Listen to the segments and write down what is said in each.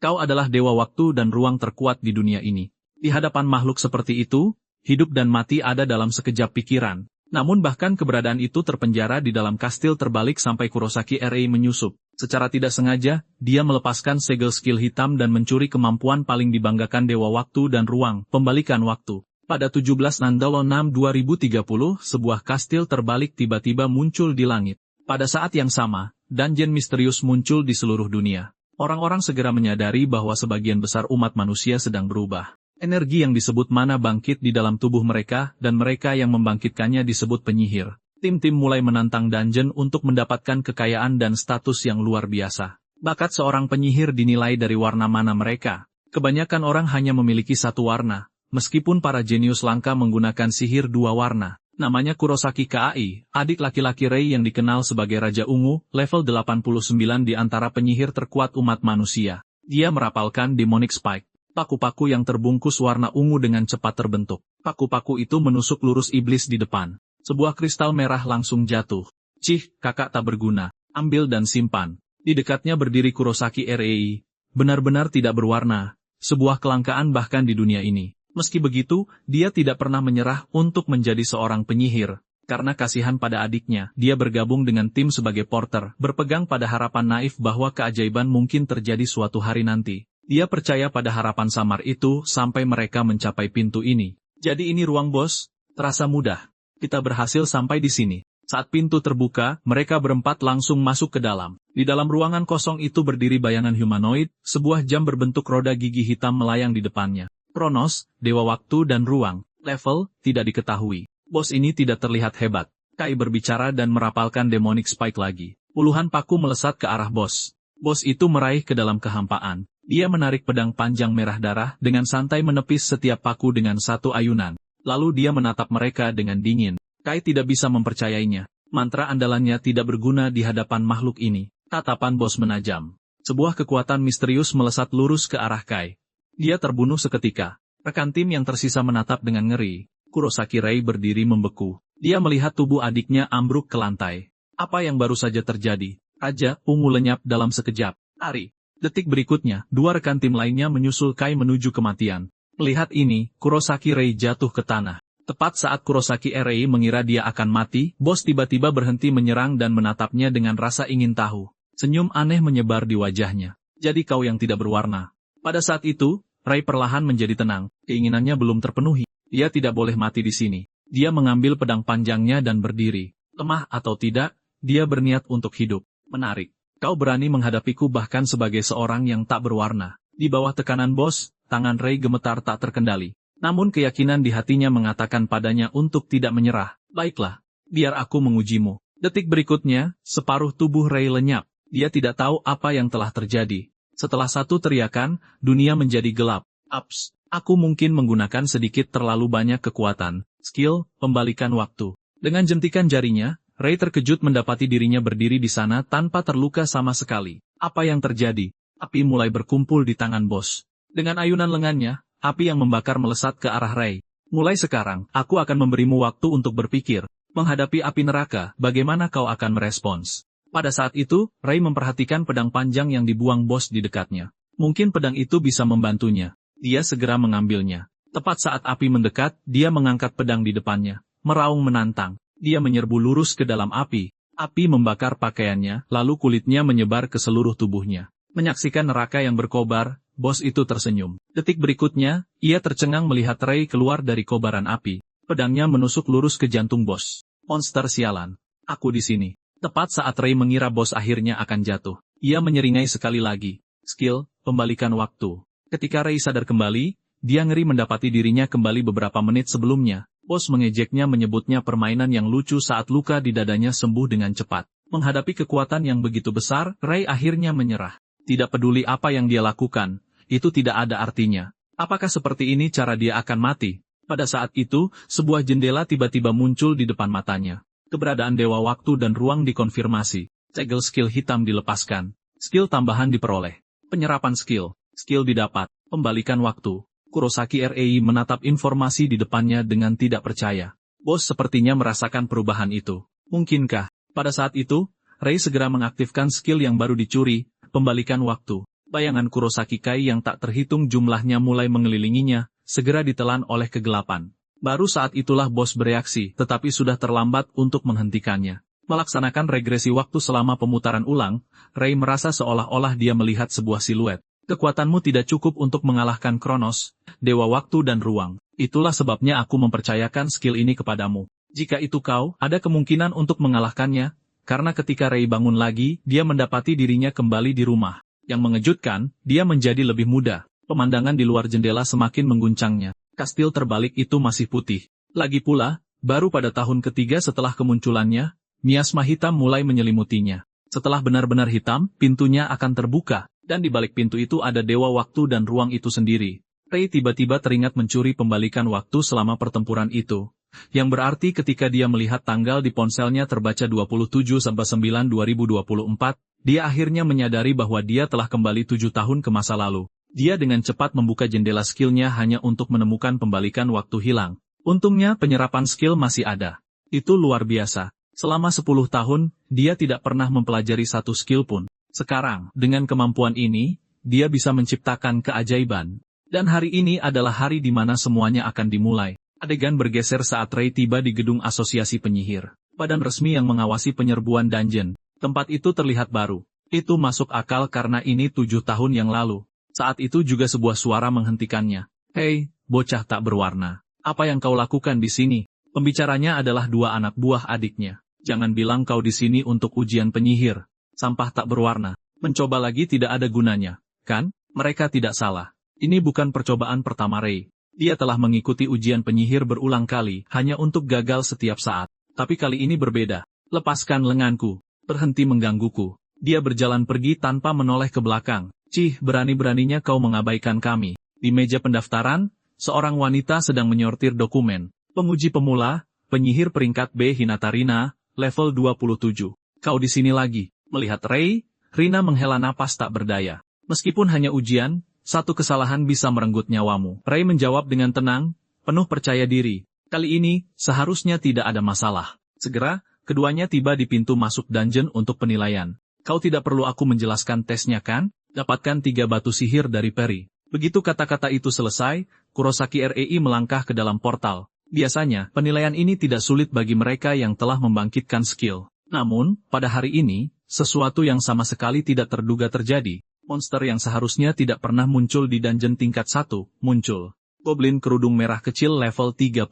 Kau adalah dewa waktu dan ruang terkuat di dunia ini. Di hadapan makhluk seperti itu, hidup dan mati ada dalam sekejap pikiran. Namun bahkan keberadaan itu terpenjara di dalam kastil terbalik sampai Kurosaki Ray menyusup. Secara tidak sengaja, dia melepaskan segel skill hitam dan mencuri kemampuan paling dibanggakan dewa waktu dan ruang, pembalikan waktu. Pada 17 Nandalo 6 2030, sebuah kastil terbalik tiba-tiba muncul di langit. Pada saat yang sama, dungeon misterius muncul di seluruh dunia. Orang-orang segera menyadari bahwa sebagian besar umat manusia sedang berubah. Energi yang disebut mana bangkit di dalam tubuh mereka, dan mereka yang membangkitkannya disebut penyihir. Tim-tim mulai menantang dungeon untuk mendapatkan kekayaan dan status yang luar biasa. Bakat seorang penyihir dinilai dari warna mana mereka. Kebanyakan orang hanya memiliki satu warna, meskipun para jenius langka menggunakan sihir dua warna. Namanya Kurosaki Kai, adik laki-laki Ray yang dikenal sebagai Raja Ungu, level 89 di antara penyihir terkuat umat manusia. Dia merapalkan Demonic Spike. Paku-paku yang terbungkus warna ungu dengan cepat terbentuk. Paku-paku itu menusuk lurus iblis di depan. Sebuah kristal merah langsung jatuh. Cih, kakak tak berguna. Ambil dan simpan. Di dekatnya berdiri Kurosaki Ray. Benar-benar tidak berwarna. Sebuah kelangkaan bahkan di dunia ini. Meski begitu, dia tidak pernah menyerah untuk menjadi seorang penyihir. Karena kasihan pada adiknya, dia bergabung dengan tim sebagai porter, berpegang pada harapan naif bahwa keajaiban mungkin terjadi suatu hari nanti. Dia percaya pada harapan samar itu sampai mereka mencapai pintu ini. Jadi ini ruang bos? Terasa mudah. Kita berhasil sampai di sini. Saat pintu terbuka, mereka berempat langsung masuk ke dalam. Di dalam ruangan kosong itu berdiri bayangan humanoid, sebuah jam berbentuk roda gigi hitam melayang di depannya. Kronos, dewa waktu dan ruang. Level, tidak diketahui. Bos ini tidak terlihat hebat. Kai berbicara dan merapalkan Demonic Spike lagi. Puluhan paku melesat ke arah bos. Bos itu meraih ke dalam kehampaan. Dia menarik pedang panjang merah darah dengan santai menepis setiap paku dengan satu ayunan. Lalu dia menatap mereka dengan dingin. Kai tidak bisa mempercayainya. Mantra andalannya tidak berguna di hadapan makhluk ini. Tatapan bos menajam. Sebuah kekuatan misterius melesat lurus ke arah Kai. Dia terbunuh seketika. Rekan tim yang tersisa menatap dengan ngeri. Kurosaki Ray berdiri membeku. Dia melihat tubuh adiknya ambruk ke lantai. Apa yang baru saja terjadi? Raja Ungu lenyap dalam sekejap. Ari. Detik berikutnya, dua rekan tim lainnya menyusul Kai menuju kematian. Melihat ini, Kurosaki Ray jatuh ke tanah. Tepat saat Kurosaki Ray mengira dia akan mati, bos tiba-tiba berhenti menyerang dan menatapnya dengan rasa ingin tahu. Senyum aneh menyebar di wajahnya. Jadi kau yang tidak berwarna. Pada saat itu, Ray perlahan menjadi tenang. Keinginannya belum terpenuhi. Dia tidak boleh mati di sini. Dia mengambil pedang panjangnya dan berdiri. Lemah atau tidak, dia berniat untuk hidup. Menarik. Kau berani menghadapiku bahkan sebagai seorang yang tak berwarna. Di bawah tekanan bos, tangan Ray gemetar tak terkendali. Namun keyakinan di hatinya mengatakan padanya untuk tidak menyerah. Baiklah, biar aku mengujimu. Detik berikutnya, separuh tubuh Ray lenyap. Dia tidak tahu apa yang telah terjadi. Setelah satu teriakan, dunia menjadi gelap. Ups, aku mungkin menggunakan sedikit terlalu banyak kekuatan. Skill, pembalikan waktu. Dengan jentikan jarinya, Ray terkejut mendapati dirinya berdiri di sana tanpa terluka sama sekali. Apa yang terjadi? Api mulai berkumpul di tangan bos. Dengan ayunan lengannya, api yang membakar melesat ke arah Ray. Mulai sekarang, aku akan memberimu waktu untuk berpikir. Menghadapi api neraka, bagaimana kau akan merespons? Pada saat itu, Ray memperhatikan pedang panjang yang dibuang bos di dekatnya. Mungkin pedang itu bisa membantunya. Dia segera mengambilnya. Tepat saat api mendekat, dia mengangkat pedang di depannya. Meraung menantang. Dia menyerbu lurus ke dalam api. Api membakar pakaiannya, lalu kulitnya menyebar ke seluruh tubuhnya. Menyaksikan neraka yang berkobar, bos itu tersenyum. Detik berikutnya, ia tercengang melihat Ray keluar dari kobaran api. Pedangnya menusuk lurus ke jantung bos. Monster sialan. Aku di sini. Tepat saat Ray mengira bos akhirnya akan jatuh. Ia menyeringai sekali lagi. Skill, pembalikan waktu. Ketika Ray sadar kembali, dia ngeri mendapati dirinya kembali beberapa menit sebelumnya. Bos mengejeknya menyebutnya permainan yang lucu saat luka di dadanya sembuh dengan cepat. Menghadapi kekuatan yang begitu besar, Ray akhirnya menyerah. Tidak peduli apa yang dia lakukan, itu tidak ada artinya. Apakah seperti ini cara dia akan mati? Pada saat itu, sebuah jendela tiba-tiba muncul di depan matanya. Keberadaan Dewa Waktu dan Ruang dikonfirmasi. Segel skill hitam dilepaskan. Skill tambahan diperoleh. Penyerapan skill. Skill didapat. Pembalikan waktu. Kurosaki Ray menatap informasi di depannya dengan tidak percaya. Bos sepertinya merasakan perubahan itu. Mungkinkah? Pada saat itu, Ray segera mengaktifkan skill yang baru dicuri, pembalikan waktu. Bayangan Kurosaki Kai yang tak terhitung jumlahnya mulai mengelilinginya, segera ditelan oleh kegelapan. Baru saat itulah bos bereaksi, tetapi sudah terlambat untuk menghentikannya. Melaksanakan regresi waktu selama pemutaran ulang, Rei merasa seolah-olah dia melihat sebuah siluet. Kekuatanmu tidak cukup untuk mengalahkan Kronos, Dewa Waktu dan Ruang. Itulah sebabnya aku mempercayakan skill ini kepadamu. Jika itu kau, ada kemungkinan untuk mengalahkannya, karena ketika Rei bangun lagi, dia mendapati dirinya kembali di rumah. Yang mengejutkan, dia menjadi lebih muda. Pemandangan di luar jendela semakin mengguncangnya. Kastil terbalik itu masih putih. Lagi pula, baru pada tahun ketiga setelah kemunculannya, miasma hitam mulai menyelimutinya. Setelah benar-benar hitam, pintunya akan terbuka, dan di balik pintu itu ada Dewa Waktu dan Ruang itu sendiri. Rei tiba-tiba teringat mencuri pembalikan waktu selama pertempuran itu. Yang berarti ketika dia melihat tanggal di ponselnya terbaca 27/9/2024, dia akhirnya menyadari bahwa dia telah kembali 7 tahun ke masa lalu. Dia dengan cepat membuka jendela skillnya hanya untuk menemukan pembalikan waktu hilang. Untungnya penyerapan skill masih ada. Itu luar biasa. Selama 10 tahun, dia tidak pernah mempelajari satu skill pun. Sekarang, dengan kemampuan ini, dia bisa menciptakan keajaiban. Dan hari ini adalah hari di mana semuanya akan dimulai. Adegan bergeser saat Rei tiba di gedung asosiasi penyihir. Badan resmi yang mengawasi penyerbuan dungeon. Tempat itu terlihat baru. Itu masuk akal karena ini 7 tahun yang lalu. Saat itu juga sebuah suara menghentikannya. Hei, bocah tak berwarna. Apa yang kau lakukan di sini? Pembicaranya adalah dua anak buah adiknya. Jangan bilang kau di sini untuk ujian penyihir. Sampah tak berwarna. Mencoba lagi tidak ada gunanya. Kan? Mereka tidak salah. Ini bukan percobaan pertama Rei. Dia telah mengikuti ujian penyihir berulang kali, hanya untuk gagal setiap saat. Tapi kali ini berbeda. Lepaskan lenganku. Berhenti menggangguku. Dia berjalan pergi tanpa menoleh ke belakang. Cih, berani-beraninya kau mengabaikan kami. Di meja pendaftaran, seorang wanita sedang menyortir dokumen. Penguji pemula, penyihir peringkat B Hinatarina, level 27. Kau di sini lagi. Melihat Rei, Rina menghela napas tak berdaya. Meskipun hanya ujian, satu kesalahan bisa merenggut nyawamu. Rei menjawab dengan tenang, penuh percaya diri. Kali ini, seharusnya tidak ada masalah. Segera, keduanya tiba di pintu masuk dungeon untuk penilaian. Kau tidak perlu aku menjelaskan tesnya kan? Dapatkan 3 batu sihir dari Peri. Begitu kata-kata itu selesai, Kurosaki Rei melangkah ke dalam portal. Biasanya, penilaian ini tidak sulit bagi mereka yang telah membangkitkan skill. Namun, pada hari ini, sesuatu yang sama sekali tidak terduga terjadi. Monster yang seharusnya tidak pernah muncul di dungeon tingkat 1, muncul. Goblin kerudung merah kecil level 37.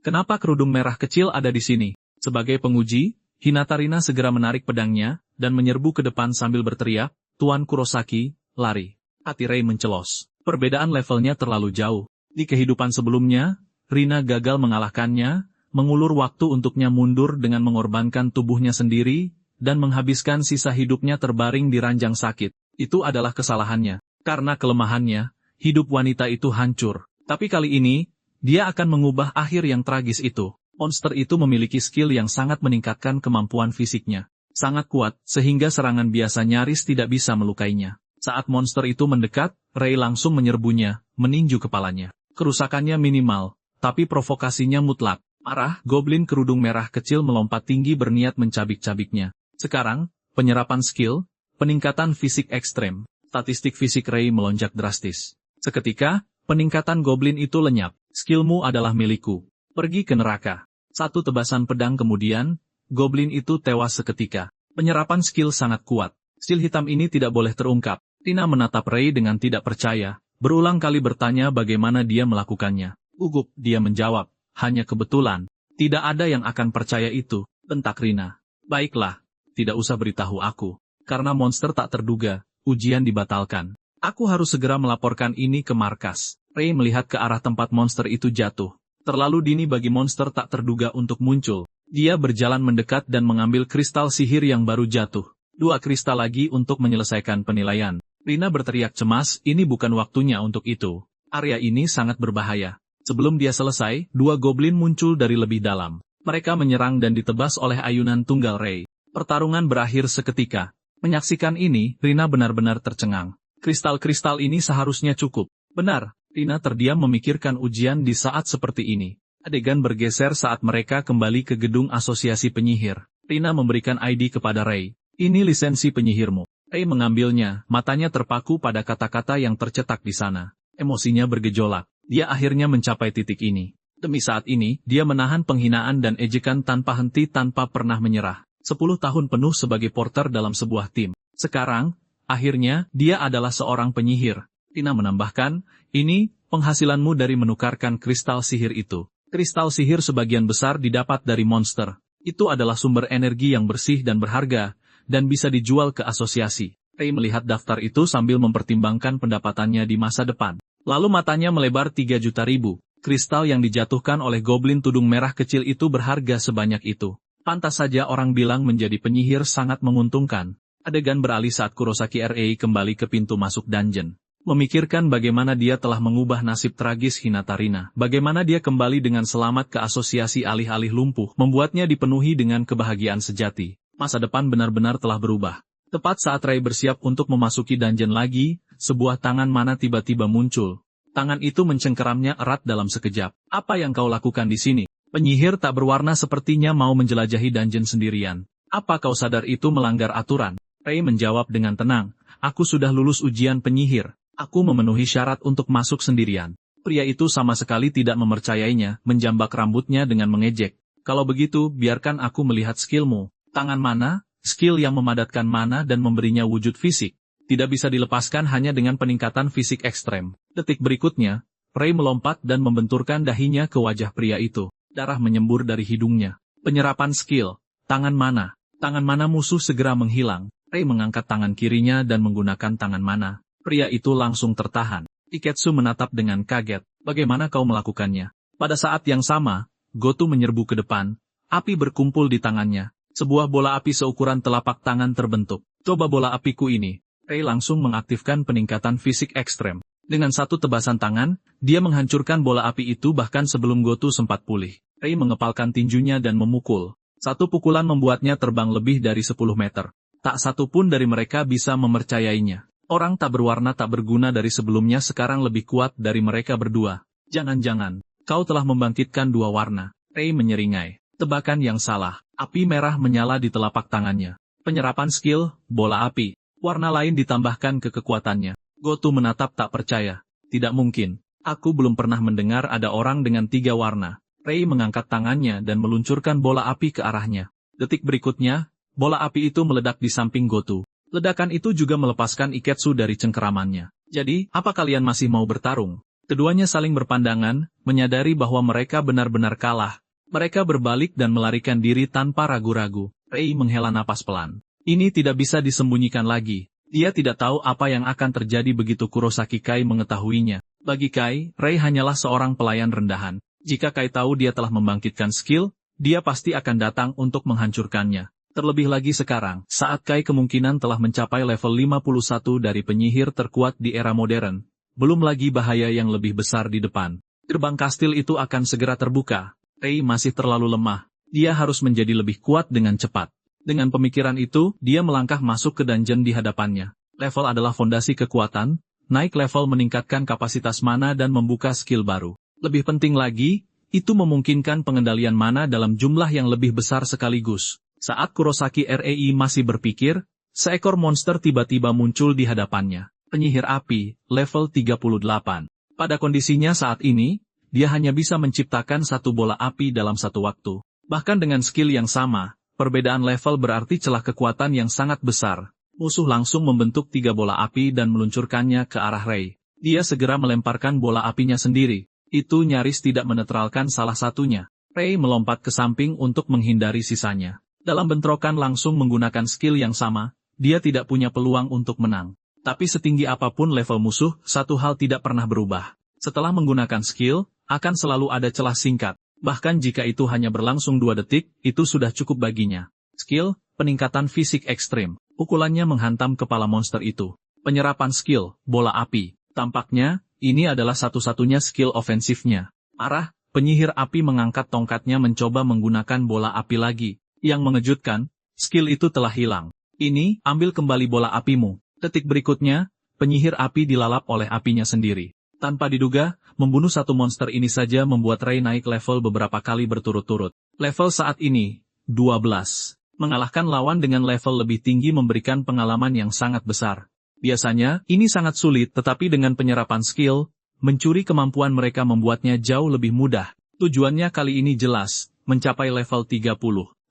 Kenapa kerudung merah kecil ada di sini? Sebagai penguji, Hinatarina segera menarik pedangnya, dan menyerbu ke depan sambil berteriak, Tuan Kurosaki, lari. Hati Rei mencelos. Perbedaan levelnya terlalu jauh. Di kehidupan sebelumnya, Rina gagal mengalahkannya, mengulur waktu untuknya mundur dengan mengorbankan tubuhnya sendiri, dan menghabiskan sisa hidupnya terbaring di ranjang sakit. Itu adalah kesalahannya. Karena kelemahannya, hidup wanita itu hancur. Tapi kali ini, dia akan mengubah akhir yang tragis itu. Monster itu memiliki skill yang sangat meningkatkan kemampuan fisiknya. Sangat kuat, sehingga serangan biasa nyaris tidak bisa melukainya. Saat monster itu mendekat, Rei langsung menyerbunya, meninju kepalanya. Kerusakannya minimal, tapi provokasinya mutlak. Marah, goblin kerudung merah kecil melompat tinggi berniat mencabik-cabiknya. Sekarang, penyerapan skill, peningkatan fisik ekstrem. Statistik fisik Rei melonjak drastis. Seketika, peningkatan goblin itu lenyap. Skillmu adalah milikku. Pergi ke neraka. Satu tebasan pedang kemudian, goblin itu tewas seketika. Penyerapan skill sangat kuat. Skill hitam ini tidak boleh terungkap. Tina menatap Rei dengan tidak percaya, berulang kali bertanya bagaimana dia melakukannya. Gugup, dia menjawab, hanya kebetulan. Tidak ada yang akan percaya itu, bentak Rina. Baiklah, tidak usah beritahu aku. Karena monster tak terduga, ujian dibatalkan. Aku harus segera melaporkan ini ke markas. Rei melihat ke arah tempat monster itu jatuh. Terlalu dini bagi monster tak terduga untuk muncul. Dia berjalan mendekat dan mengambil kristal sihir yang baru jatuh. 2 kristal lagi untuk menyelesaikan penilaian. Rina berteriak cemas, ini bukan waktunya untuk itu. Area ini sangat berbahaya. Sebelum dia selesai, 2 goblin muncul dari lebih dalam. Mereka menyerang dan ditebas oleh ayunan tunggal Rei. Pertarungan berakhir seketika. Menyaksikan ini, Rina benar-benar tercengang. Kristal-kristal ini seharusnya cukup. Benar, Rina terdiam memikirkan ujian di saat seperti ini. Adegan bergeser saat mereka kembali ke gedung asosiasi penyihir. Rina memberikan ID kepada Rei. Ini lisensi penyihirmu. Ray mengambilnya, matanya terpaku pada kata-kata yang tercetak di sana. Emosinya bergejolak. Dia akhirnya mencapai titik ini. Demi saat ini, dia menahan penghinaan dan ejekan tanpa henti tanpa pernah menyerah. 10 tahun penuh sebagai porter dalam sebuah tim. Sekarang, akhirnya, dia adalah seorang penyihir. Tina menambahkan, ini, penghasilanmu dari menukarkan kristal sihir itu. Kristal sihir sebagian besar didapat dari monster. Itu adalah sumber energi yang bersih dan berharga, dan bisa dijual ke asosiasi. Ray melihat daftar itu sambil mempertimbangkan pendapatannya di masa depan. Lalu matanya melebar 3 juta ribu. Kristal yang dijatuhkan oleh goblin tudung merah kecil itu berharga sebanyak itu. Pantas saja orang bilang menjadi penyihir sangat menguntungkan. Adegan beralih saat Kurosaki RA kembali ke pintu masuk dungeon. Memikirkan bagaimana dia telah mengubah nasib tragis Hinatarina. Bagaimana dia kembali dengan selamat ke asosiasi alih-alih lumpuh, membuatnya dipenuhi dengan kebahagiaan sejati. Masa depan benar-benar telah berubah. Tepat saat Ray bersiap untuk memasuki dungeon lagi, sebuah tangan mana tiba-tiba muncul. Tangan itu mencengkeramnya erat dalam sekejap. Apa yang kau lakukan di sini? Penyihir tak berwarna sepertinya mau menjelajahi dungeon sendirian. Apa kau sadar itu melanggar aturan? Ray menjawab dengan tenang. Aku sudah lulus ujian penyihir. Aku memenuhi syarat untuk masuk sendirian. Pria itu sama sekali tidak mempercayainya, menjambak rambutnya dengan mengejek. Kalau begitu, biarkan aku melihat skillmu. Tangan mana? Skill yang memadatkan mana dan memberinya wujud fisik. Tidak bisa dilepaskan hanya dengan peningkatan fisik ekstrem. Detik berikutnya, Ray melompat dan membenturkan dahinya ke wajah pria itu. Darah menyembur dari hidungnya. Penyerapan skill. Tangan mana? Tangan mana musuh segera menghilang. Ray mengangkat tangan kirinya dan menggunakan tangan mana. Pria itu langsung tertahan. Iketsu menatap dengan kaget. Bagaimana kau melakukannya? Pada saat yang sama, Goto menyerbu ke depan. Api berkumpul di tangannya. Sebuah bola api seukuran telapak tangan terbentuk. Coba bola apiku ini. Ray langsung mengaktifkan peningkatan fisik ekstrem. Dengan satu tebasan tangan, dia menghancurkan bola api itu bahkan sebelum Goto sempat pulih. Ray mengepalkan tinjunya dan memukul. Satu pukulan membuatnya terbang lebih dari 10 meter. Tak satu pun dari mereka bisa mempercayainya. Orang tak berwarna tak berguna dari sebelumnya sekarang lebih kuat dari mereka berdua. Jangan-jangan, kau telah membangkitkan dua warna. Ray menyeringai. Tebakan yang salah. Api merah menyala di telapak tangannya. Penyerapan skill, bola api. Warna lain ditambahkan ke kekuatannya. Goto menatap tak percaya. Tidak mungkin. Aku belum pernah mendengar ada orang dengan 3 warna. Ray mengangkat tangannya dan meluncurkan bola api ke arahnya. Detik berikutnya, bola api itu meledak di samping Goto. Ledakan itu juga melepaskan Iketsu dari cengkeramannya. Jadi, apa kalian masih mau bertarung? Keduanya saling berpandangan, menyadari bahwa mereka benar-benar kalah. Mereka berbalik dan melarikan diri tanpa ragu-ragu. Ray menghela napas pelan. Ini tidak bisa disembunyikan lagi. Dia tidak tahu apa yang akan terjadi begitu Kurosaki Kai mengetahuinya. Bagi Kai, Ray hanyalah seorang pelayan rendahan. Jika Kai tahu dia telah membangkitkan skill, dia pasti akan datang untuk menghancurkannya. Terlebih lagi sekarang, saat Kai kemungkinan telah mencapai level 51 dari penyihir terkuat di era modern. Belum lagi bahaya yang lebih besar di depan. Gerbang kastil itu akan segera terbuka. Ray masih terlalu lemah. Dia harus menjadi lebih kuat dengan cepat. Dengan pemikiran itu, dia melangkah masuk ke dungeon di hadapannya. Level adalah fondasi kekuatan, naik level meningkatkan kapasitas mana dan membuka skill baru. Lebih penting lagi, itu memungkinkan pengendalian mana dalam jumlah yang lebih besar sekaligus. Saat Kurosaki REI masih berpikir, seekor monster tiba-tiba muncul di hadapannya. Penyihir api, level 38. Pada kondisinya saat ini, dia hanya bisa menciptakan satu bola api dalam satu waktu. Bahkan dengan skill yang sama, perbedaan level berarti celah kekuatan yang sangat besar. Musuh langsung membentuk 3 bola api dan meluncurkannya ke arah Ray. Dia segera melemparkan bola apinya sendiri. Itu nyaris tidak menetralkan salah satunya. Ray melompat ke samping untuk menghindari sisanya. Dalam bentrokan langsung menggunakan skill yang sama, dia tidak punya peluang untuk menang. Tapi setinggi apapun level musuh, satu hal tidak pernah berubah. Setelah menggunakan skill, akan selalu ada celah singkat. Bahkan jika itu hanya berlangsung 2 detik, itu sudah cukup baginya. Skill, peningkatan fisik ekstrim. Pukulannya menghantam kepala monster itu. Penyerapan skill, bola api. Tampaknya, ini adalah satu-satunya skill ofensifnya. Marah, penyihir api mengangkat tongkatnya mencoba menggunakan bola api lagi. Yang mengejutkan, skill itu telah hilang. Ini, ambil kembali bola apimu. Detik berikutnya, penyihir api dilalap oleh apinya sendiri. Tanpa diduga, membunuh satu monster ini saja membuat Ray naik level beberapa kali berturut-turut. Level saat ini, 12. Mengalahkan lawan dengan level lebih tinggi memberikan pengalaman yang sangat besar. Biasanya, ini sangat sulit tetapi dengan penyerapan skill, mencuri kemampuan mereka membuatnya jauh lebih mudah. Tujuannya kali ini jelas, mencapai level 30.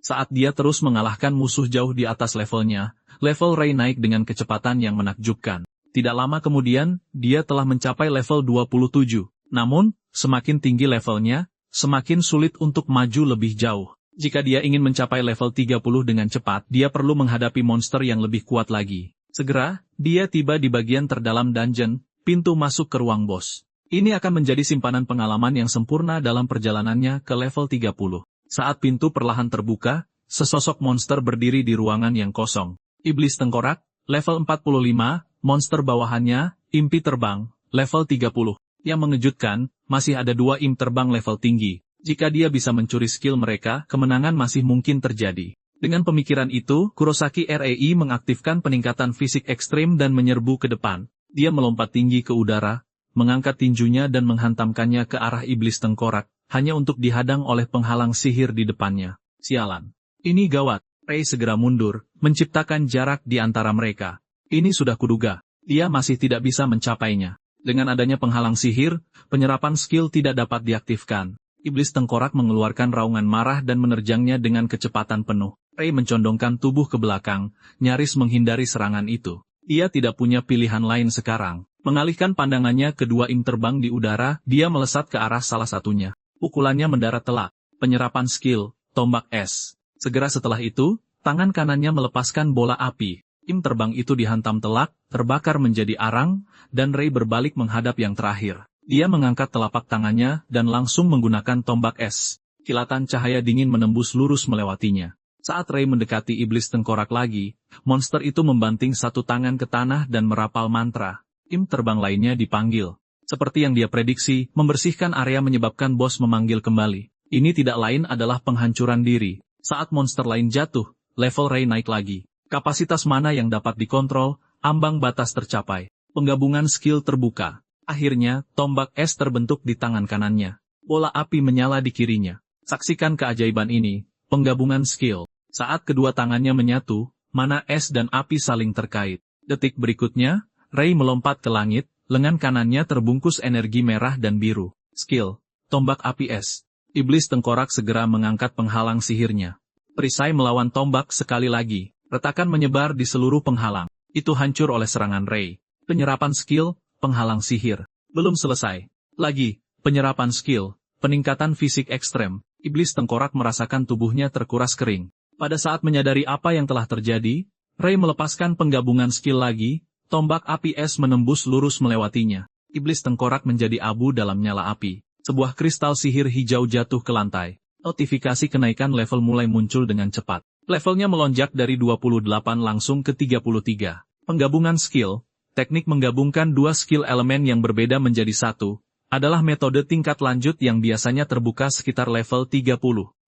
Saat dia terus mengalahkan musuh jauh di atas levelnya, level Ray naik dengan kecepatan yang menakjubkan. Tidak lama kemudian, dia telah mencapai level 27. Namun, semakin tinggi levelnya, semakin sulit untuk maju lebih jauh. Jika dia ingin mencapai level 30 dengan cepat, dia perlu menghadapi monster yang lebih kuat lagi. Segera, dia tiba di bagian terdalam dungeon, pintu masuk ke ruang bos. Ini akan menjadi simpanan pengalaman yang sempurna dalam perjalanannya ke level 30. Saat pintu perlahan terbuka, sesosok monster berdiri di ruangan yang kosong. Iblis tengkorak, level 45, monster bawahannya, impi terbang, level 30. Yang mengejutkan, masih ada 2 imp terbang level tinggi. Jika dia bisa mencuri skill mereka, kemenangan masih mungkin terjadi. Dengan pemikiran itu, Kurosaki Rei mengaktifkan peningkatan fisik ekstrim dan menyerbu ke depan. Dia melompat tinggi ke udara, mengangkat tinjunya dan menghantamkannya ke arah iblis tengkorak, hanya untuk dihadang oleh penghalang sihir di depannya. Sialan. Ini gawat. Rei segera mundur, menciptakan jarak di antara mereka. Ini sudah kuduga. Dia masih tidak bisa mencapainya. Dengan adanya penghalang sihir, penyerapan skill tidak dapat diaktifkan. Iblis tengkorak mengeluarkan raungan marah dan menerjangnya dengan kecepatan penuh. Rei mencondongkan tubuh ke belakang, nyaris menghindari serangan itu. Dia tidak punya pilihan lain sekarang. Mengalihkan pandangannya ke 2 imp terbang di udara, dia melesat ke arah salah satunya. Pukulannya mendarat telak. Penyerapan skill, tombak es. Segera setelah itu, tangan kanannya melepaskan bola api. Imp terbang itu dihantam telak, terbakar menjadi arang, dan Rei berbalik menghadap yang terakhir. Dia mengangkat telapak tangannya dan langsung menggunakan tombak es. Kilatan cahaya dingin menembus lurus melewatinya. Saat Rei mendekati iblis tengkorak lagi, monster itu membanting satu tangan ke tanah dan merapal mantra. Imp terbang lainnya dipanggil. Seperti yang dia prediksi, membersihkan area menyebabkan bos memanggil kembali. Ini tidak lain adalah penghancuran diri. Saat monster lain jatuh, level Rei naik lagi. Kapasitas mana yang dapat dikontrol, ambang batas tercapai. Penggabungan skill terbuka. Akhirnya, tombak es terbentuk di tangan kanannya. Bola api menyala di kirinya. Saksikan keajaiban ini, penggabungan skill. Saat kedua tangannya menyatu, mana es dan api saling terkait. Detik berikutnya, Rei melompat ke langit, lengan kanannya terbungkus energi merah dan biru. Skill, tombak api es. Iblis tengkorak segera mengangkat penghalang sihirnya. Perisai melawan tombak sekali lagi. Retakan menyebar di seluruh penghalang. Itu hancur oleh serangan Rei. Penyerapan skill, penghalang sihir. Belum selesai. Lagi, penyerapan skill, peningkatan fisik ekstrem. Iblis tengkorak merasakan tubuhnya terkuras kering. Pada saat menyadari apa yang telah terjadi, Rei melepaskan penggabungan skill lagi, tombak api es menembus lurus melewatinya. Iblis tengkorak menjadi abu dalam nyala api. Sebuah kristal sihir hijau jatuh ke lantai. Notifikasi kenaikan level mulai muncul dengan cepat. Levelnya melonjak dari 28 langsung ke 33. Penggabungan skill, teknik menggabungkan 2 skill elemen yang berbeda menjadi satu, adalah metode tingkat lanjut yang biasanya terbuka sekitar level 30.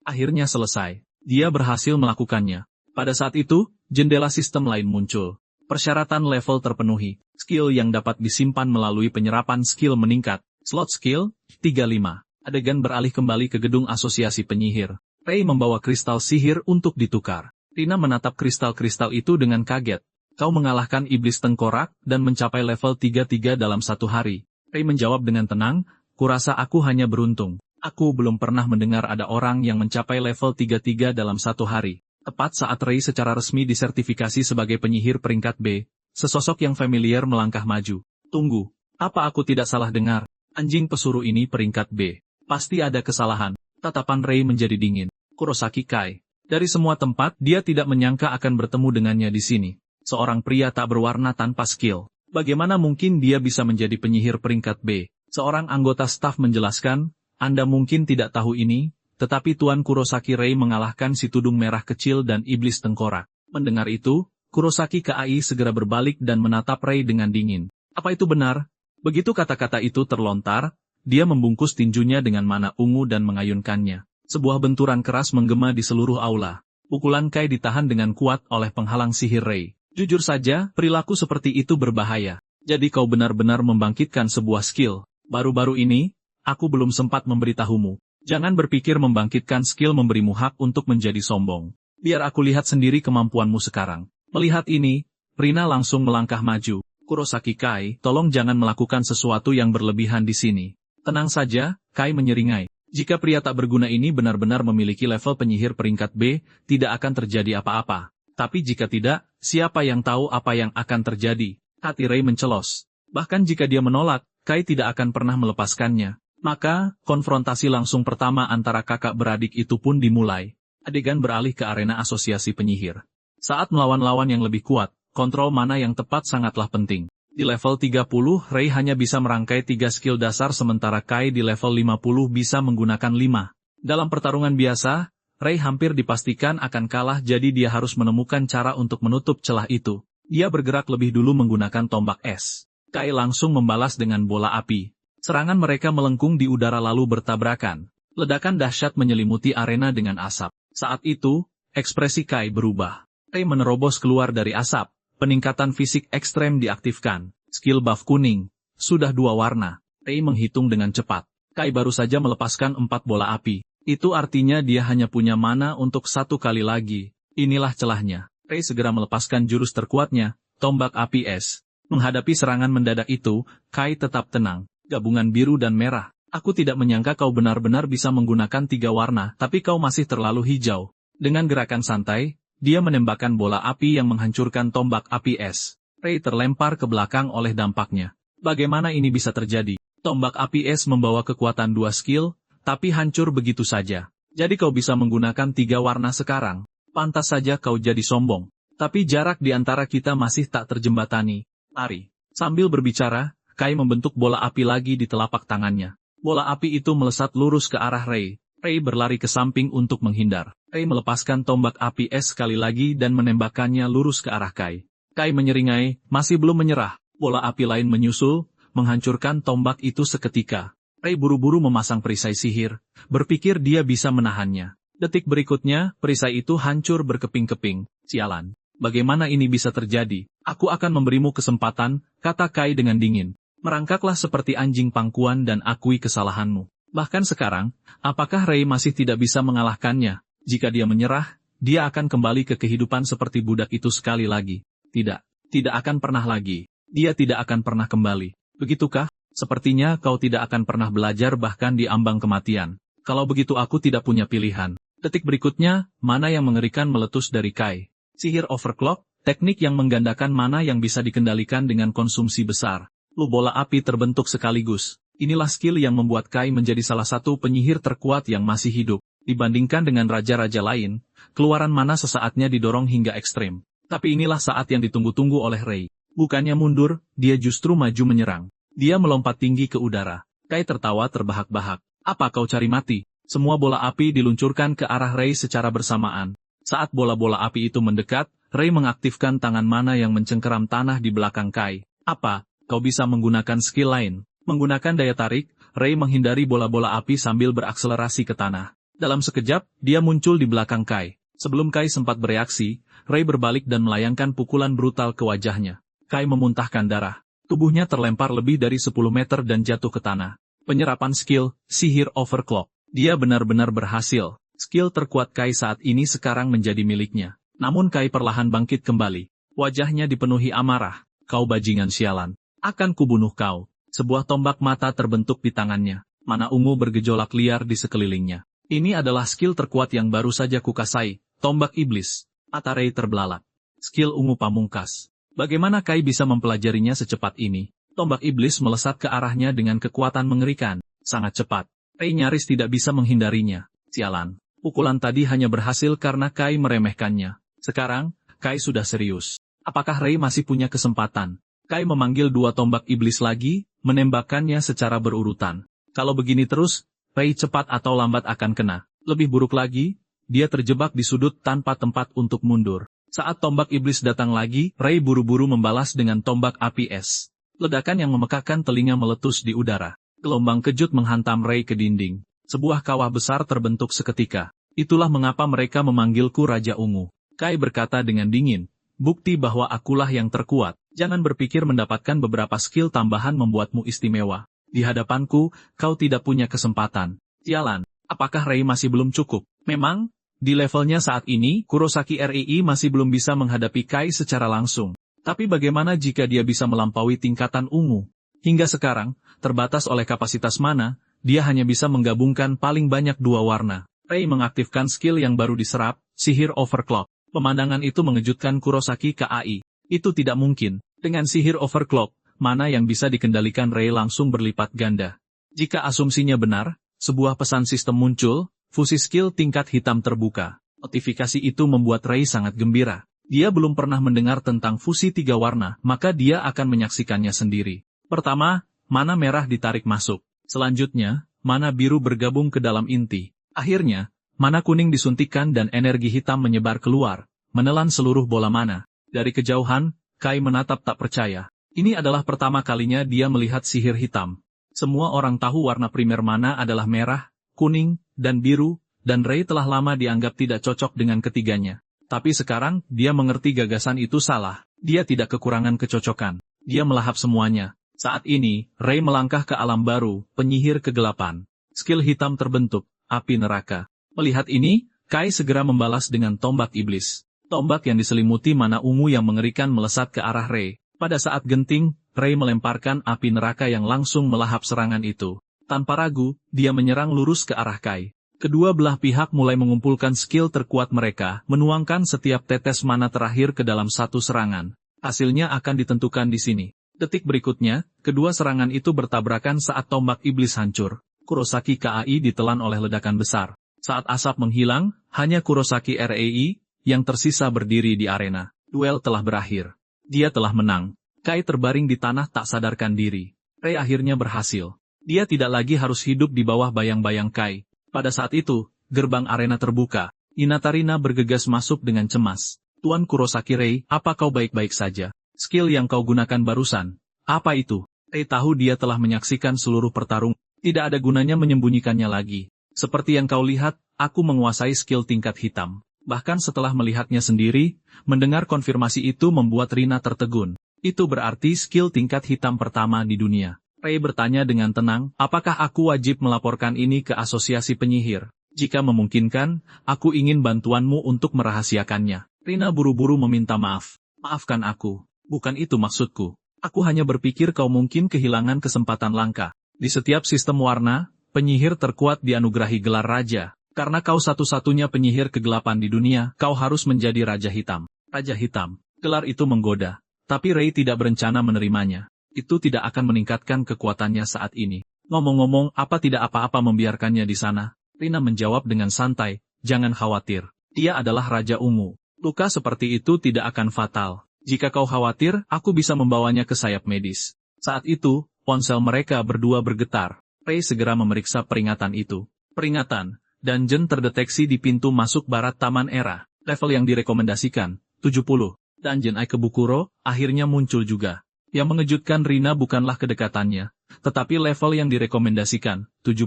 Akhirnya selesai. Dia berhasil melakukannya. Pada saat itu, jendela sistem lain muncul. Persyaratan level terpenuhi. Skill yang dapat disimpan melalui penyerapan skill meningkat. Slot skill, 35. Adegan beralih kembali ke gedung asosiasi penyihir. Rei membawa kristal sihir untuk ditukar. Rina menatap kristal-kristal itu dengan kaget. Kau mengalahkan iblis tengkorak dan mencapai level 33 dalam 1 hari. Rei menjawab dengan tenang, kurasa aku hanya beruntung. Aku belum pernah mendengar ada orang yang mencapai level 33 dalam 1 hari. Tepat saat Rei secara resmi disertifikasi sebagai penyihir peringkat B, sesosok yang familiar melangkah maju. Tunggu, apa aku tidak salah dengar? Anjing pesuruh ini peringkat B. Pasti ada kesalahan. Tatapan Rei menjadi dingin. Kurosaki Kai. Dari semua tempat, dia tidak menyangka akan bertemu dengannya di sini. Seorang pria tak berwarna tanpa skill. Bagaimana mungkin dia bisa menjadi penyihir peringkat B? Seorang anggota staf menjelaskan, Anda mungkin tidak tahu ini, tetapi Tuan Kurosaki Rei mengalahkan si tudung merah kecil dan iblis tengkorak. Mendengar itu, Kurosaki Kai segera berbalik dan menatap Rei dengan dingin. Apa itu benar? Begitu kata-kata itu terlontar, dia membungkus tinjunya dengan mana ungu dan mengayunkannya. Sebuah benturan keras menggema di seluruh aula. Pukulan Kai ditahan dengan kuat oleh penghalang sihir Rei. Jujur saja, perilaku seperti itu berbahaya. Jadi kau benar-benar membangkitkan sebuah skill. Baru-baru ini, aku belum sempat memberitahumu. Jangan berpikir membangkitkan skill memberimu hak untuk menjadi sombong. Biar aku lihat sendiri kemampuanmu sekarang. Melihat ini, Rina langsung melangkah maju. Kurosaki Kai, tolong jangan melakukan sesuatu yang berlebihan di sini. Tenang saja, Kai menyeringai. Jika pria tak berguna ini benar-benar memiliki level penyihir peringkat B, tidak akan terjadi apa-apa. Tapi jika tidak, siapa yang tahu apa yang akan terjadi? Hati Rei mencelos. Bahkan jika dia menolak, Kai tidak akan pernah melepaskannya. Maka, konfrontasi langsung pertama antara kakak beradik itu pun dimulai. Adegan beralih ke arena asosiasi penyihir. Saat melawan lawan yang lebih kuat, kontrol mana yang tepat sangatlah penting. Di level 30, Rei hanya bisa merangkai 3 skill dasar sementara Kai di level 50 bisa menggunakan 5. Dalam pertarungan biasa, Rei hampir dipastikan akan kalah jadi dia harus menemukan cara untuk menutup celah itu. Dia bergerak lebih dulu menggunakan tombak es. Kai langsung membalas dengan bola api. Serangan mereka melengkung di udara lalu bertabrakan. Ledakan dahsyat menyelimuti arena dengan asap. Saat itu, ekspresi Kai berubah. Rei menerobos keluar dari asap. Peningkatan fisik ekstrem diaktifkan. Skill buff kuning. Sudah 2 warna. Rei menghitung dengan cepat. Kai baru saja melepaskan 4 bola api. Itu artinya dia hanya punya mana untuk 1 kali lagi. Inilah celahnya. Rei segera melepaskan jurus terkuatnya, tombak api es. Menghadapi serangan mendadak itu, Kai tetap tenang. Gabungan biru dan merah. Aku tidak menyangka kau benar-benar bisa menggunakan 3 warna, tapi kau masih terlalu hijau. Dengan gerakan santai, dia menembakkan bola api yang menghancurkan tombak api es. Rei terlempar ke belakang oleh dampaknya. Bagaimana ini bisa terjadi? Tombak api es membawa kekuatan 2 skill, tapi hancur begitu saja. Jadi kau bisa menggunakan 3 warna sekarang. Pantas saja kau jadi sombong. Tapi jarak di antara kita masih tak terjembatani. Mari. Sambil berbicara, Kai membentuk bola api lagi di telapak tangannya. Bola api itu melesat lurus ke arah Rei. Rei berlari ke samping untuk menghindar. Rei melepaskan tombak api es sekali lagi dan menembakkannya lurus ke arah Kai. Kai menyeringai, masih belum menyerah. Bola api lain menyusul, menghancurkan tombak itu seketika. Rei buru-buru memasang perisai sihir, berpikir dia bisa menahannya. Detik berikutnya, perisai itu hancur berkeping-keping. Sialan. Bagaimana ini bisa terjadi? Aku akan memberimu kesempatan, kata Kai dengan dingin. Merangkaklah seperti anjing pangkuan dan akui kesalahanmu. Bahkan sekarang, apakah Rei masih tidak bisa mengalahkannya? Jika dia menyerah, dia akan kembali ke kehidupan seperti budak itu sekali lagi. Tidak akan pernah lagi. Dia tidak akan pernah kembali. Begitukah? Sepertinya kau tidak akan pernah belajar bahkan di ambang kematian. Kalau begitu aku tidak punya pilihan. Detik berikutnya, mana yang mengerikan meletus dari Kai. Sihir overclock, teknik yang menggandakan mana yang bisa dikendalikan dengan konsumsi besar. Bola api terbentuk sekaligus. Inilah skill yang membuat Kai menjadi salah satu penyihir terkuat yang masih hidup. Dibandingkan dengan raja-raja lain, keluaran mana sesaatnya didorong hingga ekstrem. Tapi inilah saat yang ditunggu-tunggu oleh Rei. Bukannya mundur, dia justru maju menyerang. Dia melompat tinggi ke udara. Kai tertawa terbahak-bahak. Apa kau cari mati? Semua bola api diluncurkan ke arah Rei secara bersamaan. Saat bola-bola api itu mendekat, Rei mengaktifkan tangan mana yang mencengkeram tanah di belakang Kai. Apa? Kau bisa menggunakan skill lain. Menggunakan daya tarik, Rei menghindari bola-bola api sambil berakselerasi ke tanah. Dalam sekejap, dia muncul di belakang Kai. Sebelum Kai sempat bereaksi, Rei berbalik dan melayangkan pukulan brutal ke wajahnya. Kai memuntahkan darah. Tubuhnya terlempar lebih dari 10 meter dan jatuh ke tanah. Penyerapan skill, sihir overclock. Dia benar-benar berhasil. Skill terkuat Kai saat ini sekarang menjadi miliknya. Namun Kai perlahan bangkit kembali. Wajahnya dipenuhi amarah. Kau bajingan sialan. Akan kubunuh kau. Sebuah tombak mata terbentuk di tangannya. Mana ungu bergejolak liar di sekelilingnya. Ini adalah skill terkuat yang baru saja kukasai. Tombak iblis. Mata Rei terbelalak. Skill ungu pamungkas. Bagaimana Kai bisa mempelajarinya secepat ini? Tombak iblis melesat ke arahnya dengan kekuatan mengerikan. Sangat cepat. Rei nyaris tidak bisa menghindarinya. Sialan. Pukulan tadi hanya berhasil karena Kai meremehkannya. Sekarang, Kai sudah serius. Apakah Rei masih punya kesempatan? Kai memanggil 2 tombak iblis lagi, menembakkannya secara berurutan. Kalau begini terus, Rei cepat atau lambat akan kena. Lebih buruk lagi, dia terjebak di sudut tanpa tempat untuk mundur. Saat tombak iblis datang lagi, Rei buru-buru membalas dengan tombak api es. Ledakan yang memekakkan telinga meletus di udara. Gelombang kejut menghantam Rei ke dinding. Sebuah kawah besar terbentuk seketika. Itulah mengapa mereka memanggilku Raja Ungu. Kai berkata dengan dingin. Bukti bahwa akulah yang terkuat. Jangan berpikir mendapatkan beberapa skill tambahan membuatmu istimewa. Di hadapanku, kau tidak punya kesempatan. Sialan, apakah Rei masih belum cukup? Memang, Di levelnya saat ini, Kurosaki REI masih belum bisa menghadapi Kai secara langsung. Tapi bagaimana jika dia bisa melampaui tingkatan ungu? Hingga sekarang, terbatas oleh kapasitas mana, dia hanya bisa menggabungkan paling banyak 2 warna. Rei mengaktifkan skill yang baru diserap, sihir overclock. Pemandangan itu mengejutkan Kurosaki KAI. Itu tidak mungkin. Dengan sihir overclock, mana yang bisa dikendalikan Rei langsung berlipat ganda. Jika asumsinya benar, sebuah pesan sistem muncul, fusi skill tingkat hitam terbuka. Notifikasi itu membuat Rei sangat gembira. Dia belum pernah mendengar tentang fusi 3 warna, maka dia akan menyaksikannya sendiri. Pertama, mana merah ditarik masuk. Selanjutnya, mana biru bergabung ke dalam inti. Akhirnya, mana kuning disuntikkan dan energi hitam menyebar keluar, menelan seluruh bola mana. Dari kejauhan, Kai menatap tak percaya. Ini adalah pertama kalinya dia melihat sihir hitam. Semua orang tahu warna primer mana adalah merah, kuning, dan biru, dan Rei telah lama dianggap tidak cocok dengan ketiganya. Tapi sekarang, dia mengerti gagasan itu salah. Dia tidak kekurangan kecocokan. Dia melahap semuanya. Saat ini, Rei melangkah ke alam baru, penyihir kegelapan. Skill hitam terbentuk, api neraka. Melihat ini, Kai segera membalas dengan tombak iblis. Tombak yang diselimuti mana ungu yang mengerikan melesat ke arah Rei. Pada saat genting, Rei melemparkan api neraka yang langsung melahap serangan itu. Tanpa ragu, dia menyerang lurus ke arah Kai. Kedua belah pihak mulai mengumpulkan skill terkuat mereka, menuangkan setiap tetes mana terakhir ke dalam satu serangan. Hasilnya akan ditentukan di sini. Detik berikutnya, kedua serangan itu bertabrakan saat tombak iblis hancur. Kurosaki KAI ditelan oleh ledakan besar. Saat asap menghilang, hanya Kurosaki REI yang tersisa berdiri di arena. Duel telah berakhir. Dia telah menang. Kai terbaring di tanah tak sadarkan diri. Rei akhirnya berhasil. Dia tidak lagi harus hidup di bawah bayang-bayang Kai. Pada saat itu, gerbang arena terbuka. Hinatarina bergegas masuk dengan cemas. Tuan Kurosaki Rei, apa kau baik-baik saja? Skill yang kau gunakan barusan. Apa itu? Rei tahu dia telah menyaksikan seluruh pertarungan. Tidak ada gunanya menyembunyikannya lagi. Seperti yang kau lihat, aku menguasai skill tingkat hitam. Bahkan setelah melihatnya sendiri, mendengar konfirmasi itu membuat Rina tertegun. Itu berarti skill tingkat hitam pertama di dunia. Rei bertanya dengan tenang, apakah aku wajib melaporkan ini ke asosiasi penyihir? Jika memungkinkan, aku ingin bantuanmu untuk merahasiakannya. Rina buru-buru meminta maaf. Maafkan aku. Bukan itu maksudku. Aku hanya berpikir kau mungkin kehilangan kesempatan langka. Di setiap sistem warna, penyihir terkuat dianugerahi gelar raja. Karena kau satu-satunya penyihir kegelapan di dunia, kau harus menjadi Raja Hitam. Raja Hitam. Gelar itu menggoda. Tapi Rei tidak berencana menerimanya. Itu tidak akan meningkatkan kekuatannya saat ini. Ngomong-ngomong, apa tidak apa-apa membiarkannya di sana? Rina menjawab dengan santai, jangan khawatir. Dia adalah Raja Ungu. Luka seperti itu tidak akan fatal. Jika kau khawatir, aku bisa membawanya ke sayap medis. Saat itu, ponsel mereka berdua bergetar. Rei segera memeriksa peringatan itu. Peringatan. Dungeon terdeteksi di pintu masuk barat Taman Era. Level yang direkomendasikan, 70. Dungeon Aikebukuro, akhirnya muncul juga. Yang mengejutkan Rina bukanlah kedekatannya, tetapi level yang direkomendasikan, 70.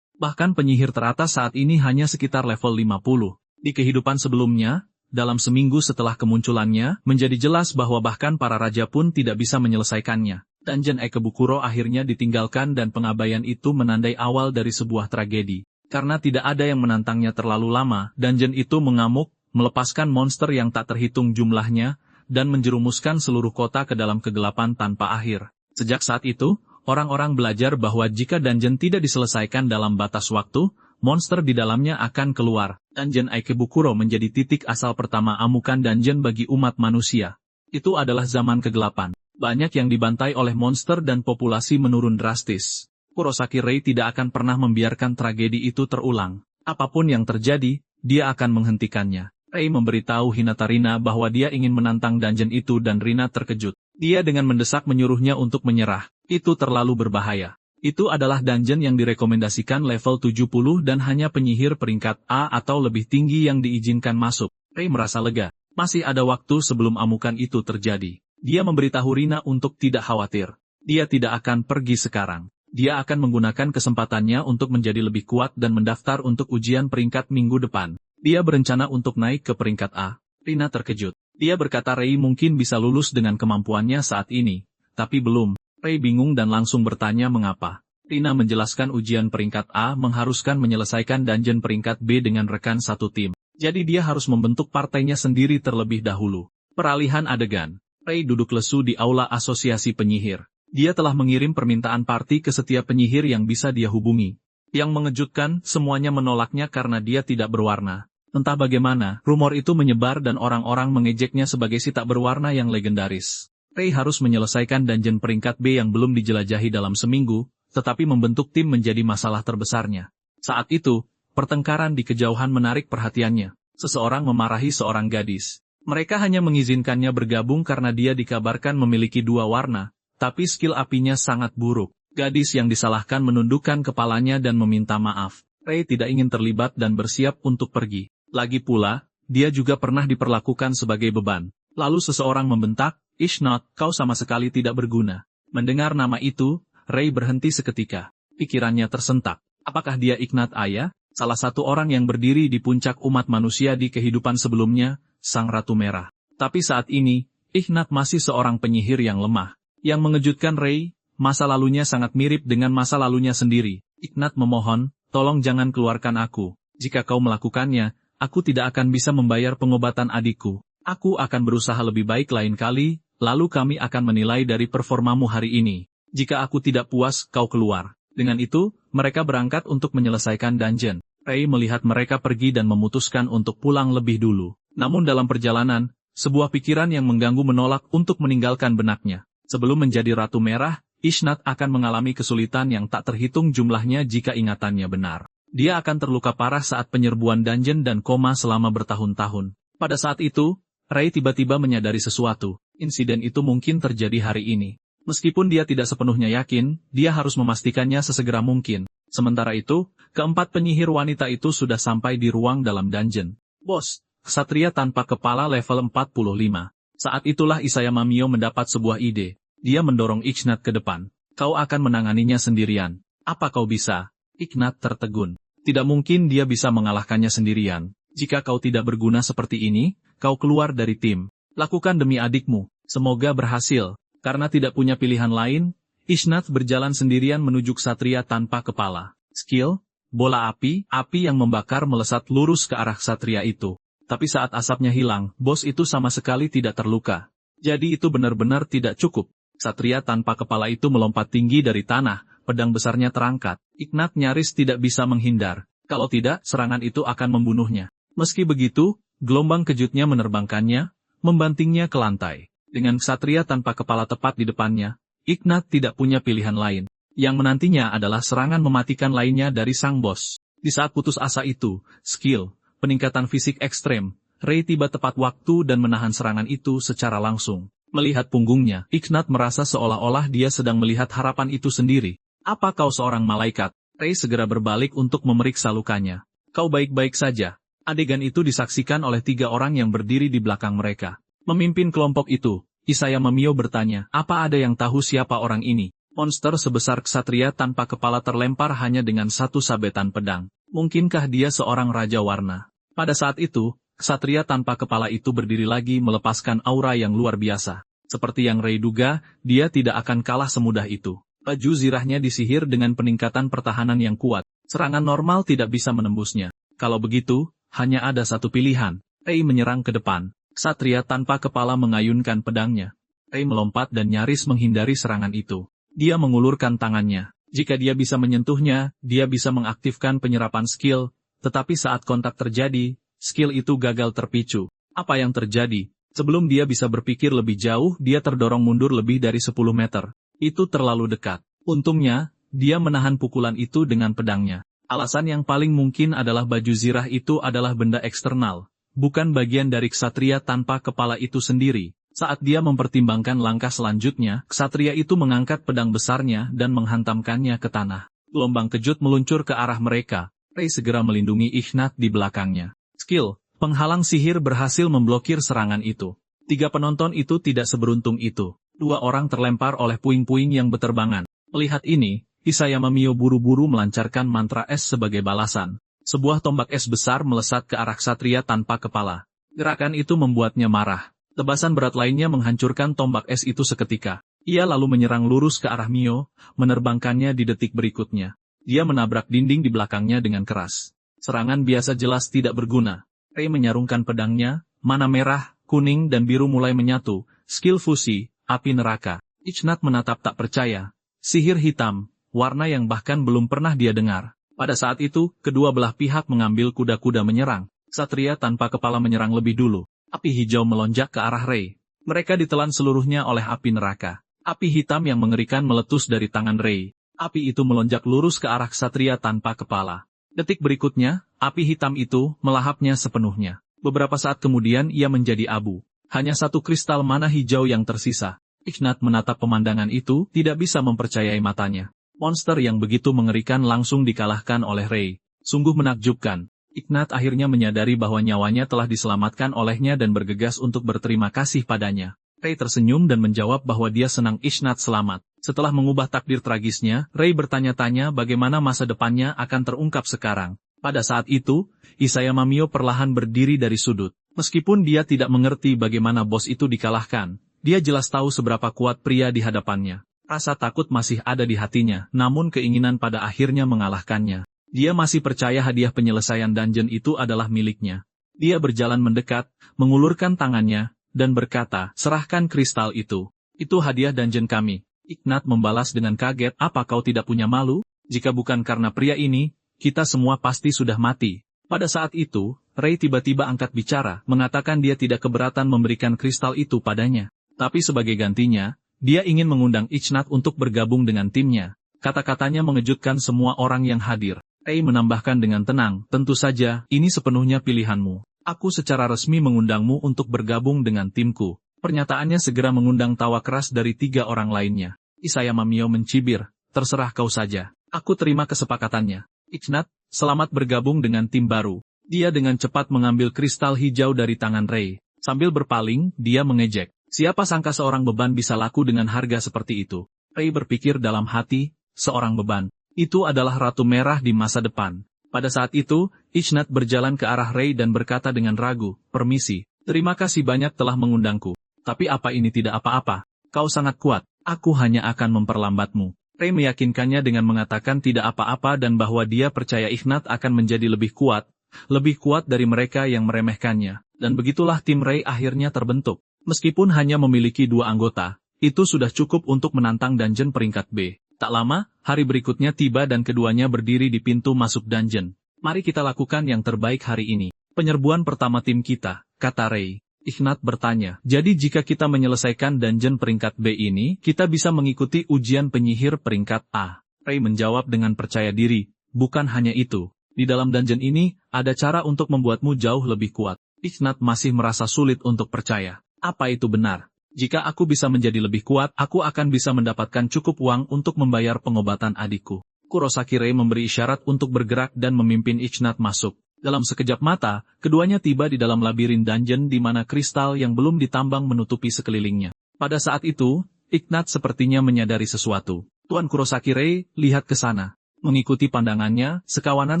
Bahkan penyihir teratas saat ini hanya sekitar level 50. Di kehidupan sebelumnya, dalam seminggu setelah kemunculannya, menjadi jelas bahwa bahkan para raja pun tidak bisa menyelesaikannya. Dungeon Aikebukuro akhirnya ditinggalkan dan pengabaian itu menandai awal dari sebuah tragedi. Karena tidak ada yang menantangnya terlalu lama, dungeon itu mengamuk, melepaskan monster yang tak terhitung jumlahnya, dan menjerumuskan seluruh kota ke dalam kegelapan tanpa akhir. Sejak saat itu, orang-orang belajar bahwa jika dungeon tidak diselesaikan dalam batas waktu, monster di dalamnya akan keluar. Dungeon Aikebukuro menjadi titik asal pertama amukan dungeon bagi umat manusia. Itu adalah zaman kegelapan. Banyak yang dibantai oleh monster dan populasi menurun drastis. Kurosaki Rei tidak akan pernah membiarkan tragedi itu terulang. Apapun yang terjadi, dia akan menghentikannya. Rei memberitahu Hinatarina bahwa dia ingin menantang dungeon itu dan Rina terkejut. Dia dengan mendesak menyuruhnya untuk menyerah. Itu terlalu berbahaya. Itu adalah dungeon yang direkomendasikan level 70 dan hanya penyihir peringkat A atau lebih tinggi yang diizinkan masuk. Rei merasa lega. Masih ada waktu sebelum amukan itu terjadi. Dia memberitahu Rina untuk tidak khawatir. Dia tidak akan pergi sekarang. Dia akan menggunakan kesempatannya untuk menjadi lebih kuat dan mendaftar untuk ujian peringkat minggu depan. Dia berencana untuk naik ke peringkat A. Rina terkejut. Dia berkata Rei mungkin bisa lulus dengan kemampuannya saat ini. Tapi belum. Rei bingung dan langsung bertanya mengapa. Rina menjelaskan ujian peringkat A mengharuskan menyelesaikan dungeon peringkat B dengan rekan satu tim. Jadi dia harus membentuk partainya sendiri terlebih dahulu. Peralihan adegan. Ray duduk lesu di aula asosiasi penyihir. Dia telah mengirim permintaan party ke setiap penyihir yang bisa dia hubungi. Yang mengejutkan, semuanya menolaknya karena dia tidak berwarna. Entah bagaimana, rumor itu menyebar dan orang-orang mengejeknya sebagai si tak berwarna yang legendaris. Ray harus menyelesaikan dungeon peringkat B yang belum dijelajahi dalam seminggu, tetapi membentuk tim menjadi masalah terbesarnya. Saat itu, pertengkaran di kejauhan menarik perhatiannya. Seseorang memarahi seorang gadis. Mereka hanya mengizinkannya bergabung karena dia dikabarkan memiliki 2 warna, tapi skill apinya sangat buruk. Gadis yang disalahkan menundukkan kepalanya dan meminta maaf. Ray tidak ingin terlibat dan bersiap untuk pergi. Lagi pula, dia juga pernah diperlakukan sebagai beban. Lalu seseorang membentak, "Ishnot, kau sama sekali tidak berguna." Mendengar nama itu, Ray berhenti seketika. Pikirannya tersentak. Apakah dia Ignat Aya? Salah satu orang yang berdiri di puncak umat manusia di kehidupan sebelumnya, Sang Ratu Merah. Tapi saat ini, Ignat masih seorang penyihir yang lemah. Yang mengejutkan Ray, masa lalunya sangat mirip dengan masa lalunya sendiri. Ignat memohon, "Tolong jangan keluarkan aku. Jika kau melakukannya, aku tidak akan bisa membayar pengobatan adikku. Aku akan berusaha lebih baik lain kali, lalu kami akan menilai dari performamu hari ini. Jika aku tidak puas, kau keluar." Dengan itu, mereka berangkat untuk menyelesaikan dungeon. Ray melihat mereka pergi dan memutuskan untuk pulang lebih dulu. Namun dalam perjalanan, sebuah pikiran yang mengganggu menolak untuk meninggalkan benaknya. Sebelum menjadi Ratu Merah, Ishnat akan mengalami kesulitan yang tak terhitung jumlahnya jika ingatannya benar. Dia akan terluka parah saat penyerbuan dungeon dan koma selama bertahun-tahun. Pada saat itu, Ray tiba-tiba menyadari sesuatu. Insiden itu mungkin terjadi hari ini. Meskipun dia tidak sepenuhnya yakin, dia harus memastikannya sesegera mungkin. Sementara itu, keempat penyihir wanita itu sudah sampai di ruang dalam dungeon. "Bos, Ksatria tanpa kepala level 45. Saat itulah Isayama Mio mendapat sebuah ide. Dia mendorong Ignat ke depan. "Kau akan menanganinya sendirian. Apa kau bisa?" Ignat tertegun. Tidak mungkin dia bisa mengalahkannya sendirian. "Jika kau tidak berguna seperti ini, kau keluar dari tim. Lakukan demi adikmu. Semoga berhasil." Karena tidak punya pilihan lain, Ignat berjalan sendirian menuju Ksatria tanpa kepala. Skill, bola api yang membakar melesat lurus ke arah Ksatria itu. Tapi saat asapnya hilang, bos itu sama sekali tidak terluka. Jadi itu benar-benar tidak cukup. Ksatria tanpa kepala itu melompat tinggi dari tanah, pedang besarnya terangkat. Ignat nyaris tidak bisa menghindar. Kalau tidak, serangan itu akan membunuhnya. Meski begitu, gelombang kejutnya menerbangkannya, membantingnya ke lantai. Dengan ksatria tanpa kepala tepat di depannya, Ignat tidak punya pilihan lain. Yang menantinya adalah serangan mematikan lainnya dari sang bos. Di saat putus asa itu, skill, peningkatan fisik ekstrem, Ray tiba tepat waktu dan menahan serangan itu secara langsung. Melihat punggungnya, Ignat merasa seolah-olah dia sedang melihat harapan itu sendiri. "Apa kau seorang malaikat?" Ray segera berbalik untuk memeriksa lukanya. "Kau baik-baik saja." Adegan itu disaksikan oleh 3 orang yang berdiri di belakang mereka. Memimpin kelompok itu, Isayama Mio bertanya, "Apa ada yang tahu siapa orang ini?" Monster sebesar ksatria tanpa kepala terlempar hanya dengan 1 sabetan pedang. Mungkinkah dia seorang raja warna? Pada saat itu, ksatria tanpa kepala itu berdiri lagi melepaskan aura yang luar biasa. Seperti yang Ray duga, dia tidak akan kalah semudah itu. Baju zirahnya disihir dengan peningkatan pertahanan yang kuat. Serangan normal tidak bisa menembusnya. Kalau begitu, hanya ada satu pilihan. Ray menyerang ke depan. Ksatria tanpa kepala mengayunkan pedangnya. Ray melompat dan nyaris menghindari serangan itu. Dia mengulurkan tangannya. Jika dia bisa menyentuhnya, dia bisa mengaktifkan penyerapan skill, tetapi saat kontak terjadi, skill itu gagal terpicu. Apa yang terjadi? Sebelum dia bisa berpikir lebih jauh, dia terdorong mundur lebih dari 10 meter. Itu terlalu dekat. Untungnya, dia menahan pukulan itu dengan pedangnya. Alasan yang paling mungkin adalah baju zirah itu adalah benda eksternal. Bukan bagian dari ksatria tanpa kepala itu sendiri. Saat dia mempertimbangkan langkah selanjutnya, ksatria itu mengangkat pedang besarnya dan menghantamkannya ke tanah. Gelombang kejut meluncur ke arah mereka. Ray segera melindungi Ignat di belakangnya. Skill, penghalang sihir berhasil memblokir serangan itu. 3 penonton itu tidak seberuntung itu. 2 orang terlempar oleh puing-puing yang beterbangan. Melihat ini, Isayama Mio buru-buru melancarkan mantra es sebagai balasan. Sebuah tombak es besar melesat ke arah ksatria tanpa kepala. Gerakan itu membuatnya marah. Tebasan berat lainnya menghancurkan tombak es itu seketika. Ia lalu menyerang lurus ke arah Mio, menerbangkannya di detik berikutnya. Dia menabrak dinding di belakangnya dengan keras. Serangan biasa jelas tidak berguna. Rei menyarungkan pedangnya, mana merah, kuning dan biru mulai menyatu, skill fusi, api neraka. Ichnat menatap tak percaya. Sihir hitam, warna yang bahkan belum pernah dia dengar. Pada saat itu, kedua belah pihak mengambil kuda-kuda menyerang. Satria tanpa kepala menyerang lebih dulu. Api hijau melonjak ke arah Rei. Mereka ditelan seluruhnya oleh api neraka. Api hitam yang mengerikan meletus dari tangan Rei. Api itu melonjak lurus ke arah ksatria tanpa kepala. Detik berikutnya, api hitam itu melahapnya sepenuhnya. Beberapa saat kemudian ia menjadi abu. Hanya satu kristal mana hijau yang tersisa. Ichnat menatap pemandangan itu, tidak bisa mempercayai matanya. Monster yang begitu mengerikan langsung dikalahkan oleh Rei. Sungguh menakjubkan. Ichnat akhirnya menyadari bahwa nyawanya telah diselamatkan olehnya dan bergegas untuk berterima kasih padanya. Rei tersenyum dan menjawab bahwa dia senang Ichnat selamat. Setelah mengubah takdir tragisnya, Rei bertanya-tanya bagaimana masa depannya akan terungkap sekarang. Pada saat itu, Isayama Mio perlahan berdiri dari sudut. Meskipun dia tidak mengerti bagaimana bos itu dikalahkan, dia jelas tahu seberapa kuat pria di hadapannya. Rasa takut masih ada di hatinya, namun keinginan pada akhirnya mengalahkannya. Dia masih percaya hadiah penyelesaian dungeon itu adalah miliknya. Dia berjalan mendekat, mengulurkan tangannya, dan berkata, serahkan kristal itu. Itu hadiah dungeon kami. Ichnat membalas dengan kaget, apa kau tidak punya malu? Jika bukan karena pria ini, kita semua pasti sudah mati. Pada saat itu, Rei tiba-tiba angkat bicara, mengatakan dia tidak keberatan memberikan kristal itu padanya. Tapi sebagai gantinya, dia ingin mengundang Ichnat untuk bergabung dengan timnya. Kata-katanya mengejutkan semua orang yang hadir. Rei menambahkan dengan tenang, tentu saja, ini sepenuhnya pilihanmu. Aku secara resmi mengundangmu untuk bergabung dengan timku. Pernyataannya segera mengundang tawa keras dari 3 orang lainnya. Isayama Mio mencibir, terserah kau saja. Aku terima kesepakatannya. Ichnat, selamat bergabung dengan tim baru. Dia dengan cepat mengambil kristal hijau dari tangan Rei. Sambil berpaling, dia mengejek. Siapa sangka seorang beban bisa laku dengan harga seperti itu. Rei berpikir dalam hati, seorang beban. Itu adalah Ratu Merah di masa depan. Pada saat itu, Ichnat berjalan ke arah Rei dan berkata dengan ragu, permisi, terima kasih banyak telah mengundangku. Tapi apa ini tidak apa-apa? Kau sangat kuat, aku hanya akan memperlambatmu. Rei meyakinkannya dengan mengatakan tidak apa-apa dan bahwa dia percaya Ichnat akan menjadi lebih kuat dari mereka yang meremehkannya. Dan begitulah tim Rei akhirnya terbentuk. Meskipun hanya memiliki 2 anggota, itu sudah cukup untuk menantang dungeon peringkat B. Tak lama, hari berikutnya tiba dan keduanya berdiri di pintu masuk dungeon. Mari kita lakukan yang terbaik hari ini. Penyerbuan pertama tim kita, kata Rei. Ichnat bertanya, jadi jika kita menyelesaikan dungeon peringkat B ini, kita bisa mengikuti ujian penyihir peringkat A. Rei menjawab dengan percaya diri, bukan hanya itu. Di dalam dungeon ini, ada cara untuk membuatmu jauh lebih kuat. Ichnat masih merasa sulit untuk percaya. Apa itu benar? Jika aku bisa menjadi lebih kuat, aku akan bisa mendapatkan cukup uang untuk membayar pengobatan adikku. Kurosaki Rei memberi isyarat untuk bergerak dan memimpin Ichnat masuk. Dalam sekejap mata, keduanya tiba di dalam labirin dungeon di mana kristal yang belum ditambang menutupi sekelilingnya. Pada saat itu, Ichnat sepertinya menyadari sesuatu. Tuan Kurosaki Rei, lihat ke sana. Mengikuti pandangannya, sekawanan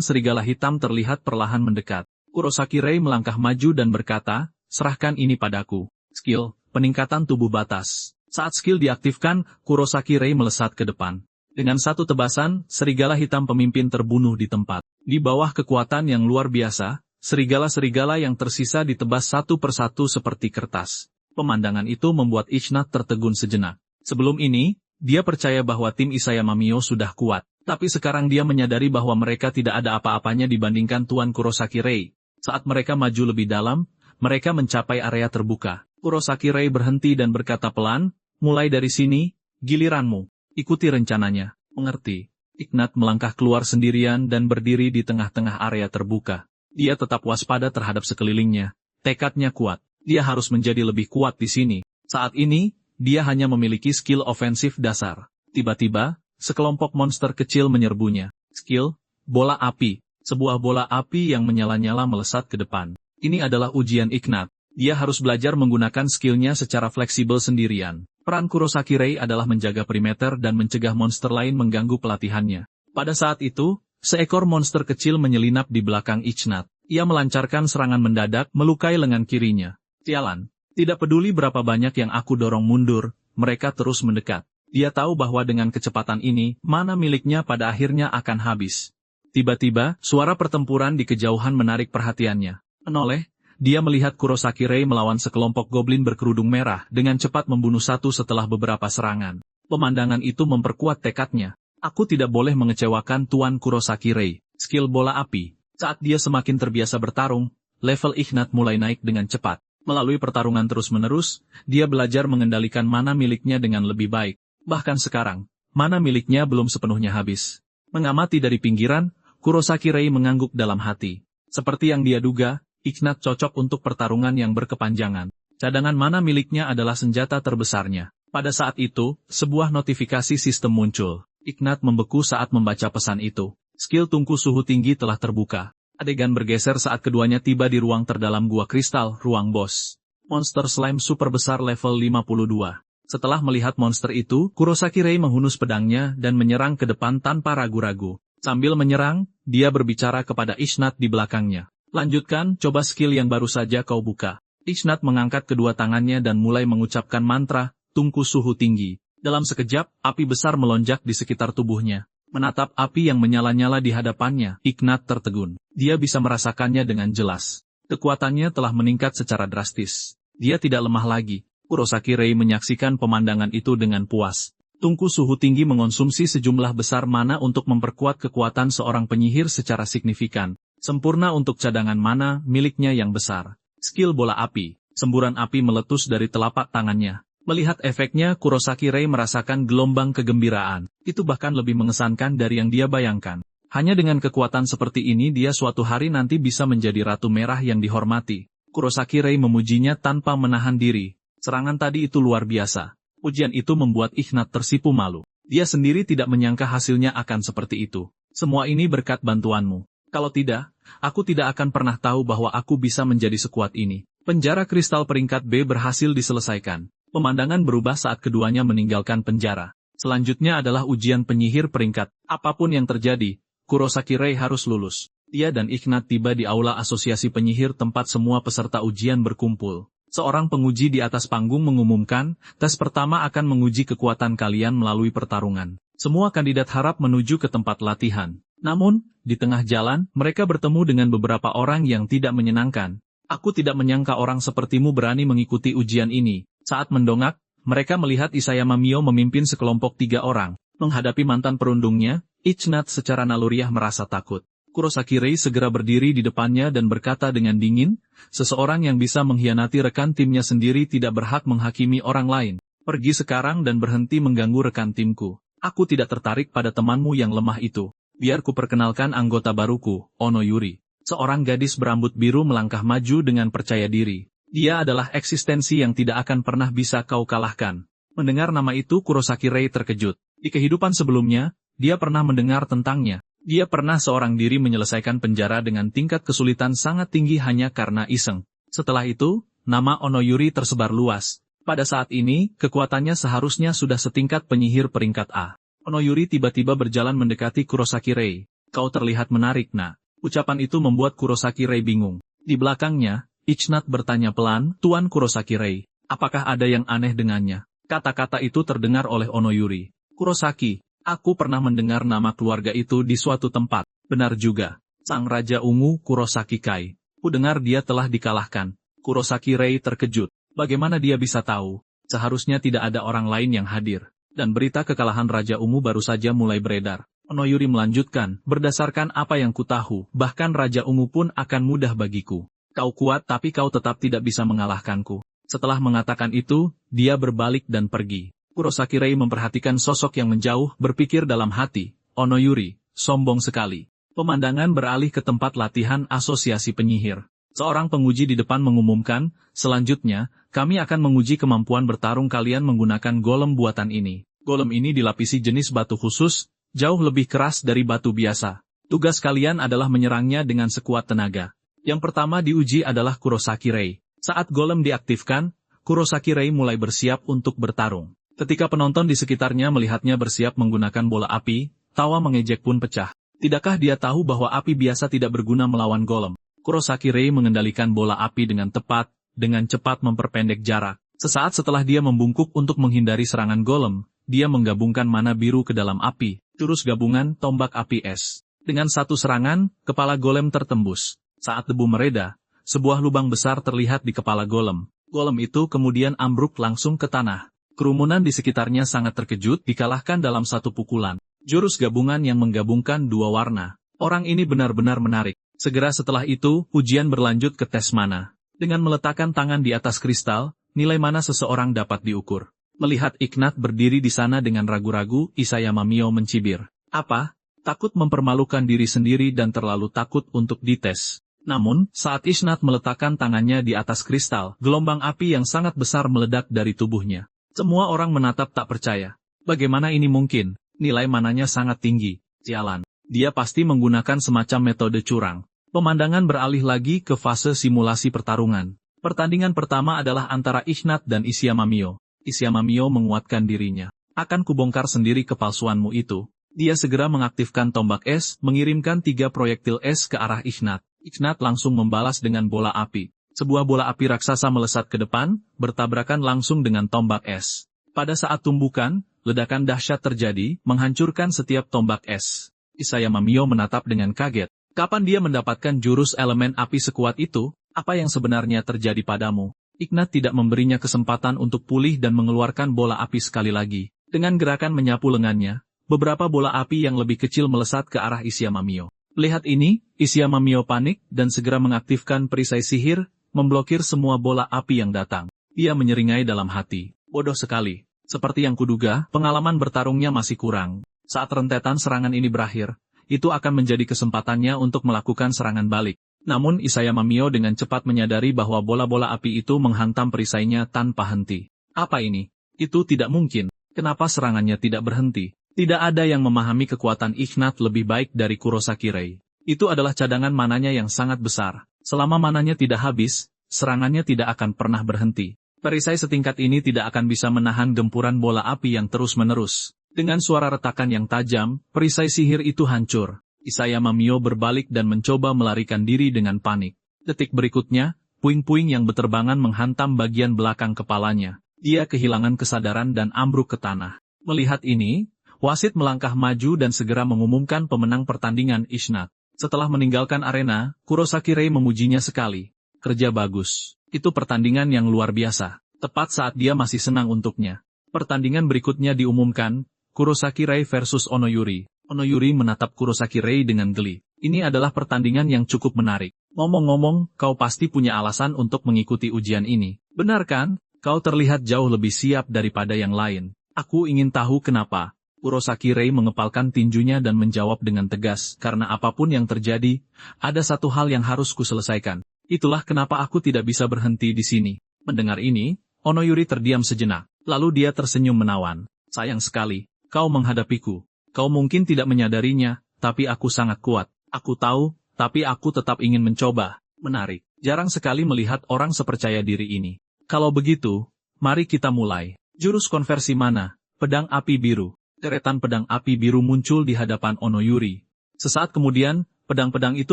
serigala hitam terlihat perlahan mendekat. Kurosaki Rei melangkah maju dan berkata, serahkan ini padaku. Skill, peningkatan tubuh batas. Saat skill diaktifkan, Kurosaki Rei melesat ke depan. Dengan satu tebasan, serigala hitam pemimpin terbunuh di tempat. Di bawah kekuatan yang luar biasa, serigala-serigala yang tersisa ditebas satu persatu seperti kertas. Pemandangan itu membuat Ichnat tertegun sejenak. Sebelum ini, dia percaya bahwa tim Isayama Mio sudah kuat. Tapi sekarang dia menyadari bahwa mereka tidak ada apa-apanya dibandingkan Tuan Kurosaki Rei. Saat mereka maju lebih dalam, mereka mencapai area terbuka. Kurosaki Rei berhenti dan berkata pelan, mulai dari sini, giliranmu. Ikuti rencananya. Mengerti. Ichnat melangkah keluar sendirian dan berdiri di tengah-tengah area terbuka. Dia tetap waspada terhadap sekelilingnya. Tekadnya kuat. Dia harus menjadi lebih kuat di sini. Saat ini, dia hanya memiliki skill ofensif dasar. Tiba-tiba, sekelompok monster kecil menyerbunya. Skill, bola api. Sebuah bola api yang menyala-nyala melesat ke depan. Ini adalah ujian Ichnat. Dia harus belajar menggunakan skillnya secara fleksibel sendirian. Peran Kurosaki Rei adalah menjaga perimeter dan mencegah monster lain mengganggu pelatihannya. Pada saat itu, seekor monster kecil menyelinap di belakang Ichnat. Ia melancarkan serangan mendadak, melukai lengan kirinya. Sialan. Tidak peduli berapa banyak yang aku dorong mundur, mereka terus mendekat. Dia tahu bahwa dengan kecepatan ini, mana miliknya pada akhirnya akan habis. Tiba-tiba, suara pertempuran di kejauhan menarik perhatiannya. Menoleh, dia melihat Kurosaki Rei melawan sekelompok goblin berkerudung merah dengan cepat membunuh satu setelah beberapa serangan. Pemandangan itu memperkuat tekadnya. Aku tidak boleh mengecewakan Tuan Kurosaki Rei. Skill bola api. Saat dia semakin terbiasa bertarung, level Ignat mulai naik dengan cepat. Melalui pertarungan terus-menerus, dia belajar mengendalikan mana miliknya dengan lebih baik. Bahkan sekarang, mana miliknya belum sepenuhnya habis. Mengamati dari pinggiran, Kurosaki Rei mengangguk dalam hati. Seperti yang dia duga, Ignat cocok untuk pertarungan yang berkepanjangan. Cadangan mana miliknya adalah senjata terbesarnya. Pada saat itu, sebuah notifikasi sistem muncul. Ignat membeku saat membaca pesan itu. Skill tungku suhu tinggi telah terbuka. Adegan bergeser saat keduanya tiba di ruang terdalam gua kristal, ruang bos. Monster slime super besar level 52. Setelah melihat monster itu, Kurosaki Rei menghunus pedangnya dan menyerang ke depan tanpa ragu-ragu. Sambil menyerang, dia berbicara kepada Ignat di belakangnya. Lanjutkan, coba skill yang baru saja kau buka. Ignat mengangkat kedua tangannya dan mulai mengucapkan mantra, tungku suhu tinggi. Dalam sekejap, api besar melonjak di sekitar tubuhnya. Menatap api yang menyala-nyala di hadapannya, Ignat tertegun. Dia bisa merasakannya dengan jelas. Kekuatannya telah meningkat secara drastis. Dia tidak lemah lagi. Kurosaki Rei menyaksikan pemandangan itu dengan puas. Tungku suhu tinggi mengonsumsi sejumlah besar mana untuk memperkuat kekuatan seorang penyihir secara signifikan. Sempurna untuk cadangan mana miliknya yang besar. Skill bola api. Semburan api meletus dari telapak tangannya. Melihat efeknya, Kurosaki Rei merasakan gelombang kegembiraan. Itu bahkan lebih mengesankan dari yang dia bayangkan. Hanya dengan kekuatan seperti ini dia suatu hari nanti bisa menjadi Ratu Merah yang dihormati. Kurosaki Rei memujinya tanpa menahan diri. Serangan tadi itu luar biasa. Ujian itu membuat Ignat tersipu malu. Dia sendiri tidak menyangka hasilnya akan seperti itu. Semua ini berkat bantuanmu. Kalau tidak, aku tidak akan pernah tahu bahwa aku bisa menjadi sekuat ini. Penjara kristal peringkat B berhasil diselesaikan. Pemandangan berubah saat keduanya meninggalkan penjara. Selanjutnya adalah ujian penyihir peringkat. Apapun yang terjadi, Kurosaki Rei harus lulus. Dia dan Ignat tiba di aula asosiasi penyihir tempat semua peserta ujian berkumpul. Seorang penguji di atas panggung mengumumkan, tes pertama akan menguji kekuatan kalian melalui pertarungan. Semua kandidat harap menuju ke tempat latihan. Namun, di tengah jalan, mereka bertemu dengan beberapa orang yang tidak menyenangkan. Aku tidak menyangka orang sepertimu berani mengikuti ujian ini. Saat mendongak, mereka melihat Isayama Mio memimpin sekelompok 3 orang. Menghadapi mantan perundungnya, Ignat secara naluriah merasa takut. Kurosaki Rei segera berdiri di depannya dan berkata dengan dingin, seseorang yang bisa mengkhianati rekan timnya sendiri tidak berhak menghakimi orang lain. Pergi sekarang dan berhenti mengganggu rekan timku. Aku tidak tertarik pada temanmu yang lemah itu. Biar ku perkenalkan anggota baruku, Ono Yuri. Seorang gadis berambut biru melangkah maju dengan percaya diri. Dia adalah eksistensi yang tidak akan pernah bisa kau kalahkan. Mendengar nama itu Kurosaki Rei terkejut. Di kehidupan sebelumnya, dia pernah mendengar tentangnya. Dia pernah seorang diri menyelesaikan penjara dengan tingkat kesulitan sangat tinggi hanya karena iseng. Setelah itu, nama Ono Yuri tersebar luas. Pada saat ini, kekuatannya seharusnya sudah setingkat penyihir peringkat A. Ono Yuri tiba-tiba berjalan mendekati Kurosaki Rei. Kau terlihat menarik, nak. Ucapan itu membuat Kurosaki Rei bingung. Di belakangnya, Ignat bertanya pelan, Tuan Kurosaki Rei, apakah ada yang aneh dengannya? Kata-kata itu terdengar oleh Ono Yuri. Kurosaki, aku pernah mendengar nama keluarga itu di suatu tempat. Benar juga. Sang Raja Ungu Kurosaki Kai. Ku dengar dia telah dikalahkan. Kurosaki Rei terkejut. Bagaimana dia bisa tahu? Seharusnya tidak ada orang lain yang hadir. Dan berita kekalahan Raja Ungu baru saja mulai beredar. Ono Yuri melanjutkan, berdasarkan apa yang ku tahu, bahkan Raja Ungu pun akan mudah bagiku. Kau kuat tapi kau tetap tidak bisa mengalahkanku. Setelah mengatakan itu, dia berbalik dan pergi. Kurosaki Rei memperhatikan sosok yang menjauh, berpikir dalam hati, Ono Yuri, sombong sekali. Pemandangan beralih ke tempat latihan asosiasi penyihir. Seorang penguji di depan mengumumkan, selanjutnya, kami akan menguji kemampuan bertarung kalian menggunakan golem buatan ini. Golem ini dilapisi jenis batu khusus, jauh lebih keras dari batu biasa. Tugas kalian adalah menyerangnya dengan sekuat tenaga. Yang pertama diuji adalah Kurosaki Rei. Saat golem diaktifkan, Kurosaki Rei mulai bersiap untuk bertarung. Ketika penonton di sekitarnya melihatnya bersiap menggunakan bola api, tawa mengejek pun pecah. Tidakkah dia tahu bahwa api biasa tidak berguna melawan golem? Kurosaki Rei mengendalikan bola api dengan tepat, dengan cepat memperpendek jarak. Sesaat setelah dia membungkuk untuk menghindari serangan golem, dia menggabungkan mana biru ke dalam api, jurus gabungan tombak api es. Dengan satu serangan, kepala golem tertembus. Saat debu mereda, sebuah lubang besar terlihat di kepala golem. Golem itu kemudian ambruk langsung ke tanah. Kerumunan di sekitarnya sangat terkejut dikalahkan dalam satu pukulan. Jurus gabungan yang menggabungkan dua warna. Orang ini benar-benar menarik. Segera setelah itu, ujian berlanjut ke tes mana. Dengan meletakkan tangan di atas kristal, nilai mana seseorang dapat diukur. Melihat Ignat berdiri di sana dengan ragu-ragu, Isayama Mio mencibir. Apa? Takut mempermalukan diri sendiri dan terlalu takut untuk dites. Namun, saat Ignat meletakkan tangannya di atas kristal, gelombang api yang sangat besar meledak dari tubuhnya. Semua orang menatap tak percaya. Bagaimana ini mungkin? Nilai mananya sangat tinggi. Sialan. Dia pasti menggunakan semacam metode curang. Pemandangan beralih lagi ke fase simulasi pertarungan. Pertandingan pertama adalah antara Ignat dan Isayama Mio. Isayama Mio menguatkan dirinya. Akan kubongkar sendiri kepalsuanmu itu. Dia segera mengaktifkan tombak es, mengirimkan 3 proyektil es ke arah Ignat. Ignat langsung membalas dengan bola api. Sebuah bola api raksasa melesat ke depan, bertabrakan langsung dengan tombak es. Pada saat tumbukan, ledakan dahsyat terjadi, menghancurkan setiap tombak es. Isayama Mio menatap dengan kaget. Kapan dia mendapatkan jurus elemen api sekuat itu? Apa yang sebenarnya terjadi padamu? Ignat tidak memberinya kesempatan untuk pulih dan mengeluarkan bola api sekali lagi. Dengan gerakan menyapu lengannya, beberapa bola api yang lebih kecil melesat ke arah Isayama Mio. Lihat ini, Isayama Mio panik dan segera mengaktifkan perisai sihir, memblokir semua bola api yang datang. Ia menyeringai dalam hati. Bodoh sekali. Seperti yang kuduga, pengalaman bertarungnya masih kurang. Saat rentetan serangan ini berakhir, itu akan menjadi kesempatannya untuk melakukan serangan balik. Namun Isayama Mio dengan cepat menyadari bahwa bola-bola api itu menghantam perisainya tanpa henti. Apa ini? Itu tidak mungkin. Kenapa serangannya tidak berhenti? Tidak ada yang memahami kekuatan Ignat lebih baik dari Kurosaki Rei. Itu adalah cadangan mananya yang sangat besar. Selama mananya tidak habis, serangannya tidak akan pernah berhenti. Perisai setingkat ini tidak akan bisa menahan gempuran bola api yang terus-menerus. Dengan suara retakan yang tajam, perisai sihir itu hancur. Isayama Mio berbalik dan mencoba melarikan diri dengan panik. Detik berikutnya, puing-puing yang beterbangan menghantam bagian belakang kepalanya. Dia kehilangan kesadaran dan ambruk ke tanah. Melihat ini, wasit melangkah maju dan segera mengumumkan pemenang pertandingan Ignat. Setelah meninggalkan arena, Kurosaki Rei memujinya sekali. Kerja bagus. Itu pertandingan yang luar biasa. Tepat saat dia masih senang untuknya. Pertandingan berikutnya diumumkan, Kurosaki Rei versus Onoyuri. Onoyuri menatap Kurosaki Rei dengan geli. Ini adalah pertandingan yang cukup menarik. Ngomong-ngomong, kau pasti punya alasan untuk mengikuti ujian ini. Benar kan? Kau terlihat jauh lebih siap daripada yang lain. Aku ingin tahu kenapa. Kurosaki Rei mengepalkan tinjunya dan menjawab dengan tegas, karena apapun yang terjadi, ada satu hal yang harus kuselesaikan. Itulah kenapa aku tidak bisa berhenti di sini. Mendengar ini, Onoyuri terdiam sejenak, lalu dia tersenyum menawan. Sayang sekali, kau menghadapiku. Kau mungkin tidak menyadarinya, tapi aku sangat kuat. Aku tahu, tapi aku tetap ingin mencoba. Menarik, jarang sekali melihat orang sepercaya diri ini. Kalau begitu, mari kita mulai. Jurus konversi mana? Pedang api biru. Deretan pedang api biru muncul di hadapan Onoyuri. Sesaat kemudian, pedang-pedang itu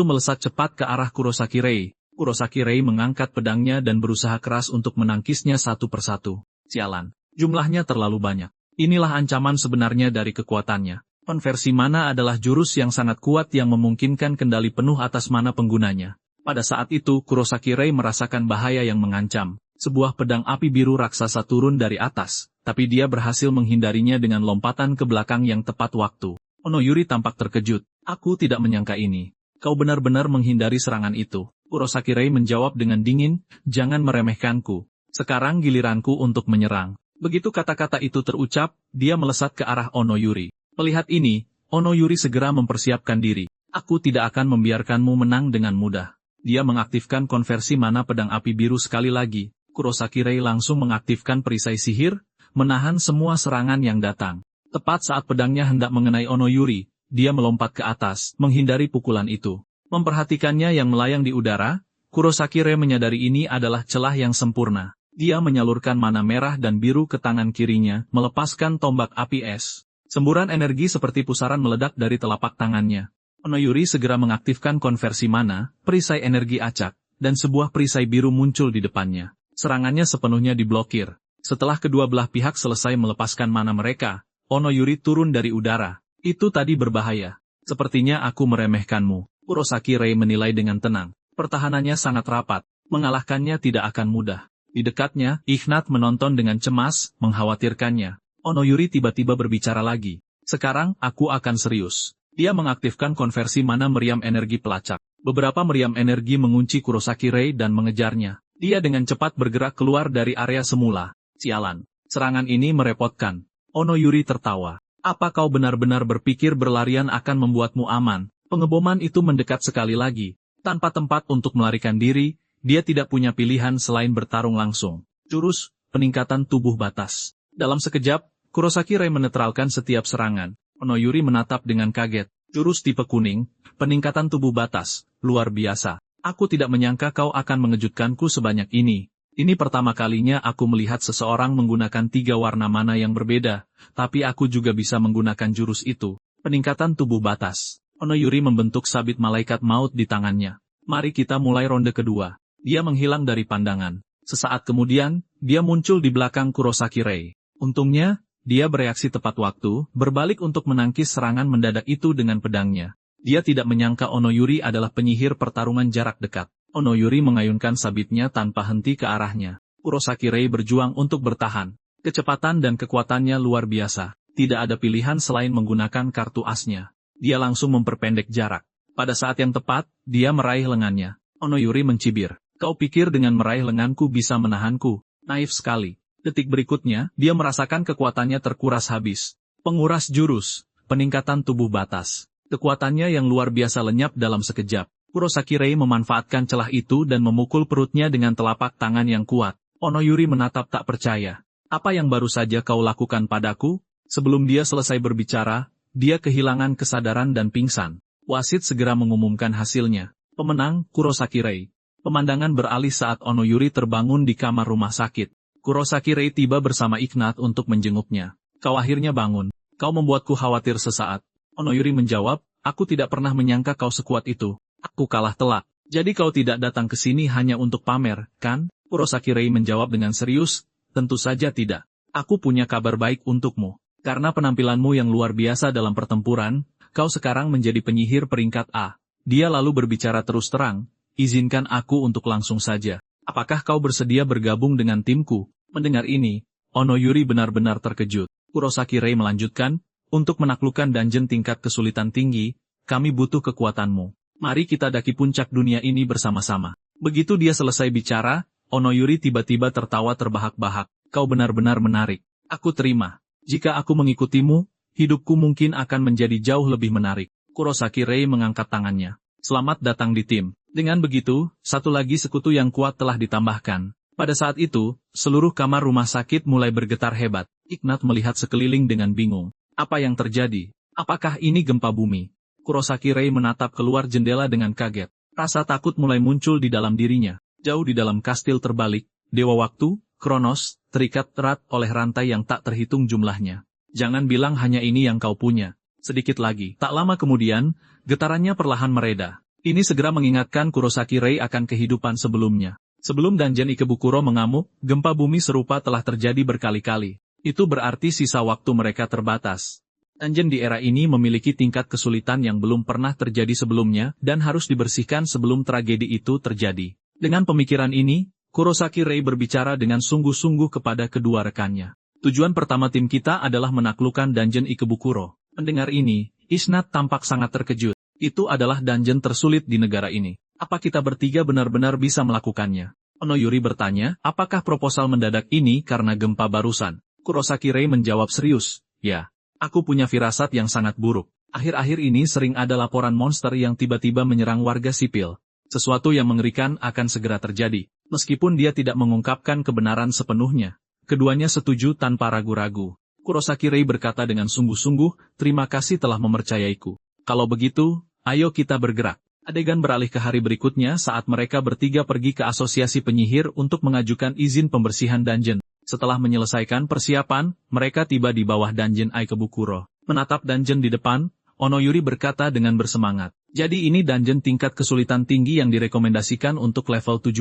melesat cepat ke arah Kurosaki Rei. Kurosaki Rei mengangkat pedangnya dan berusaha keras untuk menangkisnya satu persatu. Sialan, jumlahnya terlalu banyak. Inilah ancaman sebenarnya dari kekuatannya. Konversi mana adalah jurus yang sangat kuat yang memungkinkan kendali penuh atas mana penggunanya. Pada saat itu, Kurosaki Rei merasakan bahaya yang mengancam. Sebuah pedang api biru raksasa turun dari atas, tapi dia berhasil menghindarinya dengan lompatan ke belakang yang tepat waktu. Onoyuri tampak terkejut. Aku tidak menyangka ini. Kau benar-benar menghindari serangan itu. Kurosaki Rei menjawab dengan dingin, jangan meremehkanku. Sekarang giliranku untuk menyerang. Begitu kata-kata itu terucap, dia melesat ke arah Onoyuri. Melihat ini, Onoyuri segera mempersiapkan diri. Aku tidak akan membiarkanmu menang dengan mudah. Dia mengaktifkan konversi mana pedang api biru sekali lagi. Kurosaki Rei langsung mengaktifkan perisai sihir, menahan semua serangan yang datang. Tepat saat pedangnya hendak mengenai Onoyuri, dia melompat ke atas, menghindari pukulan itu. Memperhatikannya yang melayang di udara, Kurosaki Rei menyadari ini adalah celah yang sempurna. Dia menyalurkan mana merah dan biru ke tangan kirinya, melepaskan tombak api es. Semburan energi seperti pusaran meledak dari telapak tangannya. Onoyuri segera mengaktifkan konversi mana, perisai energi acak, dan sebuah perisai biru muncul di depannya. Serangannya sepenuhnya diblokir. Setelah kedua belah pihak selesai melepaskan mana mereka, Onoyuri turun dari udara. Itu tadi berbahaya. Sepertinya aku meremehkanmu. Kurosaki Rei menilai dengan tenang. Pertahanannya sangat rapat. Mengalahkannya tidak akan mudah. Di dekatnya, Ignat menonton dengan cemas, mengkhawatirkannya. Onoyuri tiba-tiba berbicara lagi. Sekarang, aku akan serius. Dia mengaktifkan konversi mana meriam energi pelacak. Beberapa meriam energi mengunci Kurosaki Rei dan mengejarnya. Dia dengan cepat bergerak keluar dari area semula. Sialan. Serangan ini merepotkan. Onoyuri tertawa. Apa kau benar-benar berpikir berlarian akan membuatmu aman? Pengeboman itu mendekat sekali lagi. Tanpa tempat untuk melarikan diri, dia tidak punya pilihan selain bertarung langsung. Jurus, peningkatan tubuh batas. Dalam sekejap, Kurosaki Rei menetralkan setiap serangan. Onoyuri menatap dengan kaget. Jurus tipe kuning, peningkatan tubuh batas, luar biasa. Aku tidak menyangka kau akan mengejutkanku sebanyak ini. Ini pertama kalinya aku melihat seseorang menggunakan 3 warna mana yang berbeda, tapi aku juga bisa menggunakan jurus itu. Peningkatan tubuh batas. Onoyuri membentuk sabit malaikat maut di tangannya. Mari kita mulai ronde kedua. Dia menghilang dari pandangan. Sesaat kemudian, dia muncul di belakang Kurosaki Rei. Untungnya, dia bereaksi tepat waktu, berbalik untuk menangkis serangan mendadak itu dengan pedangnya. Dia tidak menyangka Onoyuri adalah penyihir pertarungan jarak dekat. Onoyuri mengayunkan sabitnya tanpa henti ke arahnya. Kurosaki Rei berjuang untuk bertahan. Kecepatan dan kekuatannya luar biasa. Tidak ada pilihan selain menggunakan kartu asnya. Dia langsung memperpendek jarak. Pada saat yang tepat, dia meraih lengannya. Onoyuri mencibir. Kau pikir dengan meraih lenganku bisa menahanku? Naif sekali. Detik berikutnya, dia merasakan kekuatannya terkuras habis. Penguras jurus. Peningkatan tubuh batas. Kekuatannya yang luar biasa lenyap dalam sekejap. Kurosaki Rei memanfaatkan celah itu dan memukul perutnya dengan telapak tangan yang kuat. Onoyuri menatap tak percaya. Apa yang baru saja kau lakukan padaku? Sebelum dia selesai berbicara, dia kehilangan kesadaran dan pingsan. Wasit segera mengumumkan hasilnya. Pemenang, Kurosaki Rei. Pemandangan beralih saat Onoyuri terbangun di kamar rumah sakit. Kurosaki Rei tiba bersama Ignat untuk menjenguknya. Kau akhirnya bangun. Kau membuatku khawatir sesaat. Onoyuri menjawab, aku tidak pernah menyangka kau sekuat itu. Aku kalah telak. Jadi kau tidak datang ke sini hanya untuk pamer, kan? Kurosaki Rei menjawab dengan serius, tentu saja tidak. Aku punya kabar baik untukmu. Karena penampilanmu yang luar biasa dalam pertempuran, kau sekarang menjadi penyihir peringkat A. Dia lalu berbicara terus terang, izinkan aku untuk langsung saja. Apakah kau bersedia bergabung dengan timku? Mendengar ini, Onoyuri benar-benar terkejut. Kurosaki Rei melanjutkan, untuk menaklukkan dungeon tingkat kesulitan tinggi, kami butuh kekuatanmu. Mari kita daki puncak dunia ini bersama-sama. Begitu dia selesai bicara, Onoyuri tiba-tiba tertawa terbahak-bahak. Kau benar-benar menarik. Aku terima. Jika aku mengikutimu, hidupku mungkin akan menjadi jauh lebih menarik. Kurosaki Rei mengangkat tangannya. Selamat datang di tim. Dengan begitu, satu lagi sekutu yang kuat telah ditambahkan. Pada saat itu, seluruh kamar rumah sakit mulai bergetar hebat. Ignat melihat sekeliling dengan bingung. Apa yang terjadi? Apakah ini gempa bumi? Kurosaki Rei menatap keluar jendela dengan kaget. Rasa takut mulai muncul di dalam dirinya. Jauh di dalam kastil terbalik, Dewa Waktu, Kronos, terikat erat oleh rantai yang tak terhitung jumlahnya. Jangan bilang hanya ini yang kau punya. Sedikit lagi. Tak lama kemudian, getarannya perlahan mereda. Ini segera mengingatkan Kurosaki Rei akan kehidupan sebelumnya. Sebelum Dungeon Ikebukuro mengamuk, gempa bumi serupa telah terjadi berkali-kali. Itu berarti sisa waktu mereka terbatas. Dungeon di era ini memiliki tingkat kesulitan yang belum pernah terjadi sebelumnya dan harus dibersihkan sebelum tragedi itu terjadi. Dengan pemikiran ini, Kurosaki Rei berbicara dengan sungguh-sungguh kepada kedua rekannya. Tujuan pertama tim kita adalah menaklukkan Dungeon Ikebukuro. Mendengar ini, Ignat tampak sangat terkejut. Itu adalah dungeon tersulit di negara ini. Apa kita bertiga benar-benar bisa melakukannya? Onoyuri bertanya, apakah proposal mendadak ini karena gempa barusan? Kurosaki Rei menjawab serius, ya. Aku punya firasat yang sangat buruk. Akhir-akhir ini sering ada laporan monster yang tiba-tiba menyerang warga sipil. Sesuatu yang mengerikan akan segera terjadi. Meskipun dia tidak mengungkapkan kebenaran sepenuhnya. Keduanya setuju tanpa ragu-ragu. Kurosaki Rei berkata dengan sungguh-sungguh, terima kasih telah mempercayaiku. Kalau begitu, ayo kita bergerak. Adegan beralih ke hari berikutnya saat mereka bertiga pergi ke asosiasi penyihir untuk mengajukan izin pembersihan dungeon. Setelah menyelesaikan persiapan, mereka tiba di bawah dungeon Ikebukuro. Menatap dungeon di depan, Onoyuri berkata dengan bersemangat. Jadi ini dungeon tingkat kesulitan tinggi yang direkomendasikan untuk level 70.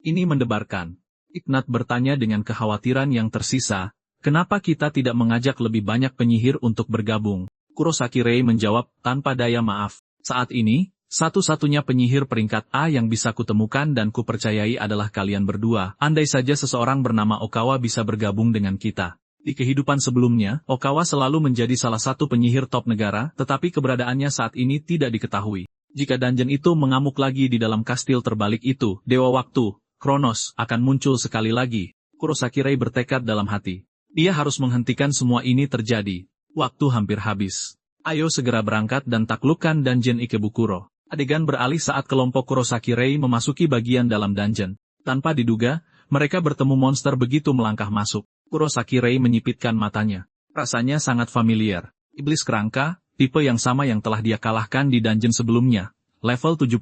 Ini mendebarkan. Ignat bertanya dengan kekhawatiran yang tersisa, kenapa kita tidak mengajak lebih banyak penyihir untuk bergabung? Kurosaki Rei menjawab tanpa daya maaf. Saat ini, Satu-satunya penyihir peringkat A yang bisa kutemukan dan kupercayai adalah kalian berdua. Andai saja seseorang bernama Okawa bisa bergabung dengan kita. Di kehidupan sebelumnya, Okawa selalu menjadi salah satu penyihir top negara, tetapi keberadaannya saat ini tidak diketahui. Jika dungeon itu mengamuk lagi di dalam kastil terbalik itu, Dewa Waktu, Kronos, akan muncul sekali lagi. Kurosaki Rei bertekad dalam hati. Dia harus menghentikan semua ini terjadi. Waktu hampir habis. Ayo segera berangkat dan taklukkan dungeon Ikebukuro. Adegan beralih saat kelompok Kurosaki Rei memasuki bagian dalam dungeon. Tanpa diduga, mereka bertemu monster begitu melangkah masuk. Kurosaki Rei menyipitkan matanya. Rasanya sangat familiar. Iblis kerangka, tipe yang sama yang telah dia kalahkan di dungeon sebelumnya. Level 71.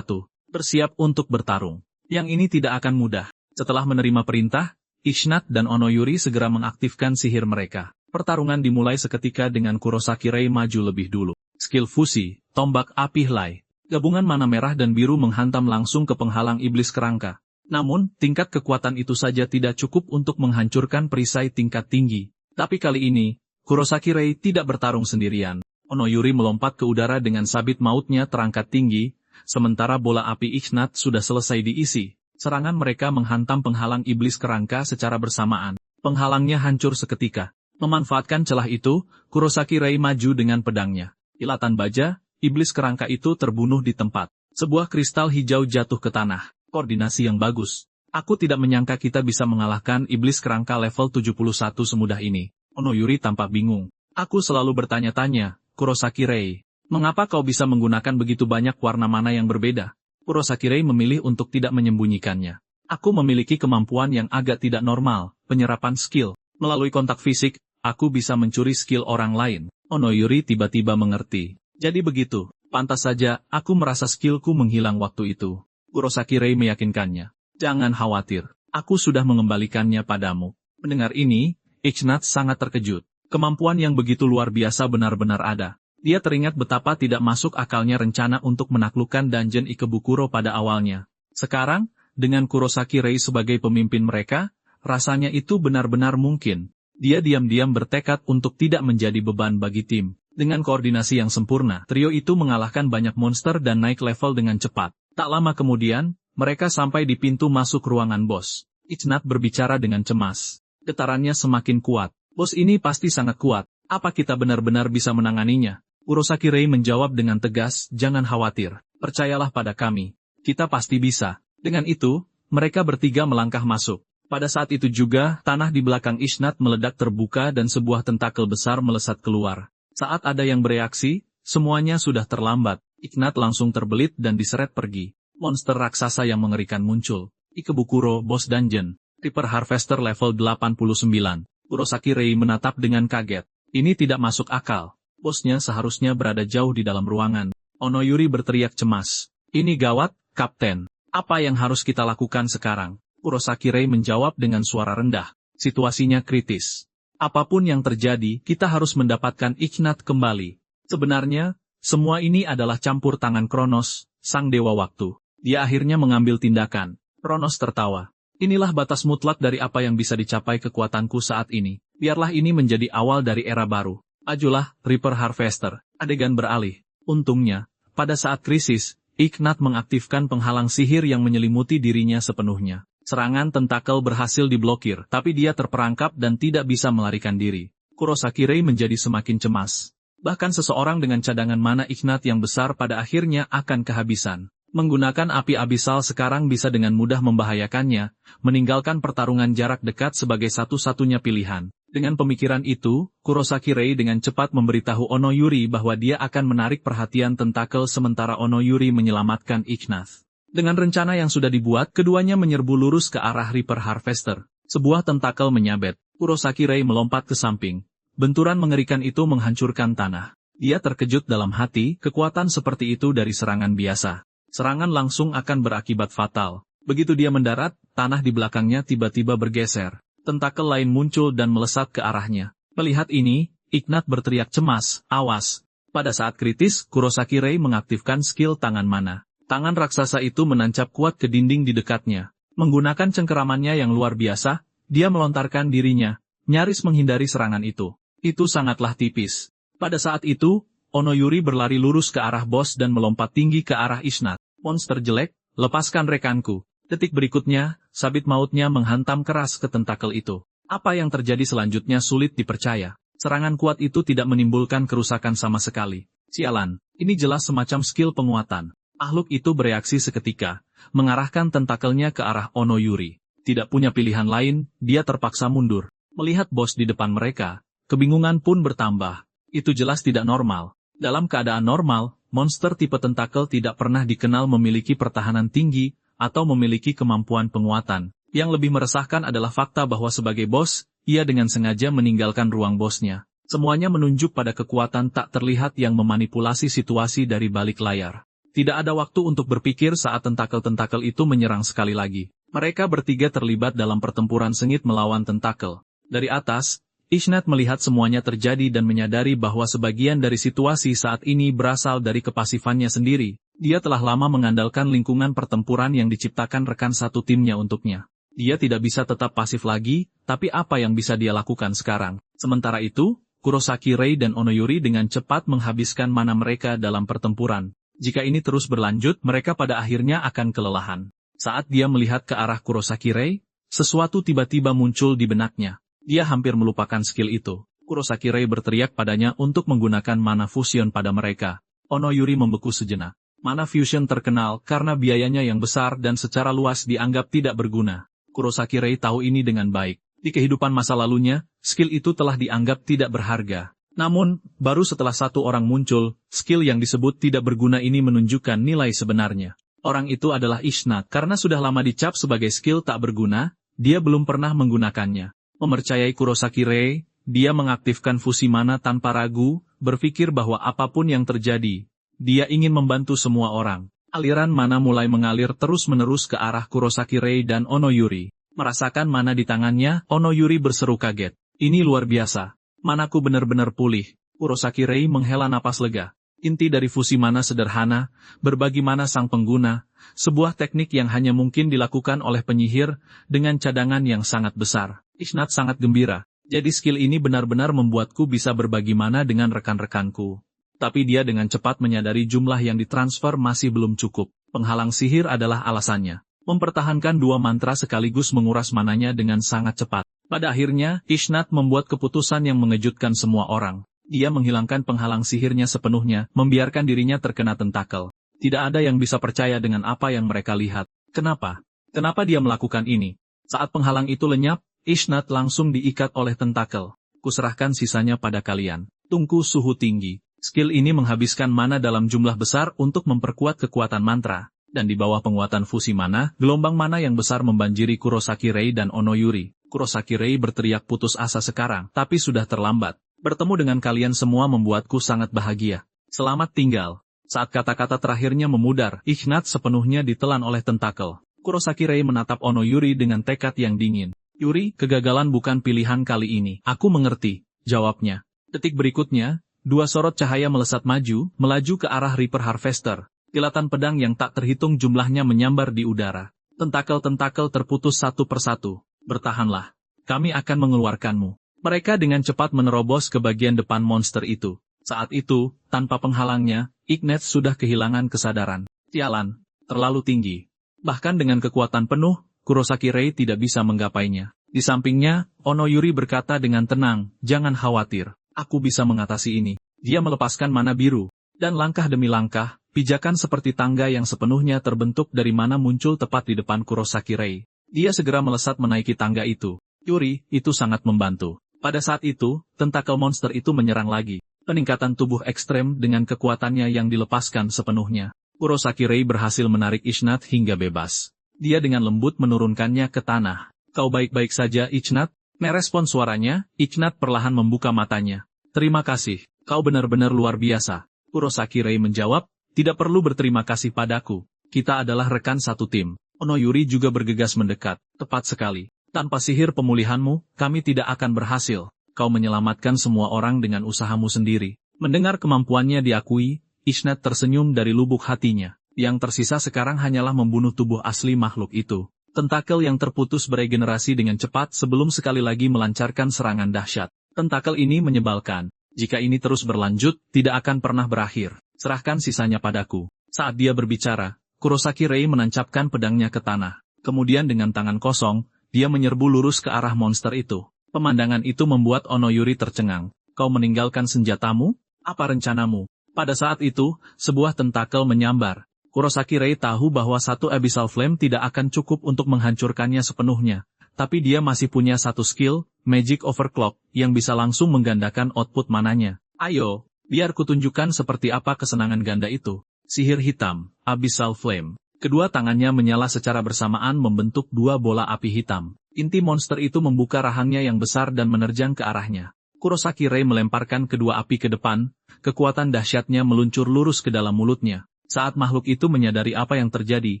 Bersiap untuk bertarung. Yang ini tidak akan mudah. Setelah menerima perintah, Ishnat dan Onoyuri segera mengaktifkan sihir mereka. Pertarungan dimulai seketika dengan Kurosaki Rei maju lebih dulu. Skill fusi, tombak api helai. Gabungan mana merah dan biru menghantam langsung ke penghalang iblis kerangka. Namun, tingkat kekuatan itu saja tidak cukup untuk menghancurkan perisai tingkat tinggi. Tapi kali ini, Kurosaki Rei tidak bertarung sendirian. Onoyuri melompat ke udara dengan sabit mautnya terangkat tinggi, sementara bola api Ishnat sudah selesai diisi. Serangan mereka menghantam penghalang iblis kerangka secara bersamaan. Penghalangnya hancur seketika. Memanfaatkan celah itu, Kurosaki Rei maju dengan pedangnya. Kilatan baja, iblis kerangka itu terbunuh di tempat. Sebuah kristal hijau jatuh ke tanah. Koordinasi yang bagus. Aku tidak menyangka kita bisa mengalahkan iblis kerangka level 71 semudah ini. Onoyuri tampak bingung. Aku selalu bertanya-tanya, Kurosaki Rei, mengapa kau bisa menggunakan begitu banyak warna mana yang berbeda? Kurosaki Rei memilih untuk tidak menyembunyikannya. Aku memiliki kemampuan yang agak tidak normal, penyerapan skill. Melalui kontak fisik, aku bisa mencuri skill orang lain. Onoyuri tiba-tiba mengerti. Jadi begitu, pantas saja aku merasa skillku menghilang waktu itu. Kurosaki Rei meyakinkannya. Jangan khawatir, aku sudah mengembalikannya padamu. Mendengar ini, Ishnat sangat terkejut. Kemampuan yang begitu luar biasa benar-benar ada. Dia teringat betapa tidak masuk akalnya rencana untuk menaklukkan dungeon Ikebukuro pada awalnya. Sekarang, dengan Kurosaki Rei sebagai pemimpin mereka, rasanya itu benar-benar mungkin. Dia diam-diam bertekad untuk tidak menjadi beban bagi tim. Dengan koordinasi yang sempurna, trio itu mengalahkan banyak monster dan naik level dengan cepat. Tak lama kemudian, mereka sampai di pintu masuk ruangan bos. Ishnat berbicara dengan cemas. Getarannya semakin kuat. Bos ini pasti sangat kuat. Apa kita benar-benar bisa menanganinya? Kurosaki Rei menjawab dengan tegas, jangan khawatir. Percayalah pada kami. Kita pasti bisa. Dengan itu, mereka bertiga melangkah masuk. Pada saat itu juga, tanah di belakang Ishnat meledak terbuka dan sebuah tentakel besar melesat keluar. Saat ada yang bereaksi, semuanya sudah terlambat. Ishnat langsung terbelit dan diseret pergi. Monster raksasa yang mengerikan muncul. Ikebukuro Boss Dungeon. Reaper Harvester level 89. Kurosaki Rei menatap dengan kaget. Ini tidak masuk akal. Bosnya seharusnya berada jauh di dalam ruangan. Onoyuri berteriak cemas. Ini gawat, Kapten. Apa yang harus kita lakukan sekarang? Kurosaki Rei menjawab dengan suara rendah. Situasinya kritis. Apapun yang terjadi, kita harus mendapatkan Ishnat kembali. Sebenarnya, semua ini adalah campur tangan Kronos, sang dewa waktu. Dia akhirnya mengambil tindakan. Kronos tertawa. Inilah batas mutlak dari apa yang bisa dicapai kekuatanku saat ini. Biarlah ini menjadi awal dari era baru. Ajulah, Reaper Harvester. Adegan beralih. Untungnya, pada saat krisis, Ishnat mengaktifkan penghalang sihir yang menyelimuti dirinya sepenuhnya. Serangan tentakel berhasil diblokir, tapi dia terperangkap dan tidak bisa melarikan diri. Kurosaki Rei menjadi semakin cemas. Bahkan seseorang dengan cadangan mana Ishnat yang besar pada akhirnya akan kehabisan. Menggunakan api abisal sekarang bisa dengan mudah membahayakannya, meninggalkan pertarungan jarak dekat sebagai satu-satunya pilihan. Dengan pemikiran itu, Kurosaki Rei dengan cepat memberitahu Onoyuri bahwa dia akan menarik perhatian tentakel sementara Onoyuri menyelamatkan Ishnat. Dengan rencana yang sudah dibuat, keduanya menyerbu lurus ke arah Reaper Harvester. Sebuah tentakel menyabet. Kurosaki Rei melompat ke samping. Benturan mengerikan itu menghancurkan tanah. Dia terkejut dalam hati, kekuatan seperti itu dari serangan biasa. Serangan langsung akan berakibat fatal. Begitu dia mendarat, tanah di belakangnya tiba-tiba bergeser. Tentakel lain muncul dan melesat ke arahnya. Melihat ini, Ishnat berteriak cemas, awas. Pada saat kritis, Kurosaki Rei mengaktifkan skill tangan mana. Tangan raksasa itu menancap kuat ke dinding di dekatnya. Menggunakan cengkeramannya yang luar biasa, dia melontarkan dirinya, nyaris menghindari serangan itu. Itu sangatlah tipis. Pada saat itu, Onoyuri berlari lurus ke arah bos dan melompat tinggi ke arah Ishnat. Monster jelek, lepaskan rekanku. Detik berikutnya, sabit mautnya menghantam keras ke tentakel itu. Apa yang terjadi selanjutnya sulit dipercaya. Serangan kuat itu tidak menimbulkan kerusakan sama sekali. Sialan, ini jelas semacam skill penguatan. Makhluk itu bereaksi seketika, mengarahkan tentakelnya ke arah Onoyuri. Tidak punya pilihan lain, dia terpaksa mundur. Melihat bos di depan mereka, kebingungan pun bertambah. Itu jelas tidak normal. Dalam keadaan normal, monster tipe tentakel tidak pernah dikenal memiliki pertahanan tinggi, atau memiliki kemampuan penguatan. Yang lebih meresahkan adalah fakta bahwa sebagai bos, ia dengan sengaja meninggalkan ruang bosnya. Semuanya menunjuk pada kekuatan tak terlihat yang memanipulasi situasi dari balik layar. Tidak ada waktu untuk berpikir saat tentakel-tentakel itu menyerang sekali lagi. Mereka bertiga terlibat dalam pertempuran sengit melawan tentakel. Dari atas, Ishnat melihat semuanya terjadi dan menyadari bahwa sebagian dari situasi saat ini berasal dari kepasifannya sendiri. Dia telah lama mengandalkan lingkungan pertempuran yang diciptakan rekan satu timnya untuknya. Dia tidak bisa tetap pasif lagi, tapi apa yang bisa dia lakukan sekarang? Sementara itu, Kurosaki Rei dan Onoyuri dengan cepat menghabiskan mana mereka dalam pertempuran. Jika ini terus berlanjut, mereka pada akhirnya akan kelelahan. Saat dia melihat ke arah Kurosaki Rei, sesuatu tiba-tiba muncul di benaknya. Dia hampir melupakan skill itu. Kurosaki Rei berteriak padanya untuk menggunakan mana fusion pada mereka. Onoyuri membeku sejenak. Mana fusion terkenal karena biayanya yang besar dan secara luas dianggap tidak berguna. Kurosaki Rei tahu ini dengan baik. Di kehidupan masa lalunya, skill itu telah dianggap tidak berharga. Namun, baru setelah satu orang muncul, skill yang disebut tidak berguna ini menunjukkan nilai sebenarnya. Orang itu adalah Ishnat. Karena sudah lama dicap sebagai skill tak berguna, dia belum pernah menggunakannya. Mempercayai Kurosaki Rei, dia mengaktifkan fusi mana tanpa ragu, berpikir bahwa apapun yang terjadi, dia ingin membantu semua orang. Aliran mana mulai mengalir terus-menerus ke arah Kurosaki Rei dan Onoyuri. Merasakan mana di tangannya, Onoyuri berseru kaget. Ini luar biasa. Manaku benar-benar pulih. Kurosaki Rei menghela napas lega. Inti dari fusi mana sederhana, berbagi mana sang pengguna, sebuah teknik yang hanya mungkin dilakukan oleh penyihir, dengan cadangan yang sangat besar. Ishnat sangat gembira. Jadi skill ini benar-benar membuatku bisa berbagi mana dengan rekan-rekanku. Tapi dia dengan cepat menyadari jumlah yang ditransfer masih belum cukup. Penghalang sihir adalah alasannya. Mempertahankan dua mantra sekaligus menguras mananya dengan sangat cepat. Pada akhirnya, Ishnat membuat keputusan yang mengejutkan semua orang. Dia menghilangkan penghalang sihirnya sepenuhnya, membiarkan dirinya terkena tentakel. Tidak ada yang bisa percaya dengan apa yang mereka lihat. Kenapa? Kenapa dia melakukan ini? Saat penghalang itu lenyap, Ishnat langsung diikat oleh tentakel. Kuserahkan sisanya pada kalian. Tungku suhu tinggi. Skill ini menghabiskan mana dalam jumlah besar untuk memperkuat kekuatan mantra. Dan di bawah penguatan fusi mana, gelombang mana yang besar membanjiri Kurosaki Rei dan Onoyuri. Kurosaki Rei berteriak putus asa sekarang, tapi sudah terlambat. Bertemu dengan kalian semua membuatku sangat bahagia. Selamat tinggal. Saat kata-kata terakhirnya memudar, Ishnat sepenuhnya ditelan oleh tentakel. Kurosaki Rei menatap Onoyuri dengan tekad yang dingin. Yuri, kegagalan bukan pilihan kali ini. Aku mengerti, jawabnya. Detik berikutnya, dua sorot cahaya melesat melaju ke arah Reaper Harvester. Kilatan pedang yang tak terhitung jumlahnya menyambar di udara. Tentakel-tentakel terputus satu persatu. Bertahanlah. Kami akan mengeluarkanmu. Mereka dengan cepat menerobos ke bagian depan monster itu. Saat itu, tanpa penghalangnya, Ignatz sudah kehilangan kesadaran. Sialan, terlalu tinggi. Bahkan dengan kekuatan penuh, Kurosaki Rei tidak bisa menggapainya. Di sampingnya, Onoyuri berkata dengan tenang, jangan khawatir. Aku bisa mengatasi ini. Dia melepaskan mana biru. Dan langkah demi langkah, pijakan seperti tangga yang sepenuhnya terbentuk dari mana muncul tepat di depan Kurosaki Rei. Dia segera melesat menaiki tangga itu. Yuri, itu sangat membantu. Pada saat itu, tentakel monster itu menyerang lagi. Peningkatan tubuh ekstrem dengan kekuatannya yang dilepaskan sepenuhnya. Kurosaki Rei berhasil menarik Ishnat hingga bebas. Dia dengan lembut menurunkannya ke tanah. Kau baik-baik saja, Ishnat? Merespon suaranya, Ishnat perlahan membuka matanya. Terima kasih, kau benar-benar luar biasa. Kurosaki Rei menjawab, tidak perlu berterima kasih padaku. Kita adalah rekan satu tim. Onoyuri juga bergegas mendekat. Tepat sekali. Tanpa sihir pemulihanmu, kami tidak akan berhasil. Kau menyelamatkan semua orang dengan usahamu sendiri. Mendengar kemampuannya diakui, Ishnat tersenyum dari lubuk hatinya. Yang tersisa sekarang hanyalah membunuh tubuh asli makhluk itu. Tentakel yang terputus beregenerasi dengan cepat sebelum sekali lagi melancarkan serangan dahsyat. Tentakel ini menyebalkan. Jika ini terus berlanjut, tidak akan pernah berakhir. Serahkan sisanya padaku. Saat dia berbicara, Kurosaki Rei menancapkan pedangnya ke tanah. Kemudian dengan tangan kosong, dia menyerbu lurus ke arah monster itu. Pemandangan itu membuat Onoyuri tercengang. Kau meninggalkan senjatamu? Apa rencanamu? Pada saat itu, sebuah tentakel menyambar. Kurosaki Rei tahu bahwa satu Abyssal Flame tidak akan cukup untuk menghancurkannya sepenuhnya. Tapi dia masih punya satu skill, Magic Overclock, yang bisa langsung menggandakan output mananya. Ayo, biar kutunjukkan seperti apa kesenangan ganda itu. Sihir hitam, Abyssal Flame. Kedua tangannya menyala secara bersamaan membentuk dua bola api hitam. Inti monster itu membuka rahangnya yang besar dan menerjang ke arahnya. Kurosaki Rei melemparkan kedua api ke depan, kekuatan dahsyatnya meluncur lurus ke dalam mulutnya. Saat makhluk itu menyadari apa yang terjadi,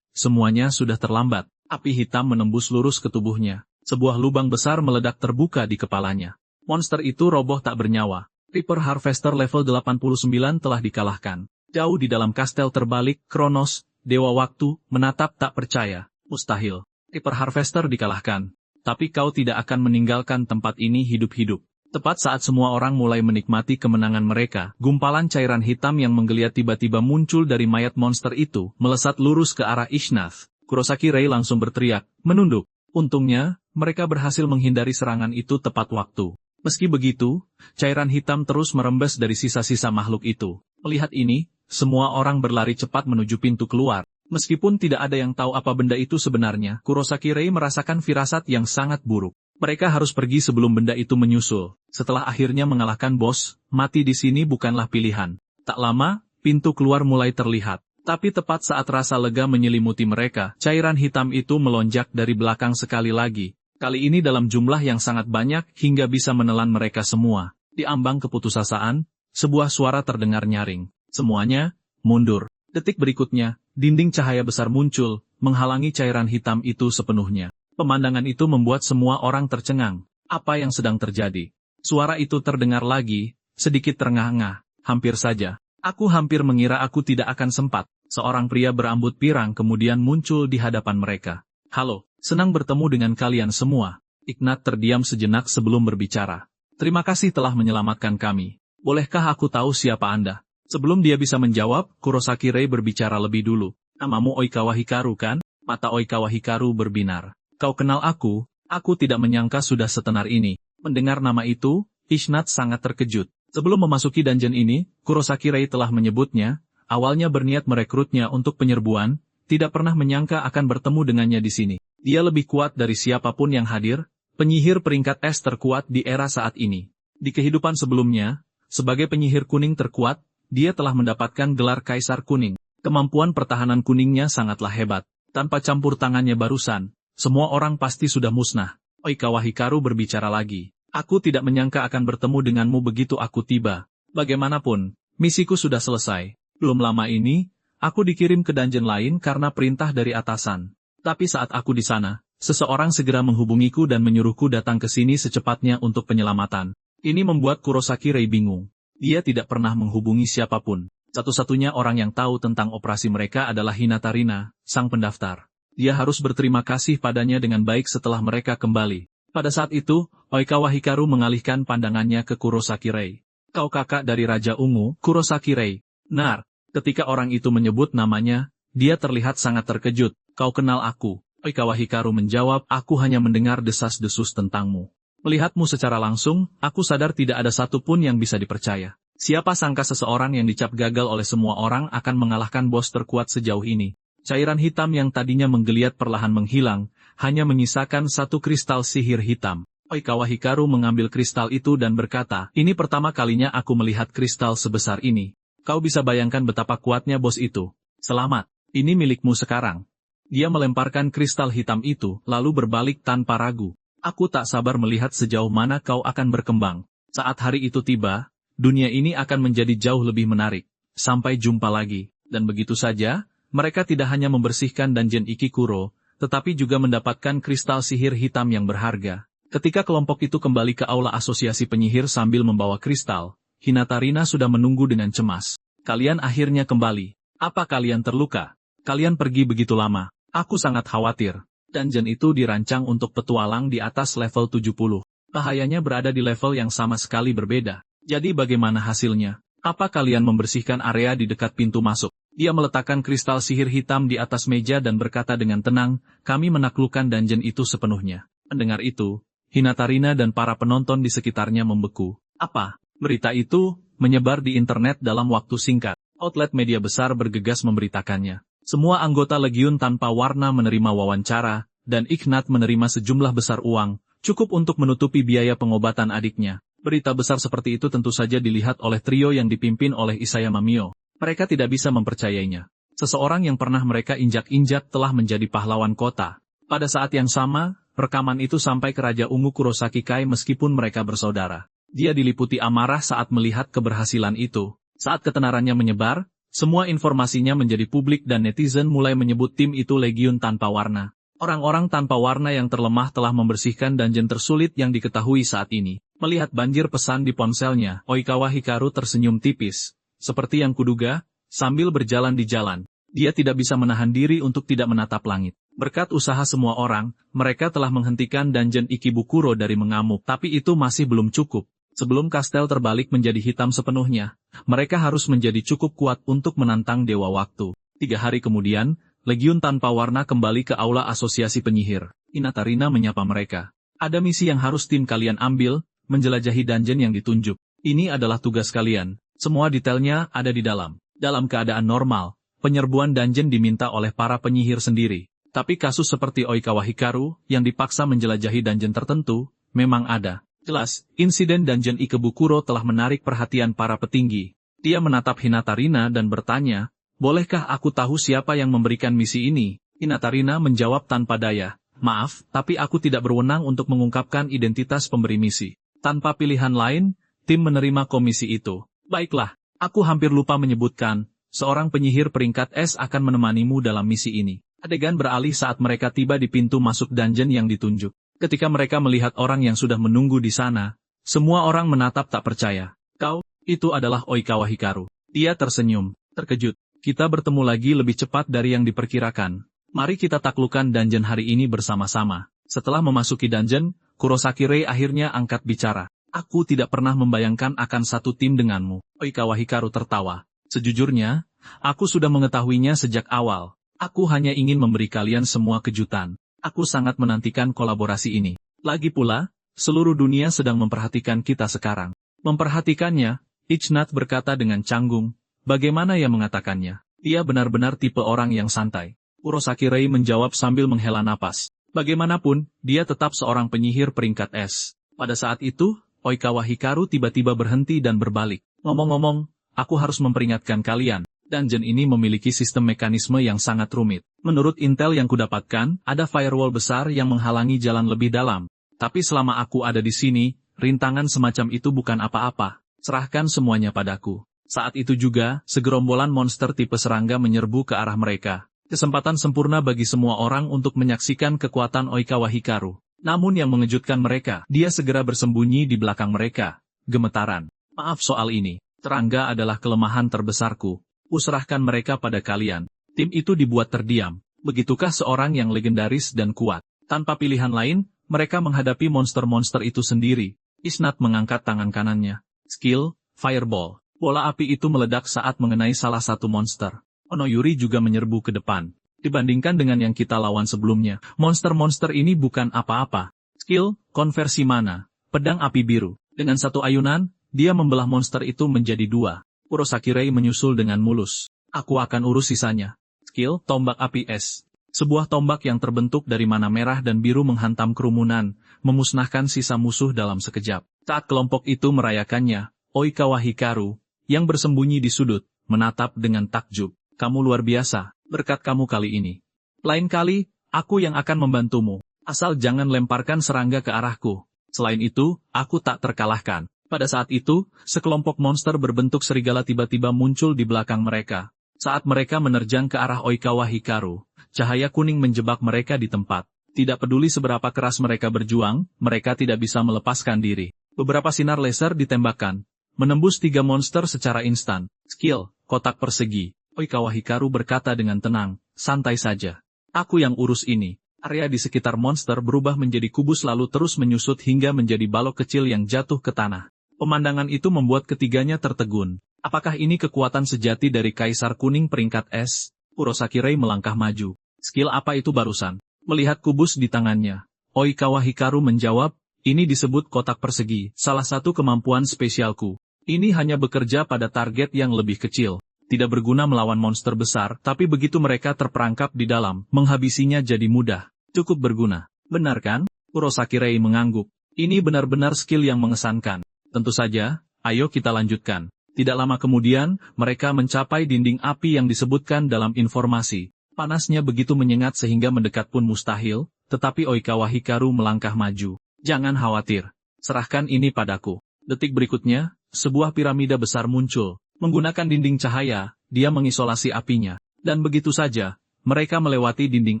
semuanya sudah terlambat. Api hitam menembus lurus ke tubuhnya. Sebuah lubang besar meledak terbuka di kepalanya. Monster itu roboh tak bernyawa. Reaper Harvester level 89 telah dikalahkan. Jauh di dalam kastel terbalik, Kronos, Dewa Waktu, menatap tak percaya. Mustahil. Reaper Harvester dikalahkan. Tapi kau tidak akan meninggalkan tempat ini hidup-hidup. Tepat saat semua orang mulai menikmati kemenangan mereka, gumpalan cairan hitam yang menggeliat tiba-tiba muncul dari mayat monster itu, melesat lurus ke arah Ishnath. Kurosaki Rei langsung berteriak, menunduk. Untungnya, mereka berhasil menghindari serangan itu tepat waktu. Meski begitu, cairan hitam terus merembes dari sisa-sisa makhluk itu. Melihat ini, semua orang berlari cepat menuju pintu keluar. Meskipun tidak ada yang tahu apa benda itu sebenarnya, Kurosaki Rei merasakan firasat yang sangat buruk. Mereka harus pergi sebelum benda itu menyusul. Setelah akhirnya mengalahkan bos, mati di sini bukanlah pilihan. Tak lama, pintu keluar mulai terlihat. Tapi tepat saat rasa lega menyelimuti mereka, cairan hitam itu melonjak dari belakang sekali lagi. Kali ini dalam jumlah yang sangat banyak hingga bisa menelan mereka semua. Di ambang keputusasaan, sebuah suara terdengar nyaring. Semuanya, mundur. Detik berikutnya, dinding cahaya besar muncul, menghalangi cairan hitam itu sepenuhnya. Pemandangan itu membuat semua orang tercengang. Apa yang sedang terjadi? Suara itu terdengar lagi, sedikit terengah-engah. Hampir saja. Aku hampir mengira aku tidak akan sempat. Seorang pria berambut pirang kemudian muncul di hadapan mereka. Halo, senang bertemu dengan kalian semua. Ignat terdiam sejenak sebelum berbicara. Terima kasih telah menyelamatkan kami. Bolehkah aku tahu siapa Anda? Sebelum dia bisa menjawab, Kurosaki Rei berbicara lebih dulu. Namamu Oikawa Hikaru kan? Mata Oikawa Hikaru berbinar. Kau kenal aku tidak menyangka sudah setenar ini. Mendengar nama itu, Ishnath sangat terkejut. Sebelum memasuki dungeon ini, Kurosaki Rei telah menyebutnya, awalnya berniat merekrutnya untuk penyerbuan, tidak pernah menyangka akan bertemu dengannya di sini. Dia lebih kuat dari siapapun yang hadir, penyihir peringkat S terkuat di era saat ini. Di kehidupan sebelumnya, sebagai penyihir kuning terkuat, dia telah mendapatkan gelar Kaisar Kuning. Kemampuan pertahanan kuningnya sangatlah hebat. Tanpa campur tangannya barusan, semua orang pasti sudah musnah. Oikawa Hikaru berbicara lagi. Aku tidak menyangka akan bertemu denganmu begitu aku tiba. Bagaimanapun, misiku sudah selesai. Belum lama ini, aku dikirim ke dungeon lain karena perintah dari atasan. Tapi saat aku di sana, seseorang segera menghubungiku dan menyuruhku datang ke sini secepatnya untuk penyelamatan. Ini membuat Kurosaki Rei bingung. Dia tidak pernah menghubungi siapapun. Satu-satunya orang yang tahu tentang operasi mereka adalah Hinatarina, sang pendaftar. Dia harus berterima kasih padanya dengan baik setelah mereka kembali. Pada saat itu, Oikawa Hikaru mengalihkan pandangannya ke Kurosaki Rei. Kau kakak dari Raja Ungu, Kurosaki Rei. Nar, ketika orang itu menyebut namanya, dia terlihat sangat terkejut. Kau kenal aku? Oikawa Hikaru menjawab, aku hanya mendengar desas-desus tentangmu. Melihatmu secara langsung, aku sadar tidak ada satupun yang bisa dipercaya. Siapa sangka seseorang yang dicap gagal oleh semua orang akan mengalahkan bos terkuat sejauh ini. Cairan hitam yang tadinya menggeliat perlahan menghilang, hanya menyisakan satu kristal sihir hitam. Oikawa Hikaru mengambil kristal itu dan berkata, ini pertama kalinya aku melihat kristal sebesar ini. Kau bisa bayangkan betapa kuatnya bos itu. Selamat, ini milikmu sekarang. Dia melemparkan kristal hitam itu, lalu berbalik tanpa ragu. Aku tak sabar melihat sejauh mana kau akan berkembang. Saat hari itu tiba, dunia ini akan menjadi jauh lebih menarik. Sampai jumpa lagi. Dan begitu saja, mereka tidak hanya membersihkan dungeon Ikikuro, tetapi juga mendapatkan kristal sihir hitam yang berharga. Ketika kelompok itu kembali ke aula asosiasi penyihir sambil membawa kristal, Hinatarina sudah menunggu dengan cemas. Kalian akhirnya kembali. Apa kalian terluka? Kalian pergi begitu lama. Aku sangat khawatir. Dungeon itu dirancang untuk petualang di atas level 70. Bahayanya berada di level yang sama sekali berbeda. Jadi bagaimana hasilnya? Apa kalian membersihkan area di dekat pintu masuk? Dia meletakkan kristal sihir hitam di atas meja dan berkata dengan tenang, kami menaklukkan dungeon itu sepenuhnya. Mendengar itu, Hinatarina dan para penonton di sekitarnya membeku. Apa? Berita itu menyebar di internet dalam waktu singkat. Outlet media besar bergegas memberitakannya. Semua anggota Legiun Tanpa Warna menerima wawancara, dan Ignat menerima sejumlah besar uang, cukup untuk menutupi biaya pengobatan adiknya. Berita besar seperti itu tentu saja dilihat oleh trio yang dipimpin oleh Isayama Mio. Mereka tidak bisa mempercayainya. Seseorang yang pernah mereka injak-injak telah menjadi pahlawan kota. Pada saat yang sama, rekaman itu sampai ke Raja Ungu Kurosaki Kai meskipun mereka bersaudara. Dia diliputi amarah saat melihat keberhasilan itu. Saat ketenarannya menyebar, semua informasinya menjadi publik dan netizen mulai menyebut tim itu Legiun Tanpa Warna. Orang-orang tanpa warna yang terlemah telah membersihkan dungeon tersulit yang diketahui saat ini. Melihat banjir pesan di ponselnya, Oikawa Hikaru tersenyum tipis. Seperti yang kuduga, sambil berjalan di jalan, dia tidak bisa menahan diri untuk tidak menatap langit. Berkat usaha semua orang, mereka telah menghentikan dungeon Ikebukuro dari mengamuk, tapi itu masih belum cukup. Sebelum kastel terbalik menjadi hitam sepenuhnya, mereka harus menjadi cukup kuat untuk menantang Dewa Waktu. 3 hari kemudian, Legiun Tanpa Warna kembali ke aula asosiasi penyihir. Hinatarina menyapa mereka. Ada misi yang harus tim kalian ambil, menjelajahi dungeon yang ditunjuk. Ini adalah tugas kalian. Semua detailnya ada di dalam. Dalam keadaan normal, penyerbuan dungeon diminta oleh para penyihir sendiri. Tapi kasus seperti Oikawa Hikaru, yang dipaksa menjelajahi dungeon tertentu, memang ada. Jelas, insiden dungeon Ikebukuro telah menarik perhatian para petinggi. Dia menatap Hinatarina dan bertanya, bolehkah aku tahu siapa yang memberikan misi ini? Hinatarina menjawab tanpa daya, maaf, tapi aku tidak berwenang untuk mengungkapkan identitas pemberi misi. Tanpa pilihan lain, tim menerima komisi itu. Baiklah, aku hampir lupa menyebutkan, seorang penyihir peringkat S akan menemanimu dalam misi ini. Adegan beralih saat mereka tiba di pintu masuk dungeon yang ditunjuk. Ketika mereka melihat orang yang sudah menunggu di sana, semua orang menatap tak percaya. Kau, itu adalah Oikawa Hikaru. Dia tersenyum, terkejut. Kita bertemu lagi lebih cepat dari yang diperkirakan. Mari kita taklukkan dungeon hari ini bersama-sama. Setelah memasuki dungeon, Kurosaki Rei akhirnya angkat bicara. Aku tidak pernah membayangkan akan satu tim denganmu. Oikawa Hikaru tertawa. Sejujurnya, aku sudah mengetahuinya sejak awal. Aku hanya ingin memberi kalian semua kejutan. Aku sangat menantikan kolaborasi ini. Lagi pula, seluruh dunia sedang memperhatikan kita sekarang. Memperhatikannya, Ignat berkata dengan canggung. Bagaimana ia mengatakannya? Dia benar-benar tipe orang yang santai. Kurosaki Rei menjawab sambil menghela napas. Bagaimanapun, dia tetap seorang penyihir peringkat S. Pada saat itu, Oikawa Hikaru tiba-tiba berhenti dan berbalik. Ngomong-ngomong, aku harus memperingatkan kalian. Dungeon ini memiliki sistem mekanisme yang sangat rumit. Menurut intel yang kudapatkan, ada firewall besar yang menghalangi jalan lebih dalam. Tapi selama aku ada di sini, rintangan semacam itu bukan apa-apa. Serahkan semuanya padaku. Saat itu juga, segerombolan monster tipe serangga menyerbu ke arah mereka. Kesempatan sempurna bagi semua orang untuk menyaksikan kekuatan Oikawa Hikaru. Namun yang mengejutkan mereka, dia segera bersembunyi di belakang mereka. Gemetaran. Maaf soal ini. Serangga adalah kelemahan terbesarku. Userahkan mereka pada kalian. Tim itu dibuat terdiam. Begitukah seorang yang legendaris dan kuat? Tanpa pilihan lain, mereka menghadapi monster-monster itu sendiri. Ignat mengangkat tangan kanannya. Skill, Fireball. Bola api itu meledak saat mengenai salah satu monster. Onoyuri juga menyerbu ke depan. Dibandingkan dengan yang kita lawan sebelumnya, monster-monster ini bukan apa-apa. Skill, Konversi Mana. Pedang api biru. Dengan satu ayunan, dia membelah monster itu menjadi 2. Kurosaki Rei menyusul dengan mulus. Aku akan urus sisanya. Skill, Tombak Api Es. Sebuah tombak yang terbentuk dari mana merah dan biru menghantam kerumunan, memusnahkan sisa musuh dalam sekejap. Saat kelompok itu merayakannya, Oikawa Hikaru, yang bersembunyi di sudut, menatap dengan takjub. Kamu luar biasa, berkat kamu kali ini. Lain kali, aku yang akan membantumu. Asal jangan lemparkan serangga ke arahku. Selain itu, aku tak terkalahkan. Pada saat itu, sekelompok monster berbentuk serigala tiba-tiba muncul di belakang mereka. Saat mereka menerjang ke arah Oikawa Hikaru, cahaya kuning menjebak mereka di tempat. Tidak peduli seberapa keras mereka berjuang, mereka tidak bisa melepaskan diri. Beberapa sinar laser ditembakkan, menembus 3 monster secara instan. Skill, Kotak Persegi. Oikawa Hikaru berkata dengan tenang, santai saja. Aku yang urus ini. Area di sekitar monster berubah menjadi kubus lalu terus menyusut hingga menjadi balok kecil yang jatuh ke tanah. Pemandangan itu membuat ketiganya tertegun. Apakah ini kekuatan sejati dari Kaisar Kuning peringkat es? Kurosaki Rei melangkah maju. Skill apa itu barusan? Melihat kubus di tangannya, Oikawa Hikaru menjawab, ini disebut kotak persegi, salah satu kemampuan spesialku. Ini hanya bekerja pada target yang lebih kecil. Tidak berguna melawan monster besar, tapi begitu mereka terperangkap di dalam, menghabisinya jadi mudah. Cukup berguna. Benar kan? Kurosaki Rei mengangguk. Ini benar-benar skill yang mengesankan. Tentu saja, ayo kita lanjutkan. Tidak lama kemudian, mereka mencapai dinding api yang disebutkan dalam informasi. Panasnya begitu menyengat sehingga mendekat pun mustahil, tetapi Oikawa Hikaru melangkah maju. Jangan khawatir. Serahkan ini padaku. Detik berikutnya, sebuah piramida besar muncul. Menggunakan dinding cahaya, dia mengisolasi apinya. Dan begitu saja, mereka melewati dinding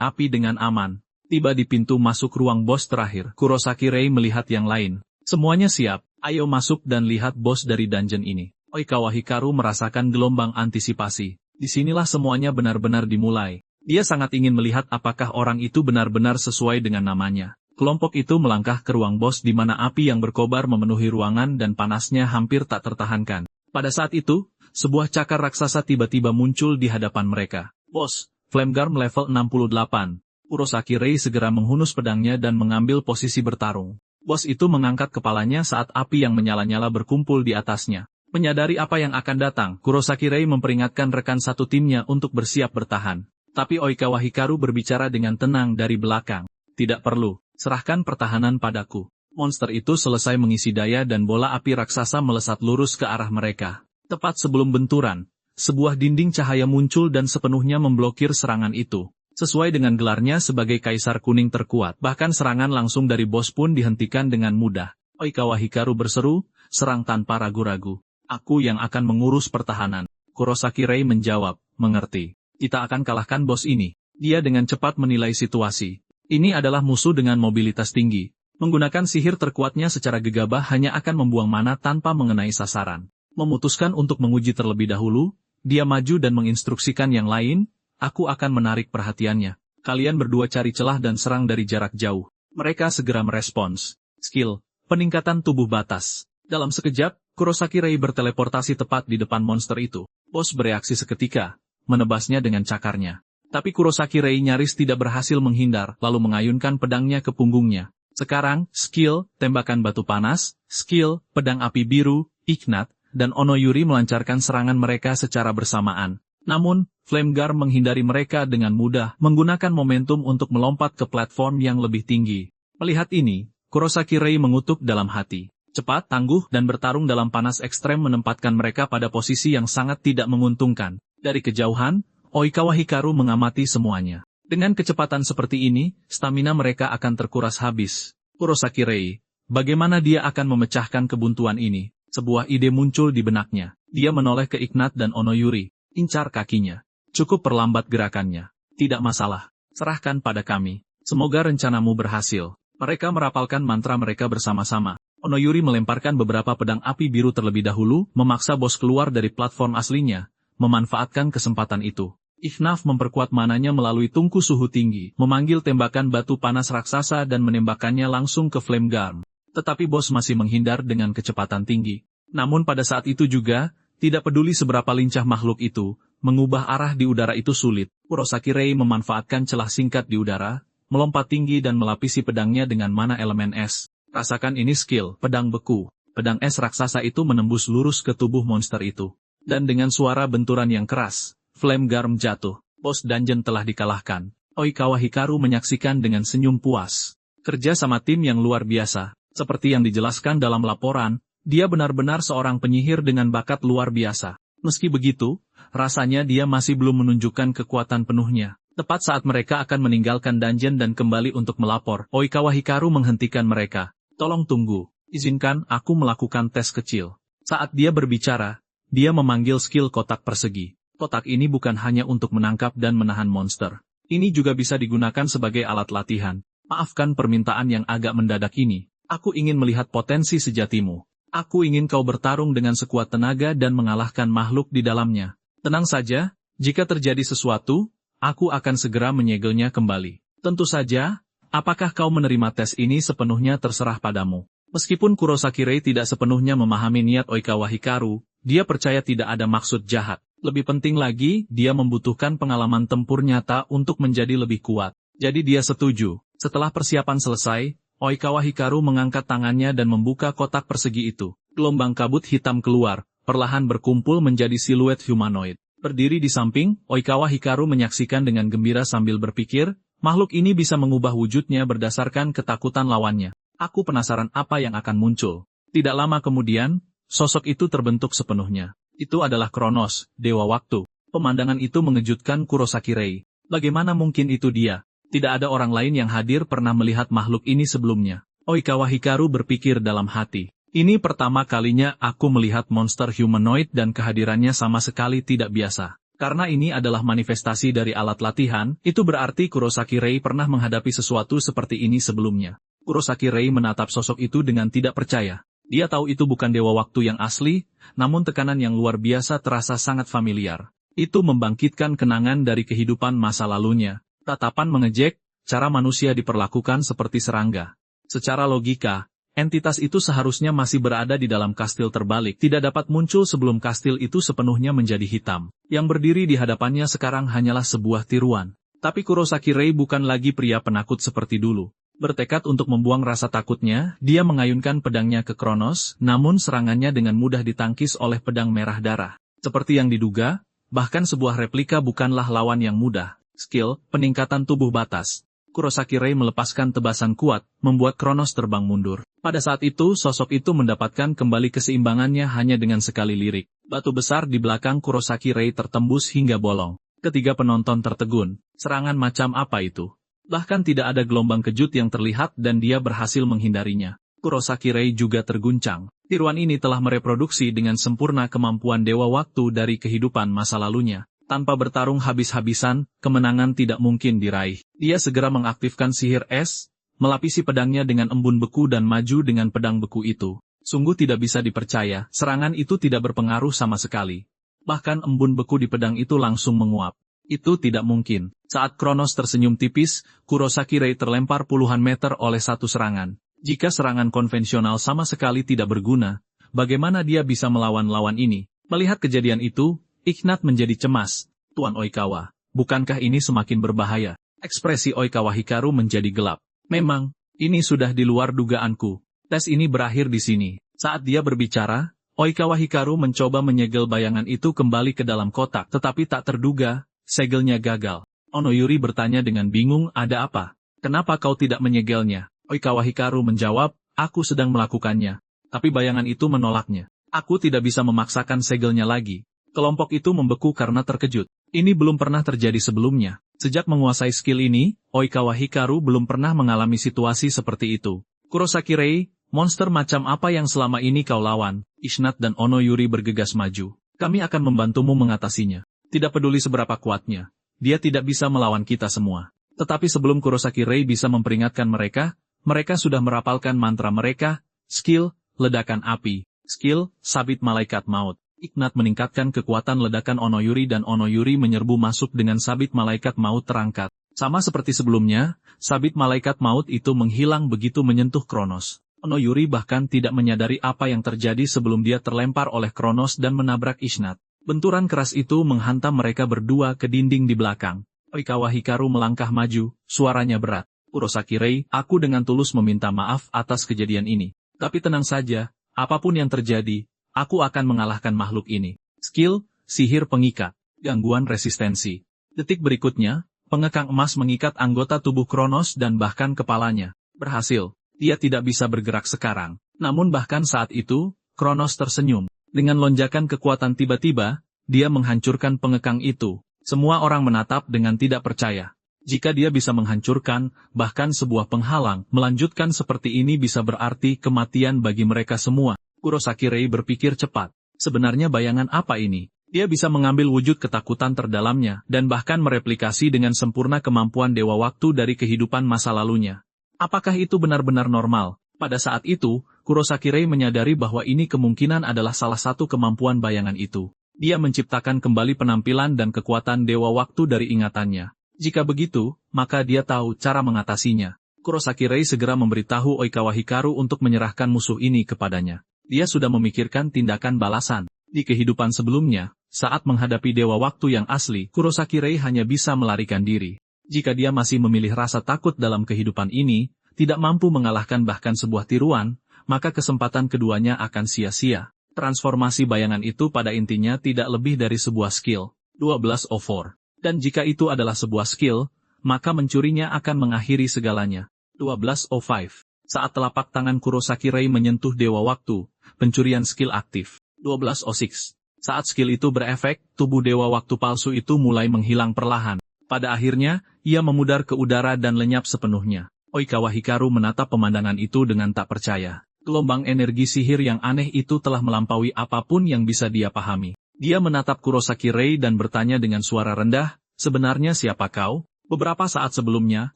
api dengan aman. Tiba di pintu masuk ruang bos terakhir, Kurosaki Rei melihat yang lain. Semuanya siap, ayo masuk dan lihat bos dari dungeon ini. Oikawa Hikaru merasakan gelombang antisipasi. Disinilah semuanya benar-benar dimulai. Dia sangat ingin melihat apakah orang itu benar-benar sesuai dengan namanya. Kelompok itu melangkah ke ruang bos di mana api yang berkobar memenuhi ruangan dan panasnya hampir tak tertahankan. Pada saat itu, sebuah cakar raksasa tiba-tiba muncul di hadapan mereka. Bos, Flamegarm level 68. Kurosaki Rei segera menghunus pedangnya dan mengambil posisi bertarung. Bos itu mengangkat kepalanya saat api yang menyala-nyala berkumpul di atasnya. Menyadari apa yang akan datang, Kurosaki Rei memperingatkan rekan satu timnya untuk bersiap bertahan. Tapi Oikawa Hikaru berbicara dengan tenang dari belakang. Tidak perlu, serahkan pertahanan padaku. Monster itu selesai mengisi daya dan bola api raksasa melesat lurus ke arah mereka. Tepat sebelum benturan, sebuah dinding cahaya muncul dan sepenuhnya memblokir serangan itu. Sesuai dengan gelarnya sebagai Kaisar Kuning terkuat, bahkan serangan langsung dari bos pun dihentikan dengan mudah. Oikawa Hikaru berseru, serang tanpa ragu-ragu. Aku yang akan mengurus pertahanan. Kurosaki Rei menjawab, mengerti. Kita akan kalahkan bos ini. Dia dengan cepat menilai situasi. Ini adalah musuh dengan mobilitas tinggi. Menggunakan sihir terkuatnya secara gegabah hanya akan membuang mana tanpa mengenai sasaran. Memutuskan untuk menguji terlebih dahulu, dia maju dan menginstruksikan yang lain, aku akan menarik perhatiannya. Kalian berdua cari celah dan serang dari jarak jauh. Mereka segera merespons. Skill, peningkatan tubuh batas. Dalam sekejap, Kurosaki Rei berteleportasi tepat di depan monster itu. Bos bereaksi seketika, menebasnya dengan cakarnya. Tapi Kurosaki Rei nyaris tidak berhasil menghindar, lalu mengayunkan pedangnya ke punggungnya. Sekarang, skill, tembakan batu panas, skill, pedang api biru, Ignat, dan Onoyuri melancarkan serangan mereka secara bersamaan. Namun, Flamegarm menghindari mereka dengan mudah, menggunakan momentum untuk melompat ke platform yang lebih tinggi. Melihat ini, Kurosaki Rei mengutuk dalam hati. Cepat, tangguh, dan bertarung dalam panas ekstrem menempatkan mereka pada posisi yang sangat tidak menguntungkan. Dari kejauhan, Oikawa Hikaru mengamati semuanya. Dengan kecepatan seperti ini, stamina mereka akan terkuras habis. Kurosaki Rei, bagaimana dia akan memecahkan kebuntuan ini? Sebuah ide muncul di benaknya. Dia menoleh ke Ignat dan Onoyuri. Incar kakinya. Cukup perlambat gerakannya. Tidak masalah. Serahkan pada kami. Semoga rencanamu berhasil. Mereka merapalkan mantra mereka bersama-sama. Onoyuri melemparkan beberapa pedang api biru terlebih dahulu, memaksa bos keluar dari platform aslinya, memanfaatkan kesempatan itu. Ignaf memperkuat mananya melalui tungku suhu tinggi, memanggil tembakan batu panas raksasa dan menembakkannya langsung ke Flamegarm. Tetapi bos masih menghindar dengan kecepatan tinggi. Namun pada saat itu juga, tidak peduli seberapa lincah makhluk itu, mengubah arah di udara itu sulit. Kurosaki Rei memanfaatkan celah singkat di udara, melompat tinggi dan melapisi pedangnya dengan mana elemen es. Rasakan ini skill, pedang beku. Pedang es raksasa itu menembus lurus ke tubuh monster itu. Dan dengan suara benturan yang keras, Flamegarm jatuh. Bos dungeon telah dikalahkan. Oikawa Hikaru menyaksikan dengan senyum puas. Kerja sama tim yang luar biasa. Seperti yang dijelaskan dalam laporan, dia benar-benar seorang penyihir dengan bakat luar biasa. Meski begitu, rasanya dia masih belum menunjukkan kekuatan penuhnya. Tepat saat mereka akan meninggalkan dungeon dan kembali untuk melapor, Oikawa Hikaru menghentikan mereka. Tolong tunggu, izinkan aku melakukan tes kecil. Saat dia berbicara, dia memanggil skill kotak persegi. Kotak ini bukan hanya untuk menangkap dan menahan monster. Ini juga bisa digunakan sebagai alat latihan. Maafkan permintaan yang agak mendadak ini. Aku ingin melihat potensi sejatimu. Aku ingin kau bertarung dengan sekuat tenaga dan mengalahkan makhluk di dalamnya. Tenang saja, jika terjadi sesuatu, aku akan segera menyegelnya kembali. Tentu saja, apakah kau menerima tes ini sepenuhnya terserah padamu. Meskipun Kurosaki Rei tidak sepenuhnya memahami niat Oikawa Hikaru, dia percaya tidak ada maksud jahat. Lebih penting lagi, dia membutuhkan pengalaman tempur nyata untuk menjadi lebih kuat. Jadi dia setuju. Setelah persiapan selesai, Oikawa Hikaru mengangkat tangannya dan membuka kotak persegi itu. Gelombang kabut hitam keluar, perlahan berkumpul menjadi siluet humanoid. Berdiri di samping, Oikawa Hikaru menyaksikan dengan gembira sambil berpikir, makhluk ini bisa mengubah wujudnya berdasarkan ketakutan lawannya. Aku penasaran apa yang akan muncul. Tidak lama kemudian, sosok itu terbentuk sepenuhnya. Itu adalah Kronos, Dewa Waktu. Pemandangan itu mengejutkan Kurosaki Rei. Bagaimana mungkin itu dia? Tidak ada orang lain yang hadir pernah melihat makhluk ini sebelumnya. Oikawa Hikaru berpikir dalam hati. Ini pertama kalinya aku melihat monster humanoid dan kehadirannya sama sekali tidak biasa. Karena ini adalah manifestasi dari alat latihan, itu berarti Kurosaki Rei pernah menghadapi sesuatu seperti ini sebelumnya. Kurosaki Rei menatap sosok itu dengan tidak percaya. Dia tahu itu bukan Dewa Waktu yang asli, namun tekanan yang luar biasa terasa sangat familiar. Itu membangkitkan kenangan dari kehidupan masa lalunya. Tatapan mengejek, cara manusia diperlakukan seperti serangga. Secara logika, entitas itu seharusnya masih berada di dalam kastil terbalik, tidak dapat muncul sebelum kastil itu sepenuhnya menjadi hitam. Yang berdiri di hadapannya sekarang hanyalah sebuah tiruan. Tapi Kurosaki Rei bukan lagi pria penakut seperti dulu. Bertekad untuk membuang rasa takutnya, dia mengayunkan pedangnya ke Kronos, namun serangannya dengan mudah ditangkis oleh pedang merah darah. Seperti yang diduga, bahkan sebuah replika bukanlah lawan yang mudah. Skill, peningkatan tubuh batas. Kurosaki Rei melepaskan tebasan kuat, membuat Kronos terbang mundur. Pada saat itu, sosok itu mendapatkan kembali keseimbangannya hanya dengan sekali lirik. Batu besar di belakang Kurosaki Rei tertembus hingga bolong. Ketiga penonton tertegun. Serangan macam apa itu? Bahkan tidak ada gelombang kejut yang terlihat dan dia berhasil menghindarinya. Kurosaki Rei juga terguncang. Tiruan ini telah mereproduksi dengan sempurna kemampuan Dewa Waktu dari kehidupan masa lalunya. Tanpa bertarung habis-habisan, kemenangan tidak mungkin diraih. Dia segera mengaktifkan sihir es, melapisi pedangnya dengan embun beku dan maju dengan pedang beku itu. Sungguh tidak bisa dipercaya, serangan itu tidak berpengaruh sama sekali. Bahkan embun beku di pedang itu langsung menguap. Itu tidak mungkin. Saat Kronos tersenyum tipis, Kurosaki Rei terlempar puluhan meter oleh satu serangan. Jika serangan konvensional sama sekali tidak berguna, bagaimana dia bisa melawan lawan ini? Melihat kejadian itu, Ignat menjadi cemas. Tuan Oikawa, bukankah ini semakin berbahaya? Ekspresi Oikawa Hikaru menjadi gelap. Memang, ini sudah di luar dugaanku. Tes ini berakhir di sini. Saat dia berbicara, Oikawa Hikaru mencoba menyegel bayangan itu kembali ke dalam kotak, tetapi tak terduga, segelnya gagal. Onoyuri bertanya dengan bingung, ada apa? Kenapa kau tidak menyegelnya? Oikawa Hikaru menjawab, aku sedang melakukannya. Tapi bayangan itu menolaknya. Aku tidak bisa memaksakan segelnya lagi. Kelompok itu membeku karena terkejut. Ini belum pernah terjadi sebelumnya. Sejak menguasai skill ini, Oikawa Hikaru belum pernah mengalami situasi seperti itu. Kurosaki Rei, monster macam apa yang selama ini kau lawan? Ignat dan Onoyuri bergegas maju. Kami akan membantumu mengatasinya. Tidak peduli seberapa kuatnya, dia tidak bisa melawan kita semua. Tetapi sebelum Kurosaki Rei bisa memperingatkan mereka, mereka sudah merapalkan mantra mereka, skill, ledakan api, skill, sabit malaikat maut. Ignat meningkatkan kekuatan ledakan Onoyuri dan Onoyuri menyerbu masuk dengan sabit malaikat maut terangkat. Sama seperti sebelumnya, sabit malaikat maut itu menghilang begitu menyentuh Kronos. Onoyuri bahkan tidak menyadari apa yang terjadi sebelum dia terlempar oleh Kronos dan menabrak Ignat. Benturan keras itu menghantam mereka berdua ke dinding di belakang. Oikawa Hikaru melangkah maju, suaranya berat. Kurosaki Rei, aku dengan tulus meminta maaf atas kejadian ini. Tapi tenang saja, apapun yang terjadi, aku akan mengalahkan makhluk ini. Skill, sihir pengikat, gangguan resistensi. Detik berikutnya, pengekang emas mengikat anggota tubuh Kronos dan bahkan kepalanya. Berhasil, dia tidak bisa bergerak sekarang. Namun bahkan saat itu, Kronos tersenyum. Dengan lonjakan kekuatan tiba-tiba, dia menghancurkan pengekang itu. Semua orang menatap dengan tidak percaya. Jika dia bisa menghancurkan, bahkan sebuah penghalang, melanjutkan seperti ini bisa berarti kematian bagi mereka semua. Kurosaki Rei berpikir cepat. Sebenarnya bayangan apa ini? Dia bisa mengambil wujud ketakutan terdalamnya, dan bahkan mereplikasi dengan sempurna kemampuan Dewa Waktu dari kehidupan masa lalunya. Apakah itu benar-benar normal? Pada saat itu, Kurosaki Rei menyadari bahwa ini kemungkinan adalah salah satu kemampuan bayangan itu. Dia menciptakan kembali penampilan dan kekuatan Dewa Waktu dari ingatannya. Jika begitu, maka dia tahu cara mengatasinya. Kurosaki Rei segera memberitahu Oikawa Hikaru untuk menyerahkan musuh ini kepadanya. Dia sudah memikirkan tindakan balasan. Di kehidupan sebelumnya, saat menghadapi Dewa Waktu yang asli, Kurosaki Rei hanya bisa melarikan diri. Jika dia masih memilih rasa takut dalam kehidupan ini, tidak mampu mengalahkan bahkan sebuah tiruan, maka kesempatan keduanya akan sia-sia. Transformasi bayangan itu pada intinya tidak lebih dari sebuah skill, 1204. Dan jika itu adalah sebuah skill, maka mencurinya akan mengakhiri segalanya. 1205. Saat telapak tangan Kurosaki Rei menyentuh Dewa Waktu, pencurian skill aktif. 1206. Saat skill itu berefek, tubuh Dewa Waktu palsu itu mulai menghilang perlahan. Pada akhirnya, ia memudar ke udara dan lenyap sepenuhnya. Oikawa Hikaru menatap pemandangan itu dengan tak percaya. Gelombang energi sihir yang aneh itu telah melampaui apapun yang bisa dia pahami. Dia menatap Kurosaki Rei dan bertanya dengan suara rendah, "Sebenarnya siapa kau?" Beberapa saat sebelumnya,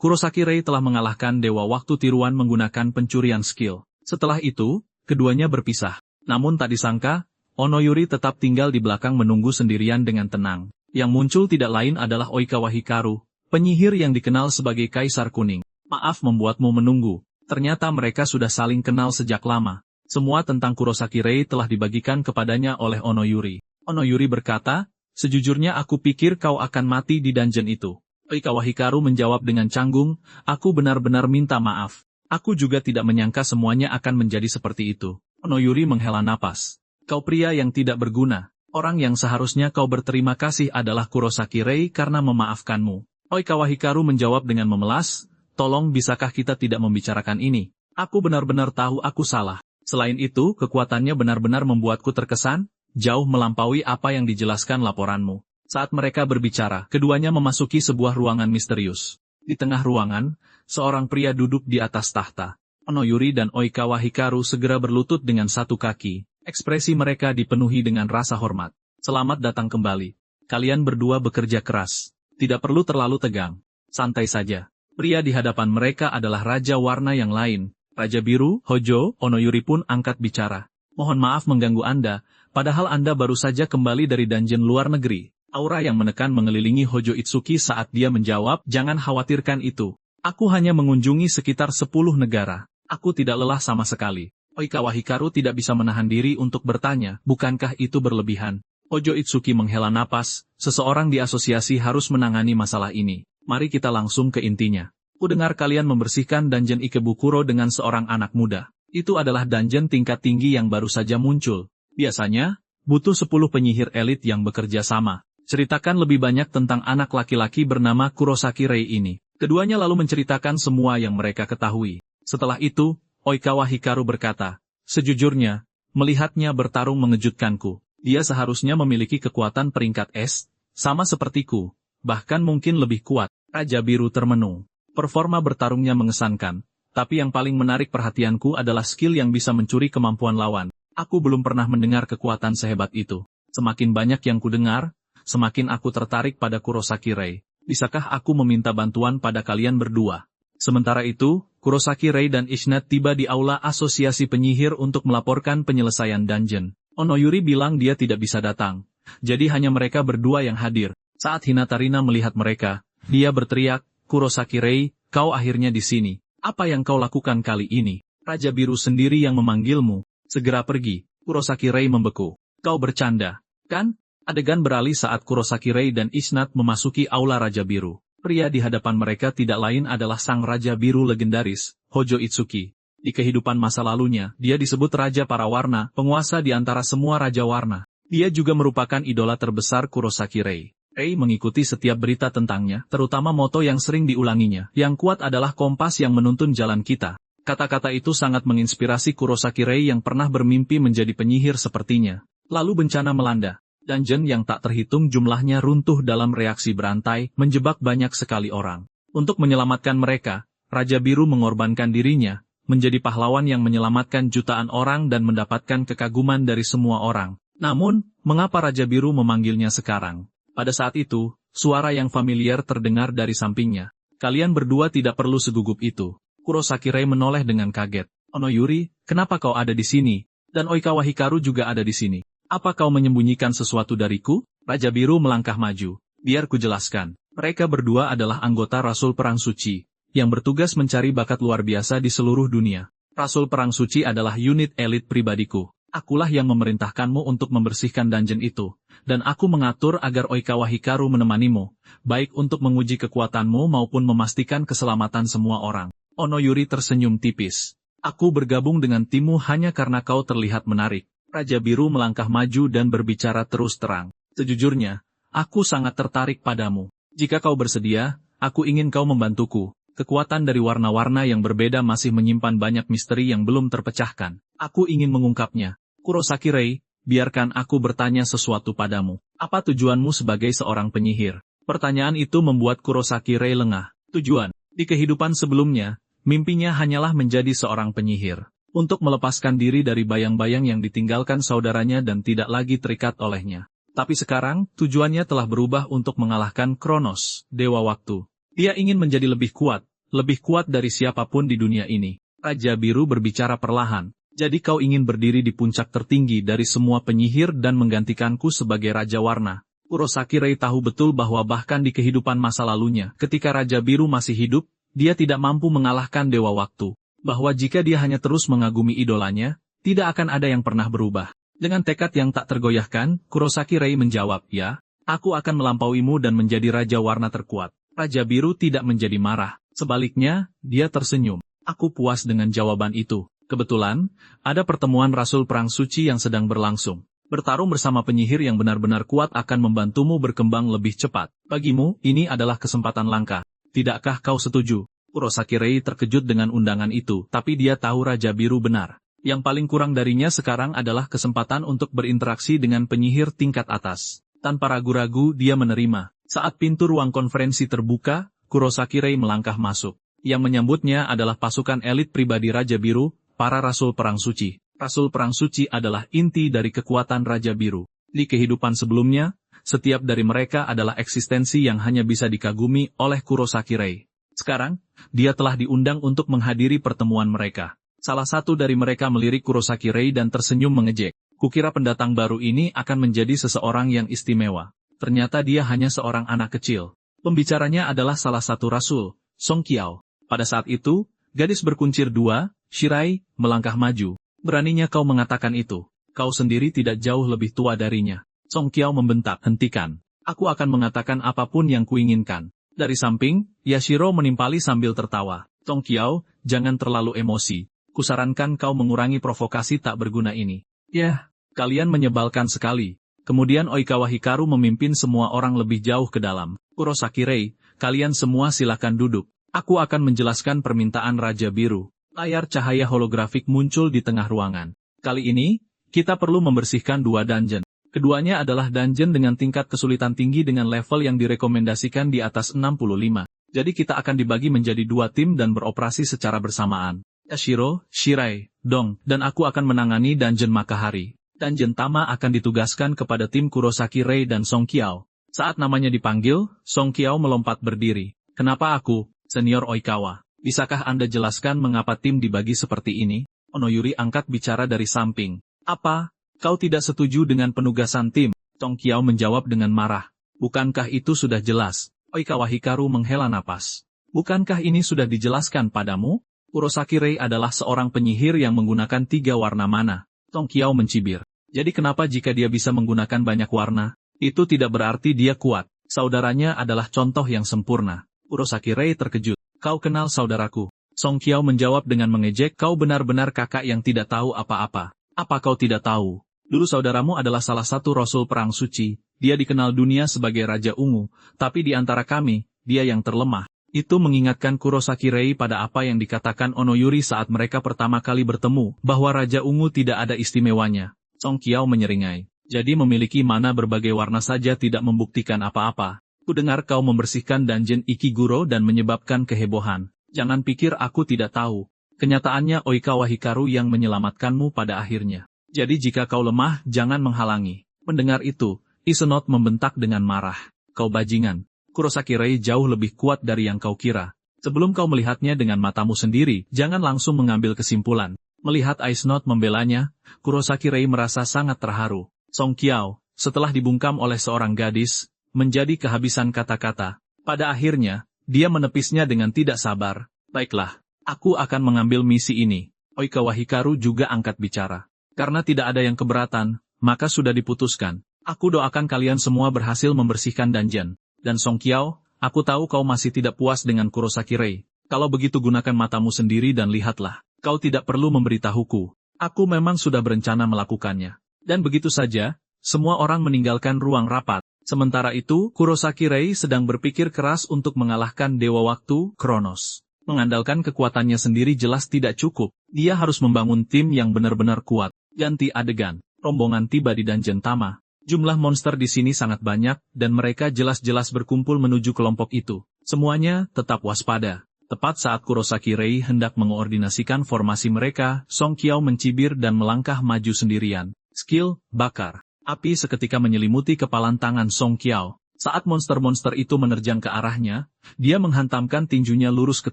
Kurosaki Rei telah mengalahkan Dewa Waktu tiruan menggunakan pencurian skill. Setelah itu, keduanya berpisah. Namun tak disangka, Onoyuri tetap tinggal di belakang menunggu sendirian dengan tenang. Yang muncul tidak lain adalah Oikawa Hikaru, penyihir yang dikenal sebagai Kaisar Kuning. "Maaf membuatmu menunggu. Ternyata mereka sudah saling kenal sejak lama." Semua tentang Kurosaki Rei telah dibagikan kepadanya oleh Onoyuri. Onoyuri berkata, "Sejujurnya aku pikir kau akan mati di dungeon itu." Oikawa Hikaru menjawab dengan canggung, "Aku benar-benar minta maaf. Aku juga tidak menyangka semuanya akan menjadi seperti itu." Onoyuri menghela napas. "Kau pria yang tidak berguna. Orang yang seharusnya kau berterima kasih adalah Kurosaki Rei karena memaafkanmu." Oikawa Hikaru menjawab dengan memelas, "Tolong bisakah kita tidak membicarakan ini? Aku benar-benar tahu aku salah. Selain itu, kekuatannya benar-benar membuatku terkesan, jauh melampaui apa yang dijelaskan laporanmu." Saat mereka berbicara, keduanya memasuki sebuah ruangan misterius. Di tengah ruangan, seorang pria duduk di atas tahta. Onoyuri dan Oikawa Hikaru segera berlutut dengan satu kaki. Ekspresi mereka dipenuhi dengan rasa hormat. "Selamat datang kembali. Kalian berdua bekerja keras. Tidak perlu terlalu tegang. Santai saja." Pria di hadapan mereka adalah Raja Warna yang lain. Raja Biru, Hojo. Onoyuri pun angkat bicara. "Mohon maaf mengganggu Anda, padahal Anda baru saja kembali dari dungeon luar negeri." Aura yang menekan mengelilingi Hojo Itsuki saat dia menjawab, "Jangan khawatirkan itu. Aku hanya mengunjungi sekitar 10 negara. Aku tidak lelah sama sekali." Oikawa Hikaru tidak bisa menahan diri untuk bertanya, "Bukankah itu berlebihan?" Hojo Itsuki menghela napas, "Seseorang di asosiasi harus menangani masalah ini. Mari kita langsung ke intinya. Kudengar kalian membersihkan dungeon Ikebukuro dengan seorang anak muda. Itu adalah dungeon tingkat tinggi yang baru saja muncul. Biasanya, butuh 10 penyihir elit yang bekerja sama. Ceritakan lebih banyak tentang anak laki-laki bernama Kurosaki Rei ini." Keduanya lalu menceritakan semua yang mereka ketahui. Setelah itu, Oikawa Hikaru berkata, "Sejujurnya, melihatnya bertarung mengejutkanku. Dia seharusnya memiliki kekuatan peringkat S, sama sepertiku, bahkan mungkin lebih kuat." Raja Biru termenung. "Performa bertarungnya mengesankan, tapi yang paling menarik perhatianku adalah skill yang bisa mencuri kemampuan lawan. Aku belum pernah mendengar kekuatan sehebat itu. Semakin banyak yang kudengar, semakin aku tertarik pada Kurosaki Rei. Bisakah aku meminta bantuan pada kalian berdua?" Sementara itu, Kurosaki Rei dan Ishnat tiba di aula asosiasi penyihir untuk melaporkan penyelesaian dungeon. Onoyuri bilang dia tidak bisa datang, jadi hanya mereka berdua yang hadir. Saat Hinatarina melihat mereka, dia berteriak, "Kurosaki Rei, kau akhirnya di sini. Apa yang kau lakukan kali ini? Raja Biru sendiri yang memanggilmu. Segera pergi." Kurosaki Rei membeku. "Kau bercanda, kan?" Adegan beralih saat Kurosaki Rei dan Ishnat memasuki aula Raja Biru. Pria di hadapan mereka tidak lain adalah sang Raja Biru legendaris, Hojo Itsuki. Di kehidupan masa lalunya, dia disebut Raja Para Warna, penguasa di antara semua Raja Warna. Dia juga merupakan idola terbesar Kurosaki Rei. Rei mengikuti setiap berita tentangnya, terutama moto yang sering diulanginya. "Yang kuat adalah kompas yang menuntun jalan kita." Kata-kata itu sangat menginspirasi Kurosaki Rei yang pernah bermimpi menjadi penyihir sepertinya. Lalu bencana melanda. Dungeon yang tak terhitung jumlahnya runtuh dalam reaksi berantai, menjebak banyak sekali orang. Untuk menyelamatkan mereka, Raja Biru mengorbankan dirinya, menjadi pahlawan yang menyelamatkan jutaan orang dan mendapatkan kekaguman dari semua orang. Namun, mengapa Raja Biru memanggilnya sekarang? Pada saat itu, suara yang familiar terdengar dari sampingnya. "Kalian berdua tidak perlu segugup itu." Kurosaki Rei menoleh dengan kaget. "Onoyuri, kenapa kau ada di sini? Dan Oikawa Hikaru juga ada di sini. Apa kau menyembunyikan sesuatu dariku?" Raja Biru melangkah maju. "Biar ku jelaskan. Mereka berdua adalah anggota Rasul Perang Suci, yang bertugas mencari bakat luar biasa di seluruh dunia. Rasul Perang Suci adalah unit elit pribadiku. Akulah yang memerintahkanmu untuk membersihkan dungeon itu, dan aku mengatur agar Oikawa Hikaru menemanimu, baik untuk menguji kekuatanmu maupun memastikan keselamatan semua orang. Onoyuri tersenyum tipis. Aku bergabung dengan timmu hanya karena kau terlihat menarik. Raja Biru melangkah maju dan berbicara terus terang. Sejujurnya, aku sangat tertarik padamu. Jika kau bersedia, aku ingin kau membantuku. Kekuatan dari warna-warna yang berbeda masih menyimpan banyak misteri yang belum terpecahkan. Aku ingin mengungkapnya. Kurosaki Rei, biarkan aku bertanya sesuatu padamu. Apa tujuanmu sebagai seorang penyihir? Pertanyaan itu membuat Kurosaki Rei lengah. Tujuan? Di kehidupan sebelumnya, mimpinya hanyalah menjadi seorang penyihir. Untuk melepaskan diri dari bayang-bayang yang ditinggalkan saudaranya dan tidak lagi terikat olehnya. Tapi sekarang, tujuannya telah berubah untuk mengalahkan Kronos, Dewa Waktu. Dia ingin menjadi lebih kuat dari siapapun di dunia ini. Raja Biru berbicara perlahan. Jadi kau ingin berdiri di puncak tertinggi dari semua penyihir dan menggantikanku sebagai Raja Warna. Kurosaki Rei tahu betul bahwa bahkan di kehidupan masa lalunya, ketika Raja Biru masih hidup, dia tidak mampu mengalahkan Dewa Waktu. Bahwa jika dia hanya terus mengagumi idolanya, tidak akan ada yang pernah berubah. Dengan tekad yang tak tergoyahkan, Kurosaki Rei menjawab, ya, aku akan melampauimu dan menjadi Raja Warna terkuat. Raja Biru tidak menjadi marah. Sebaliknya, dia tersenyum. Aku puas dengan jawaban itu. Kebetulan, ada pertemuan Rasul Perang Suci yang sedang berlangsung. Bertarung bersama penyihir yang benar-benar kuat akan membantumu berkembang lebih cepat. Bagimu, ini adalah kesempatan langka. Tidakkah kau setuju? Kurosaki Rei terkejut dengan undangan itu, tapi dia tahu Raja Biru benar. Yang paling kurang darinya sekarang adalah kesempatan untuk berinteraksi dengan penyihir tingkat atas. Tanpa ragu-ragu, dia menerima. Saat pintu ruang konferensi terbuka, Kurosaki Rei melangkah masuk. Yang menyambutnya adalah pasukan elit pribadi Raja Biru, para Rasul Perang Suci. Rasul Perang Suci adalah inti dari kekuatan Raja Biru. Di kehidupan sebelumnya, setiap dari mereka adalah eksistensi yang hanya bisa dikagumi oleh Kurosaki Rei. Sekarang, dia telah diundang untuk menghadiri pertemuan mereka. Salah satu dari mereka melirik Kurosaki Rei dan tersenyum mengejek. Kukira pendatang baru ini akan menjadi seseorang yang istimewa. Ternyata dia hanya seorang anak kecil. Pembicaranya adalah salah satu Rasul, Song Qiao. Pada saat itu, gadis berkuncir dua, Shirai, melangkah maju. Beraninya kau mengatakan itu. Kau sendiri tidak jauh lebih tua darinya. Song Qiao membentak, hentikan. Aku akan mengatakan apapun yang kuinginkan. Dari samping, Yashiro menimpali sambil tertawa. Song Qiao, jangan terlalu emosi. Kusarankan kau mengurangi provokasi tak berguna ini. Yah, kalian menyebalkan sekali. Kemudian Oikawa Hikaru memimpin semua orang lebih jauh ke dalam. Kurosaki Rei, kalian semua silakan duduk. Aku akan menjelaskan permintaan Raja Biru. Layar cahaya holografik muncul di tengah ruangan. Kali ini, kita perlu membersihkan dua dungeon. Keduanya adalah dungeon dengan tingkat kesulitan tinggi dengan level yang direkomendasikan di atas 65. Jadi kita akan dibagi menjadi dua tim dan beroperasi secara bersamaan. Yashiro, Shirai, Dong, dan aku akan menangani dungeon Makahari. Dungeon Tama akan ditugaskan kepada tim Kurosaki Rei dan Song Qiao. Saat namanya dipanggil, Song Qiao melompat berdiri. Kenapa aku, Senior Oikawa? Bisakah Anda jelaskan mengapa tim dibagi seperti ini? Onoyuri angkat bicara dari samping. Apa? Kau tidak setuju dengan penugasan tim? Song Qiao menjawab dengan marah. Bukankah itu sudah jelas? Oikawa Hikaru menghela napas. Bukankah ini sudah dijelaskan padamu? Kurosaki Rei adalah seorang penyihir yang menggunakan 3 warna mana. Song Qiao mencibir. Jadi kenapa jika dia bisa menggunakan banyak warna? Itu tidak berarti dia kuat. Saudaranya adalah contoh yang sempurna. Kurosaki Rei terkejut. Kau kenal saudaraku? Song Qiao menjawab dengan mengejek, kau benar-benar kakak yang tidak tahu apa-apa. Apa kau tidak tahu? Dulu saudaramu adalah salah satu Rasul Perang Suci. Dia dikenal dunia sebagai Raja Ungu, tapi di antara kami, dia yang terlemah. Itu mengingatkan Kurosaki Rei pada apa yang dikatakan Onoyuri saat mereka pertama kali bertemu, bahwa Raja Ungu tidak ada istimewanya. Song Qiao menyeringai. Jadi memiliki mana berbagai warna saja tidak membuktikan apa-apa. Kudengar kau membersihkan dungeon Ikiguro dan menyebabkan kehebohan. Jangan pikir aku tidak tahu. Kenyataannya Oikawa Hikaru yang menyelamatkanmu pada akhirnya. Jadi jika kau lemah, jangan menghalangi. Mendengar itu, Isenot membentak dengan marah. Kau bajingan. Kurosaki Rei jauh lebih kuat dari yang kau kira. Sebelum kau melihatnya dengan matamu sendiri, jangan langsung mengambil kesimpulan. Melihat Isenot membelanya, Kurosaki Rei merasa sangat terharu. Song Qiao, setelah dibungkam oleh seorang gadis, menjadi kehabisan kata-kata. Pada akhirnya, Dia menepisnya dengan tidak sabar. Baiklah, aku akan mengambil misi ini. Oikawa Hikaru juga angkat bicara. Karena tidak ada yang keberatan, maka sudah diputuskan. Aku doakan kalian semua berhasil membersihkan dungeon. Dan Song Qiao, aku tahu kau masih tidak puas dengan Kurosaki Rei. Kalau begitu gunakan matamu sendiri dan lihatlah. Kau tidak perlu memberitahuku. Aku memang sudah berencana melakukannya. Dan begitu saja, semua orang meninggalkan ruang rapat. Sementara itu, Kurosaki Rei sedang berpikir keras untuk mengalahkan Dewa Waktu, Kronos. Mengandalkan kekuatannya sendiri jelas tidak cukup. Dia harus membangun tim yang benar-benar kuat. Ganti adegan. Rombongan tiba di Dungeon Tama. Jumlah monster di sini sangat banyak, dan mereka jelas-jelas berkumpul menuju kelompok itu. Semuanya tetap waspada. Tepat saat Kurosaki Rei hendak mengoordinasikan formasi mereka, Song Qiao mencibir dan melangkah maju sendirian. Skill, bakar. Api seketika menyelimuti kepalan tangan Song Qiao. Saat monster-monster itu menerjang ke arahnya, dia menghantamkan tinjunya lurus ke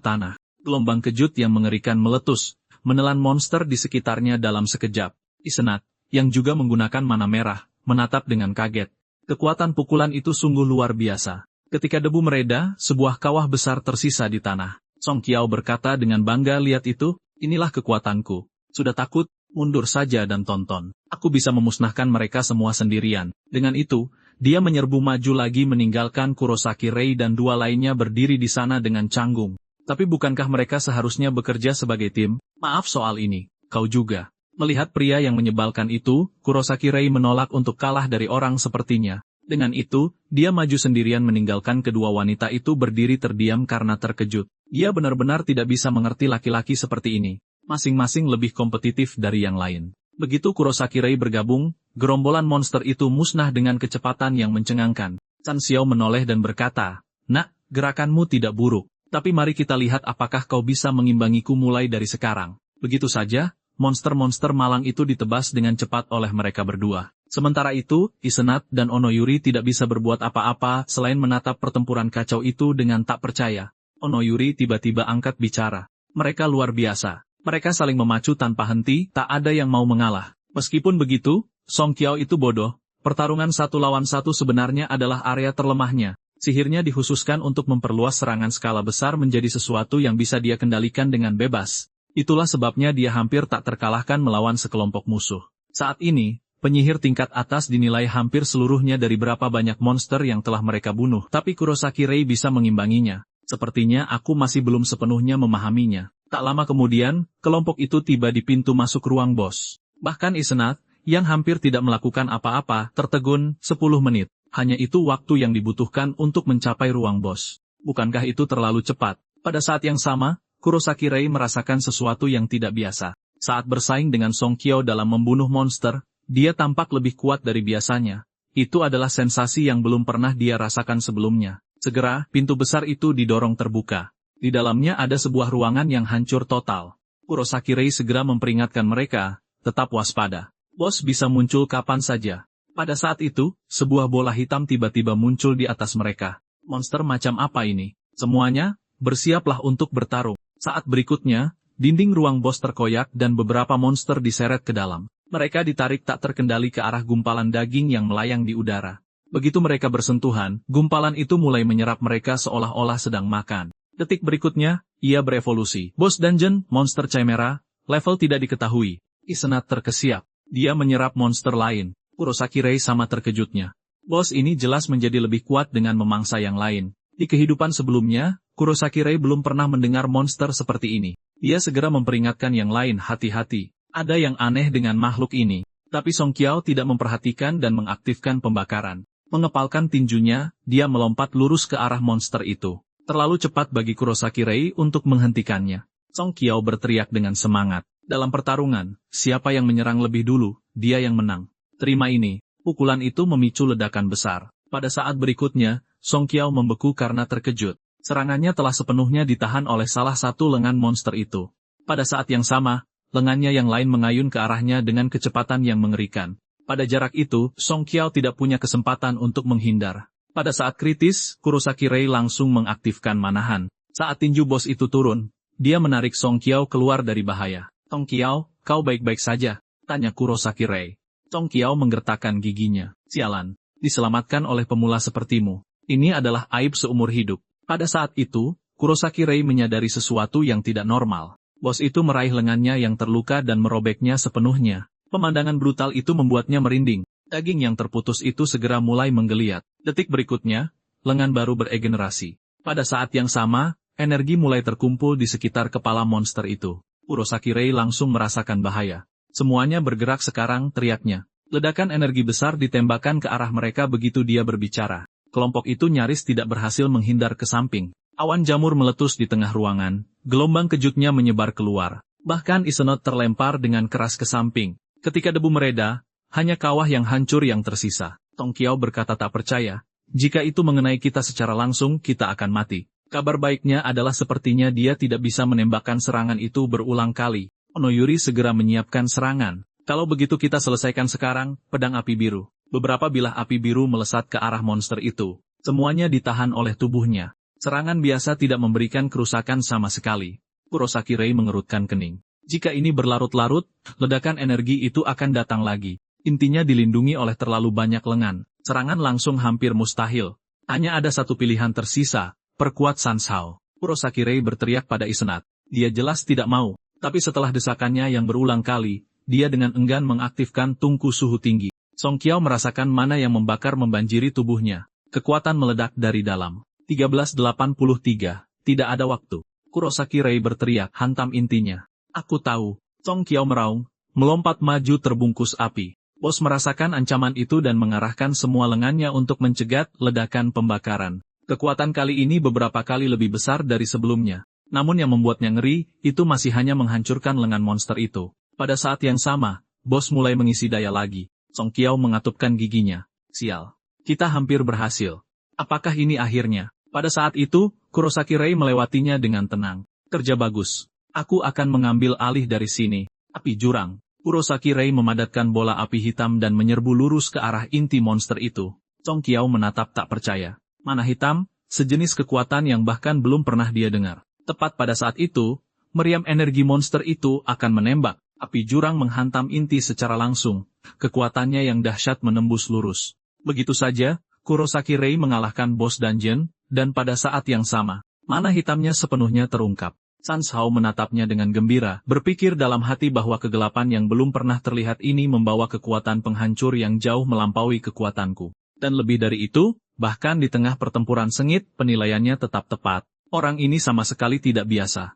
tanah. Gelombang kejut yang mengerikan meletus, menelan monster di sekitarnya dalam sekejap. Isenat, yang juga menggunakan mana merah, menatap dengan kaget. Kekuatan pukulan itu sungguh luar biasa. Ketika debu mereda, sebuah kawah besar tersisa di tanah. Song Qiao berkata dengan bangga, lihat itu, inilah kekuatanku. Sudah takut? Mundur saja dan tonton. Aku bisa memusnahkan mereka semua sendirian. Dengan itu, dia menyerbu maju lagi meninggalkan Kurosaki Rei dan dua lainnya berdiri di sana dengan canggung. Tapi bukankah mereka seharusnya bekerja sebagai tim? Maaf soal ini, kau juga. Melihat pria yang menyebalkan itu, Kurosaki Rei menolak untuk kalah dari orang sepertinya. Dengan itu, dia maju sendirian meninggalkan kedua wanita itu berdiri terdiam karena terkejut. Dia benar-benar tidak bisa mengerti laki-laki seperti ini. Masing-masing lebih kompetitif dari yang lain. Begitu Kurosaki Rei bergabung, gerombolan monster itu musnah dengan kecepatan yang mencengangkan. Chan Xiao menoleh dan berkata, "Nak, gerakanmu tidak buruk, tapi mari kita lihat apakah kau bisa mengimbangiku mulai dari sekarang." Begitu saja, monster-monster malang itu ditebas dengan cepat oleh mereka berdua. Sementara itu, Isenat dan Onoyuri tidak bisa berbuat apa-apa selain menatap pertempuran kacau itu dengan tak percaya. Onoyuri tiba-tiba angkat bicara. Mereka luar biasa. Mereka saling memacu tanpa henti, tak ada yang mau mengalah. Meskipun begitu, Song Qiao itu bodoh. Pertarungan satu lawan satu sebenarnya adalah area terlemahnya. Sihirnya dikhususkan untuk memperluas serangan skala besar menjadi sesuatu yang bisa dia kendalikan dengan bebas. Itulah sebabnya dia hampir tak terkalahkan melawan sekelompok musuh. Saat ini, penyihir tingkat atas dinilai hampir seluruhnya dari berapa banyak monster yang telah mereka bunuh. Tapi Kurosaki Rei bisa mengimbanginya. Sepertinya aku masih belum sepenuhnya memahaminya. Tak lama kemudian, kelompok itu tiba di pintu masuk ruang bos. Bahkan Isenat, yang hampir tidak melakukan apa-apa, tertegun, 10 menit. Hanya itu waktu yang dibutuhkan untuk mencapai ruang bos. Bukankah itu terlalu cepat? Pada saat yang sama, Kurosaki Rei merasakan sesuatu yang tidak biasa. Saat bersaing dengan Song Qiao dalam membunuh monster, dia tampak lebih kuat dari biasanya. Itu adalah sensasi yang belum pernah dia rasakan sebelumnya. Segera, pintu besar itu didorong terbuka. Di dalamnya ada sebuah ruangan yang hancur total. Kurosaki Rei segera memperingatkan mereka, tetap waspada. Bos bisa muncul kapan saja. Pada saat itu, sebuah bola hitam tiba-tiba muncul di atas mereka. Monster macam apa ini? Semuanya, bersiaplah untuk bertarung. Saat berikutnya, dinding ruang bos terkoyak dan beberapa monster diseret ke dalam. Mereka ditarik tak terkendali ke arah gumpalan daging yang melayang di udara. Begitu mereka bersentuhan, gumpalan itu mulai menyerap mereka seolah-olah sedang makan. Detik berikutnya, ia berevolusi. Bos Dungeon, monster Chimera, level tidak diketahui. Isenat terkesiap. Dia menyerap monster lain. Kurosaki Rei sama terkejutnya. Bos ini jelas menjadi lebih kuat dengan memangsa yang lain. Di kehidupan sebelumnya, Kurosaki Rei belum pernah mendengar monster seperti ini. Ia segera memperingatkan yang lain, hati-hati. Ada yang aneh dengan makhluk ini. Tapi Song Qiao tidak memperhatikan dan mengaktifkan pembakaran. Mengepalkan tinjunya, dia melompat lurus ke arah monster itu. Terlalu cepat bagi Kurosaki Rei untuk menghentikannya. Song Qiao berteriak dengan semangat. Dalam pertarungan, siapa yang menyerang lebih dulu, dia yang menang. Terima ini. Pukulan itu memicu ledakan besar. Pada saat berikutnya, Song Qiao membeku karena terkejut. Serangannya telah sepenuhnya ditahan oleh salah satu lengan monster itu. Pada saat yang sama, lengannya yang lain mengayun ke arahnya dengan kecepatan yang mengerikan. Pada jarak itu, Song Qiao tidak punya kesempatan untuk menghindar. Pada saat kritis, Kurosaki Rei langsung mengaktifkan manahan. Saat tinju bos itu turun, dia menarik Song Qiao keluar dari bahaya. Song Qiao, kau baik-baik saja? Tanya Kurosaki Rei. Song Qiao menggertakkan giginya. Sialan, diselamatkan oleh pemula sepertimu. Ini adalah aib seumur hidup. Pada saat itu, Kurosaki Rei menyadari sesuatu yang tidak normal. Bos itu meraih lengannya yang terluka dan merobeknya sepenuhnya. Pemandangan brutal itu membuatnya merinding. Daging yang terputus itu segera mulai menggeliat. Detik berikutnya, lengan baru beregenerasi. Pada saat yang sama, energi mulai terkumpul di sekitar kepala monster itu. Kurosaki Rei langsung merasakan bahaya. Semuanya bergerak sekarang, teriaknya. Ledakan energi besar ditembakkan ke arah mereka begitu dia berbicara. Kelompok itu nyaris tidak berhasil menghindar ke samping. Awan jamur meletus di tengah ruangan, gelombang kejutnya menyebar keluar. Bahkan Isenot terlempar dengan keras ke samping. Ketika debu mereda, hanya kawah yang hancur yang tersisa. Tong Qiao berkata tak percaya. Jika itu mengenai kita secara langsung, kita akan mati. Kabar baiknya adalah sepertinya dia tidak bisa menembakkan serangan itu berulang kali. Onoyuri segera menyiapkan serangan. Kalau begitu kita selesaikan sekarang, pedang api biru. Beberapa bilah api biru melesat ke arah monster itu. Semuanya ditahan oleh tubuhnya. Serangan biasa tidak memberikan kerusakan sama sekali. Kurosaki Rei mengerutkan kening. Jika ini berlarut-larut, ledakan energi itu akan datang lagi. Intinya dilindungi oleh terlalu banyak lengan. Serangan langsung hampir mustahil. Hanya ada satu pilihan tersisa, perkuat Sanshao. Kurosaki Rei berteriak pada Isenat. Dia jelas tidak mau, tapi setelah desakannya yang berulang kali, dia dengan enggan mengaktifkan tungku suhu tinggi. Song Qiao merasakan mana yang membakar membanjiri tubuhnya. Kekuatan meledak dari dalam. 1383. Tidak ada waktu. Kurosaki Rei berteriak, hantam intinya. Aku tahu. Song Qiao meraung, melompat maju terbungkus api. Bos merasakan ancaman itu dan mengarahkan semua lengannya untuk mencegat ledakan pembakaran. Kekuatan kali ini beberapa kali lebih besar dari sebelumnya. Namun yang membuatnya ngeri, itu masih hanya menghancurkan lengan monster itu. Pada saat yang sama, bos mulai mengisi daya lagi. Song Qiao mengatupkan giginya. Sial. Kita hampir berhasil. Apakah ini akhirnya? Pada saat itu, Kurosaki Rei melewatinya dengan tenang. Kerja bagus. Aku akan mengambil alih dari sini. Api jurang. Kurosaki Rei memadatkan bola api hitam dan menyerbu lurus ke arah inti monster itu. Song Qiao menatap tak percaya. Mana hitam? Sejenis kekuatan yang bahkan belum pernah dia dengar. Tepat pada saat itu, meriam energi monster itu akan menembak. Api jurang menghantam inti secara langsung. Kekuatannya yang dahsyat menembus lurus. Begitu saja, Kurosaki Rei mengalahkan bos dungeon, dan pada saat yang sama, mana hitamnya sepenuhnya terungkap. Sanshao menatapnya dengan gembira, berpikir dalam hati bahwa kegelapan yang belum pernah terlihat ini membawa kekuatan penghancur yang jauh melampaui kekuatanku. Dan lebih dari itu, bahkan di tengah pertempuran sengit, penilaiannya tetap tepat. Orang ini sama sekali tidak biasa.